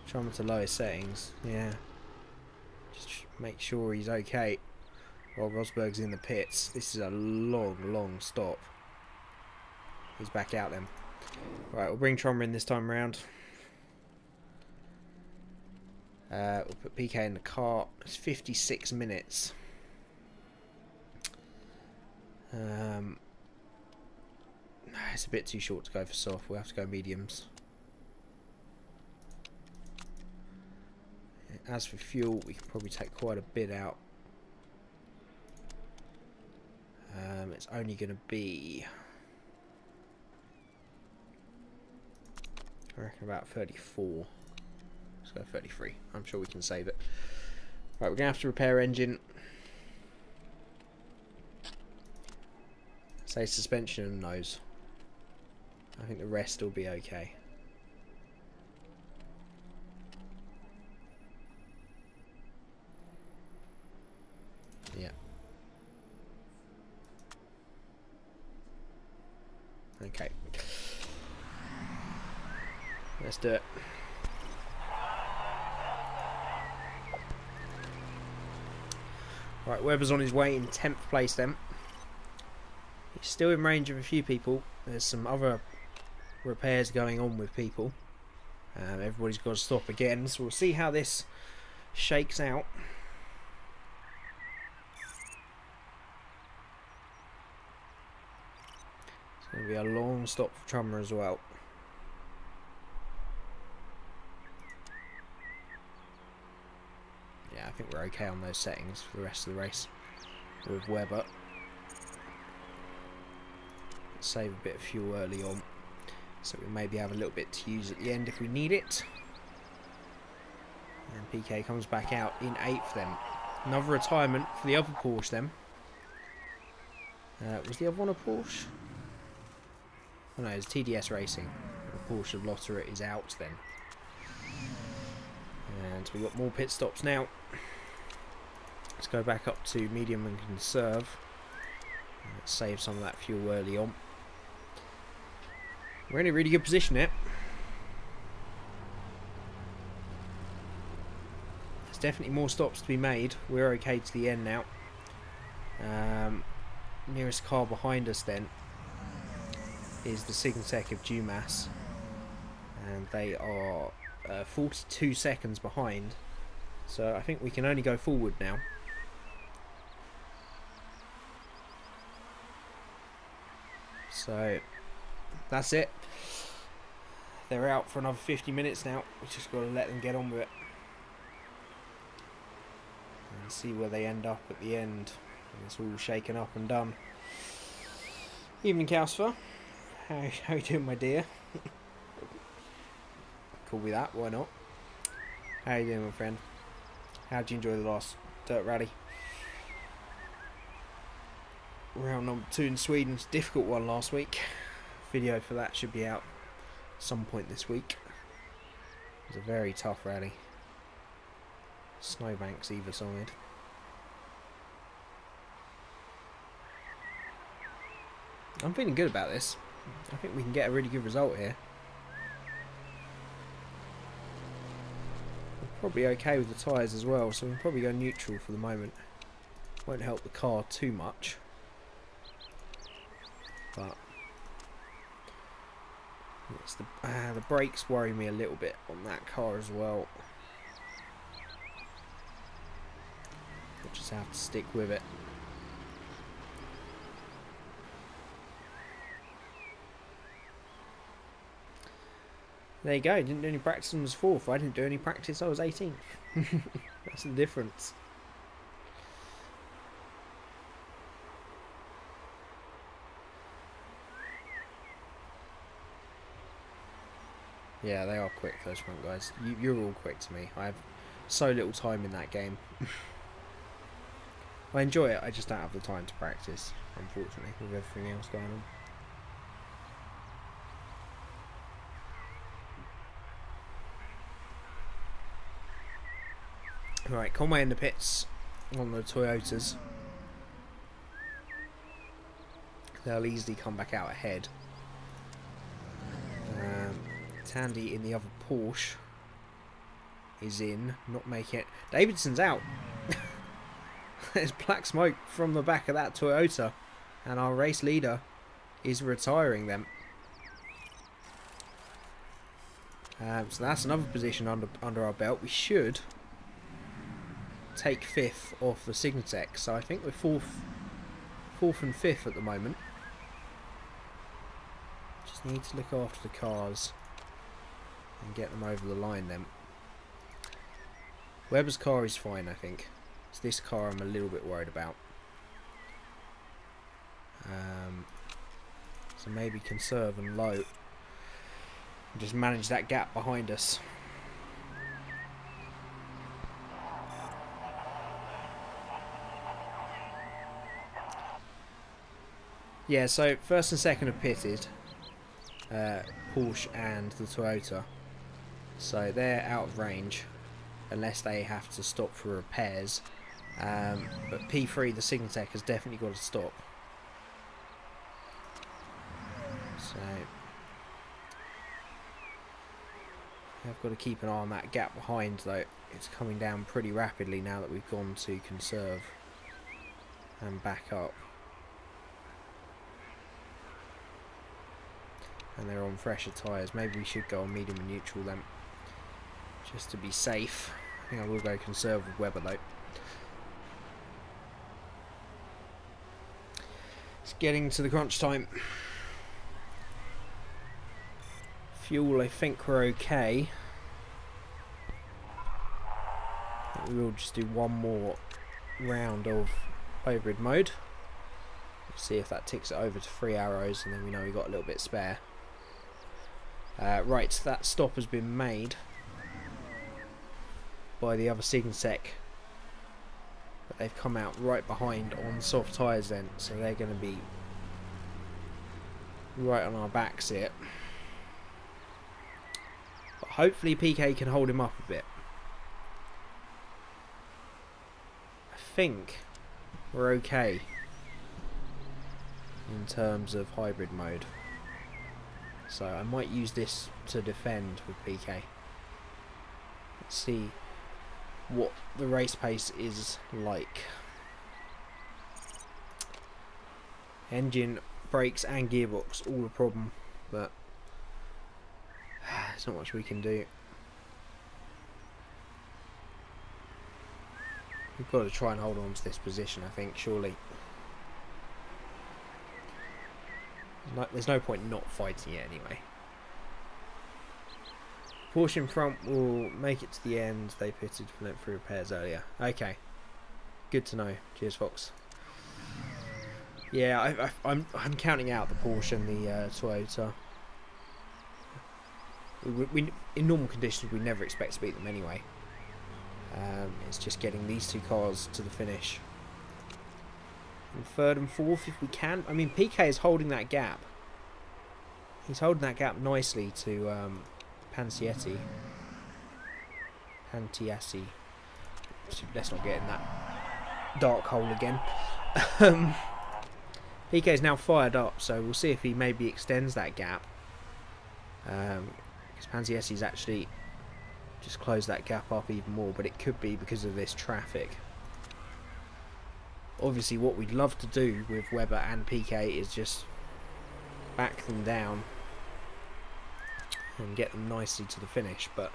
Try him to lowest settings. Yeah. Just make sure he's okay while Rosberg's in the pits. This is a long stop. He's back out then. Right, we'll bring Trummer in this time around. We'll put PK in the car. It's 56 minutes. It's a bit too short to go for soft. We'll have to go mediums. As for fuel, we can probably take quite a bit out. It's only going to be... I reckon about 34. Let's go 33. I'm sure we can save it. Right, we're going to have to repair engine. Say suspension and nose. I think the rest will be okay. Yeah. Okay. Let's do it. Right, Webber's on his way in 10th place then. He's still in range of a few people. There's some other repairs going on with people. Everybody's got to stop again, so we'll see how this shakes out. It's going to be a long stop for Trummer as well. Yeah, I think we're okay on those settings for the rest of the race with Webber. Save a bit of fuel early on, so we maybe have a little bit to use at the end if we need it. And PK comes back out in 8th then. Another retirement for the other Porsche then. Was the other one a Porsche? Oh no, it's TDS Racing. The Porsche Lotter is out then. And we've got more pit stops now. Let's go back up to medium and conserve. Let's save some of that fuel early on. We're in a really good position here. There's definitely more stops to be made. We're okay to the end now. Nearest car behind us then is the Signatech of Dumas, and they are 42 seconds behind, so I think we can only go forward now. So that's it. They're out for another 50 minutes now. We just got to let them get on with it and see where they end up at the end. It's all shaken up and done. Evening, Calcifer. How you doing, my dear? Call me that, why not? How you doing, my friend? How did you enjoy the last dirt rally? Round number 2 in Sweden. It's a difficult one last week. Video for that should be out some point this week. It was a very tough rally. Snowbanks either side. I'm feeling good about this. I think we can get a really good result here. We're probably okay with the tyres as well, so we can probably go neutral for the moment. Won't help the car too much. But it's the brakes worry me a little bit on that car as well. We'll just have to stick with it. There you go, didn't do any practice and was 4th. I didn't do any practice, I was 18th. That's the difference. Yeah, they are quick, those front guys. You're all quick to me. I have so little time in that game. I enjoy it, I just don't have the time to practice, unfortunately, with everything else going on. Right, Conway in the pits on the Toyotas. They'll easily come back out ahead. Tandy in the other Porsche is in, not making it. Davidson's out. There's black smoke from the back of that Toyota, and our race leader is retiring them. So that's another position under our belt. We should take 5th off the Signatech, so I think we're 4th and 5th at the moment. Just need to look after the cars and get them over the line then. Webber's car is fine, I think. It's this car I'm a little bit worried about. So maybe conserve and low and just manage that gap behind us. Yeah, so 1st and 2nd have pitted, Porsche and the Toyota, so they're out of range unless they have to stop for repairs, but P3, the Signatech, has definitely got to stop. So I've got to keep an eye on that gap behind though. It's coming down pretty rapidly now that we've gone to conserve and back up. And they're on fresher tyres. Maybe we should go on medium and neutral then, just to be safe. I think I will go conserve with Webber though. It's getting to the crunch time. Fuel, I think we're okay. We will just do one more round of hybrid mode. See if that ticks it over to 3 arrows, and then we know we've got a little bit spare. Right, that stop has been made by the other Signsec, but they've come out right behind on soft tyres then, so they're going to be right on our backs here. But hopefully PK can hold him up a bit. I think we're okay in terms of hybrid mode, so I might use this to defend with PK. Let's see what the race pace is like. Engine, brakes and gearbox all a problem, but there's not much we can do. We've got to try and hold on to this position, I think, surely. There's no point not fighting it anyway. Porsche in front will make it to the end. They pitted for repairs earlier. Okay, good to know. Cheers, Fox. Yeah, I'm counting out the Porsche and the Toyota. We in normal conditions we never expect to beat them anyway. It's just getting these two cars to the finish. And third and fourth if we can. I mean, PK is holding that gap. He's holding that gap nicely to Pantiassi. Let's not get in that dark hole again. PK is now fired up, so we'll see if he maybe extends that gap. Because Pantiassi's actually just closed that gap up even more, but it could be because of this traffic. Obviously what we'd love to do with Webber and PK is just back them down and get them nicely to the finish, but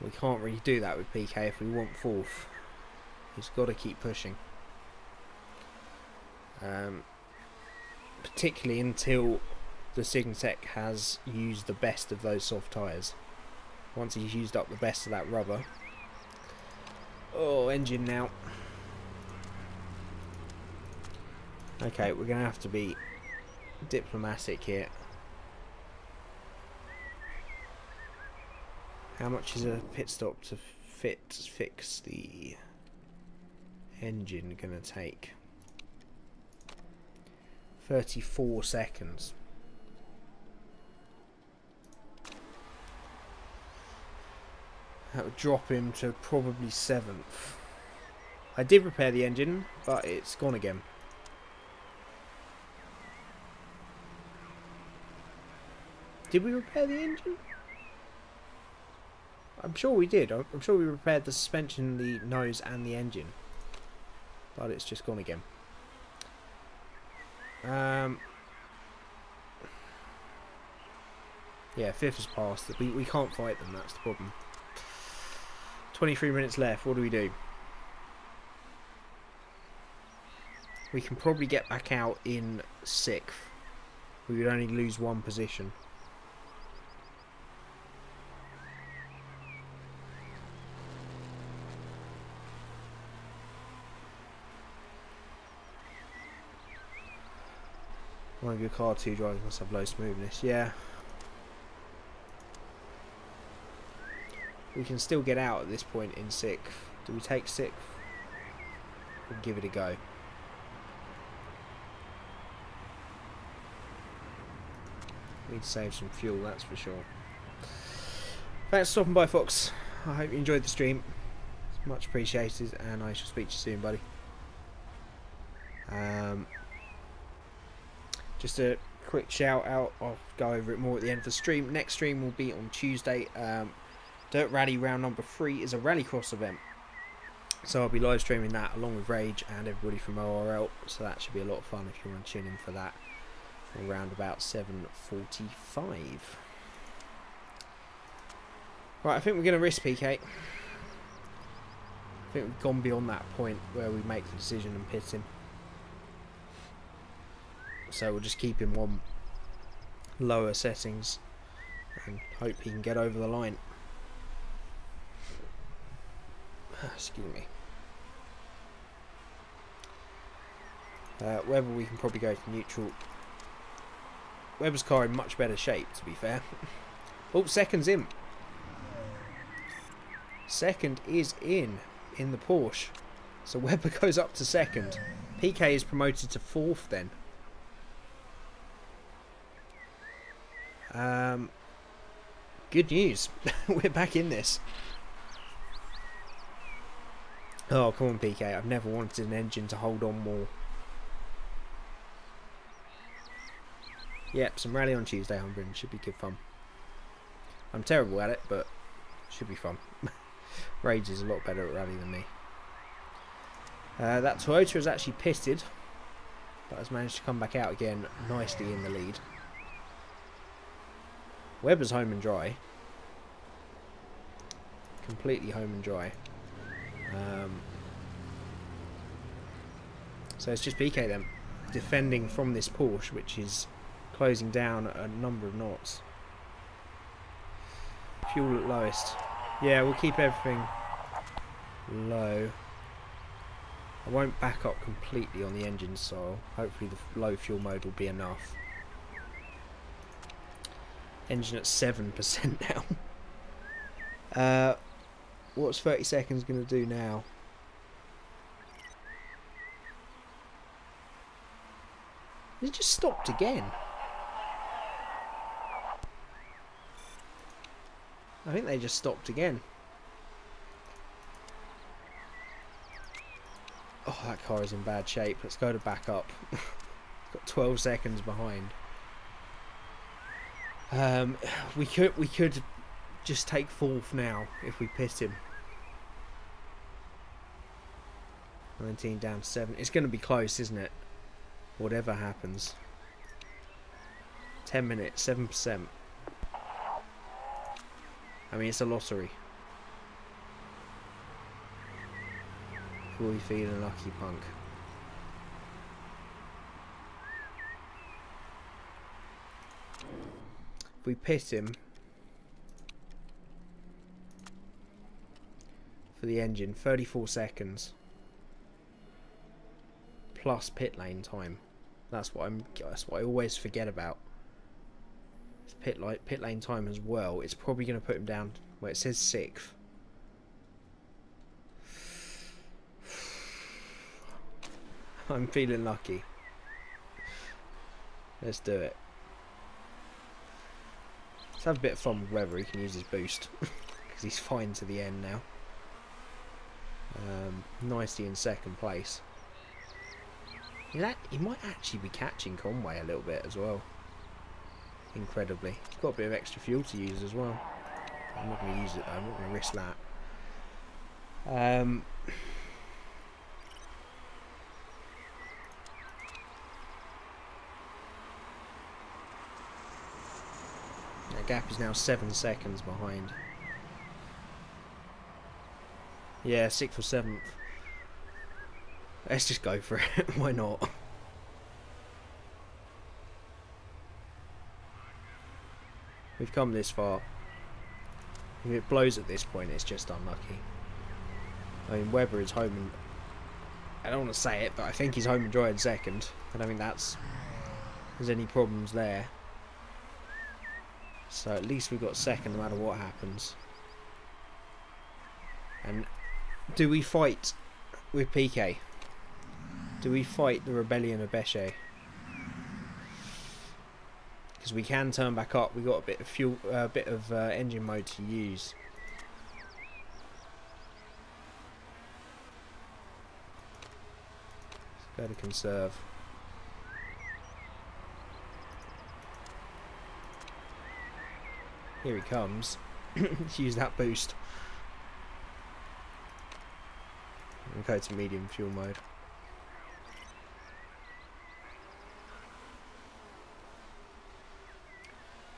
we can't really do that with PK if we want fourth. He's got to keep pushing, particularly until the Signsec has used the best of those soft tyres. Once he's used up the best of that rubber. Oh, engine now. Okay, we're going to have to be diplomatic here. How much is a pit stop to fix the engine going to take? 34 seconds. That would drop him to probably 7th. I did repair the engine, but it's gone again. Did we repair the engine? I'm sure we did. I'm sure we repaired the suspension, the nose and the engine. But it's just gone again. Yeah, 5th has passed. We can't fight them, that's the problem. 23 minutes left. What do we do? We can probably get back out in 6th. We would only lose 1 position. One good car, 2 drivers must have low smoothness. Yeah. We can still get out at this point in 6th. Do we take 6th? We'll give it a go. Need to save some fuel, that's for sure. Thanks for stopping by, Fox. I hope you enjoyed the stream. It's much appreciated, and I shall speak to you soon, buddy. Just to quick shout out. I'll go over it more at the end of the stream. Next stream will be on Tuesday. Dirt Rally round number 3 is a rallycross event, so I'll be live streaming that along with Rage and everybody from ORL, so that should be a lot of fun if you want to tune in for that around about 7:45. Right, I think we're going to risk PK. I think we've gone beyond that point where we make the decision and pit him, so we'll just keep him on lower settings and hope he can get over the line. Excuse me. Webber, we can probably go to neutral. Webber's car in much better shape, to be fair. Oh, second's in. Second is in the Porsche. So Webber goes up to second. PK is promoted to 4th then. Good news. We're back in this. Oh, come on, PK. I've never wanted an engine to hold on more. Yep, some rally on Tuesday, Humbrun. Should be good fun. I'm terrible at it, but should be fun. Rage is a lot better at rally than me. That Toyota is actually pitted, but has managed to come back out again nicely in the lead. Webber's home and dry. Completely home and dry. So it's just PK then, defending from this Porsche, which is closing down a number of knots. Fuel at lowest. Yeah, we'll keep everything low. I won't back up completely on the engine style. Hopefully the low fuel mode will be enough. Engine at 7% now. What's 30 seconds going to do now? It just stopped again. I think they just stopped again. Oh, that car is in bad shape. Let's go to back up. Got 12 seconds behind. We could just take 4th now if we pit him. 19 down to 7. It's going to be close, isn't it? Whatever happens. 10 minutes, 7%. I mean, it's a lottery. Who are we feeling lucky, punk? If we pit him for the engine, 34 seconds plus pit lane time. That's what I always forget about. It's pit lane time as well. It's probably going to put him down where it says 6th. I'm feeling lucky. Let's do it. Let's have a bit of fun with Webber. He can use his boost because he's fine to the end now. Nicely in 2nd place. He might actually be catching Conway a little bit as well. Incredibly. He's got a bit of extra fuel to use as well. I'm not going to use it though. I'm not going to risk that. The gap is now 7 seconds behind. Yeah, 6th or 7th. Let's just go for it. Why not? We've come this far. If it blows at this point, it's just unlucky. I mean, Webber is home and... I don't want to say it, but I think he's home and dry in 2nd. I don't think there's any problems there. So at least we've got 2nd no matter what happens. And do we fight with PK? Do we fight the rebellion of Bechet? Because we can turn back up. We got a bit of fuel, engine mode to use. Let's go to conserve. Here he comes. Let's use that boost. And go to medium fuel mode.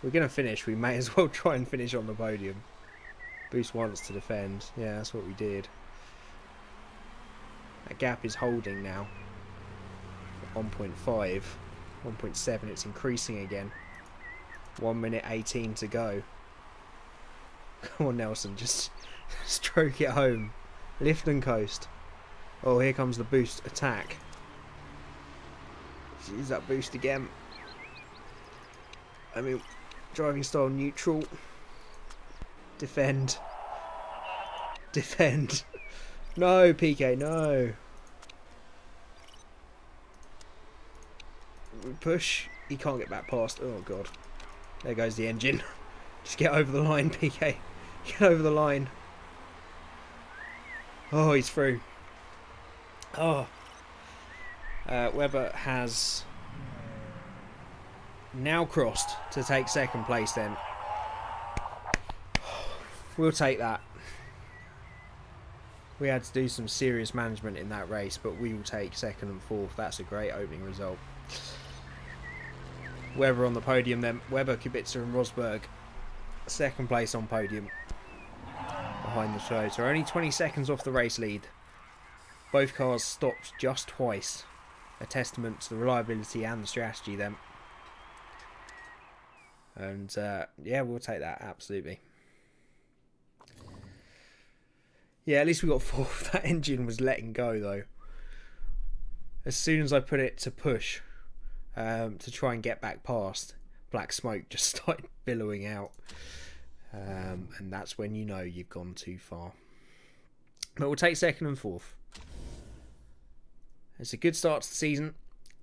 We're going to finish. We may as well try and finish on the podium. Boost once to defend. Yeah, that's what we did. That gap is holding now. 1.5. 1.7. It's increasing again. 1 minute 18 to go. Come on, Nelson. Just stroke it home. Lift and coast. Oh, here comes the boost attack. Let's use that boost again. I mean, driving style neutral. Defend. Defend. No, PK, no. Push. He can't get back past. Oh, God. There goes the engine. Just get over the line, PK. Get over the line. Oh, he's through. Oh. Webber has now crossed to take second place then. We'll take that. We had to do some serious management in that race, but we will take second and fourth. That's a great opening result. Webber on the podium then. Webber, Kubica and Rosberg. Second place on podium. Behind the Toyota. Only 20 seconds off the race lead. Both cars stopped just twice. A testament to the reliability and the strategy then. And yeah, we'll take that, absolutely. Yeah, at least we got fourth. That engine was letting go though. As soon as I put it to push to try and get back past, black smoke just started billowing out. And that's when you know you've gone too far. But we'll take second and fourth. It's a good start to the season.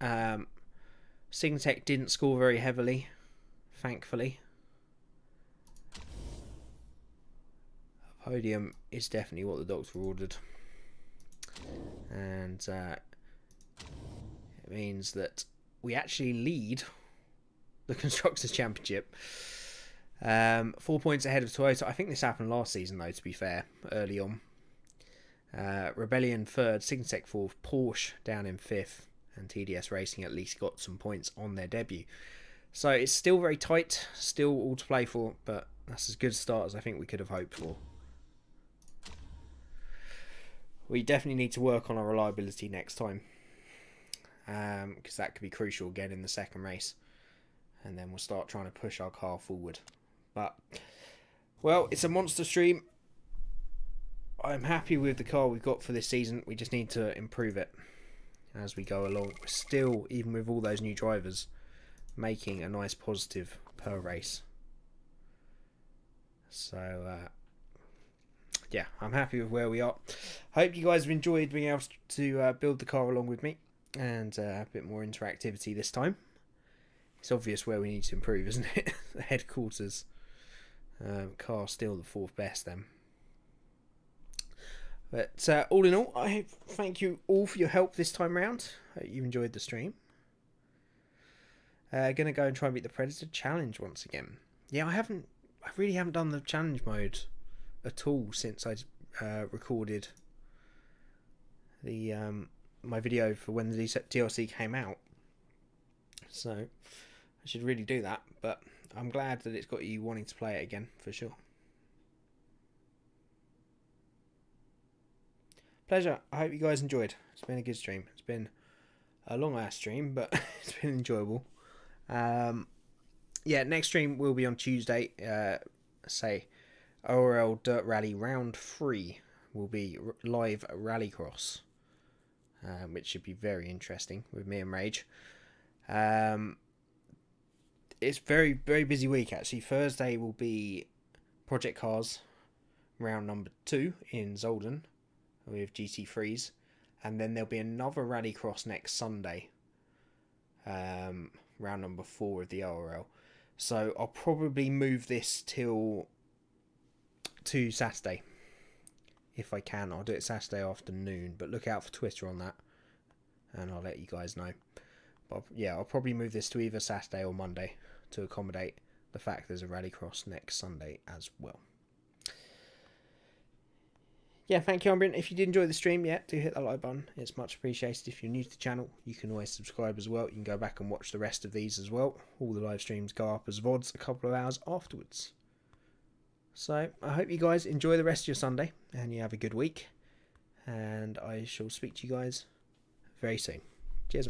Signatech didn't score very heavily, thankfully. A podium is definitely what the doctor ordered. And it means that we actually lead the Constructors' Championship. 4 points ahead of Toyota. I think this happened last season though, to be fair, early on. Rebellion third, Signatech fourth, Porsche down in fifth, and TDS Racing at least got some points on their debut. So it's still very tight, still all to play for, but that's as good a start as I think we could have hoped for. We definitely need to work on our reliability next time, because that could be crucial again in the second race, and then we'll start trying to push our car forward. But, well, it's a monster stream. I'm happy with the car we've got for this season. We just need to improve it as we go along. We're still, even with all those new drivers, making a nice positive per race. So, yeah, I'm happy with where we are. Hope you guys have enjoyed being able to build the car along with me and have a bit more interactivity this time. It's obvious where we need to improve, isn't it? The headquarters. Car still the fourth best then. But all in all, I thank you all for your help this time round. Hope you enjoyed the stream. Gonna go and try and beat the Predator Challenge once again. Yeah, I really haven't done the challenge mode at all since I recorded the my video for when the DLC came out. So I should really do that, but I'm glad that it's got you wanting to play it again for sure. Pleasure. I hope you guys enjoyed. It's been a good stream. It's been a long ass stream, but it's been enjoyable. Yeah, next stream will be on Tuesday. Say ORL Dirt Rally Round 3 will be live rallycross, which should be very interesting with me and Rage. It's very busy week actually. Thursday will be Project Cars round number 2 in Zolden with GT3s, and then there'll be another rallycross next Sunday, round number 4 of the ORL. So I'll probably move this to Saturday if I can. I'll do it Saturday afternoon, but look out for Twitter on that and I'll let you guys know. But yeah, I'll probably move this to either Saturday or Monday to accommodate the fact there's a rallycross next Sunday as well. Yeah, thank you, Umbrian. If you did enjoy the stream, yeah, do hit that like button. It's much appreciated. If you're new to the channel, you can always subscribe as well. You can go back and watch the rest of these as well. All the live streams go up as VODs a couple of hours afterwards. So I hope you guys enjoy the rest of your Sunday and you have a good week. And I shall speak to you guys very soon. Cheers.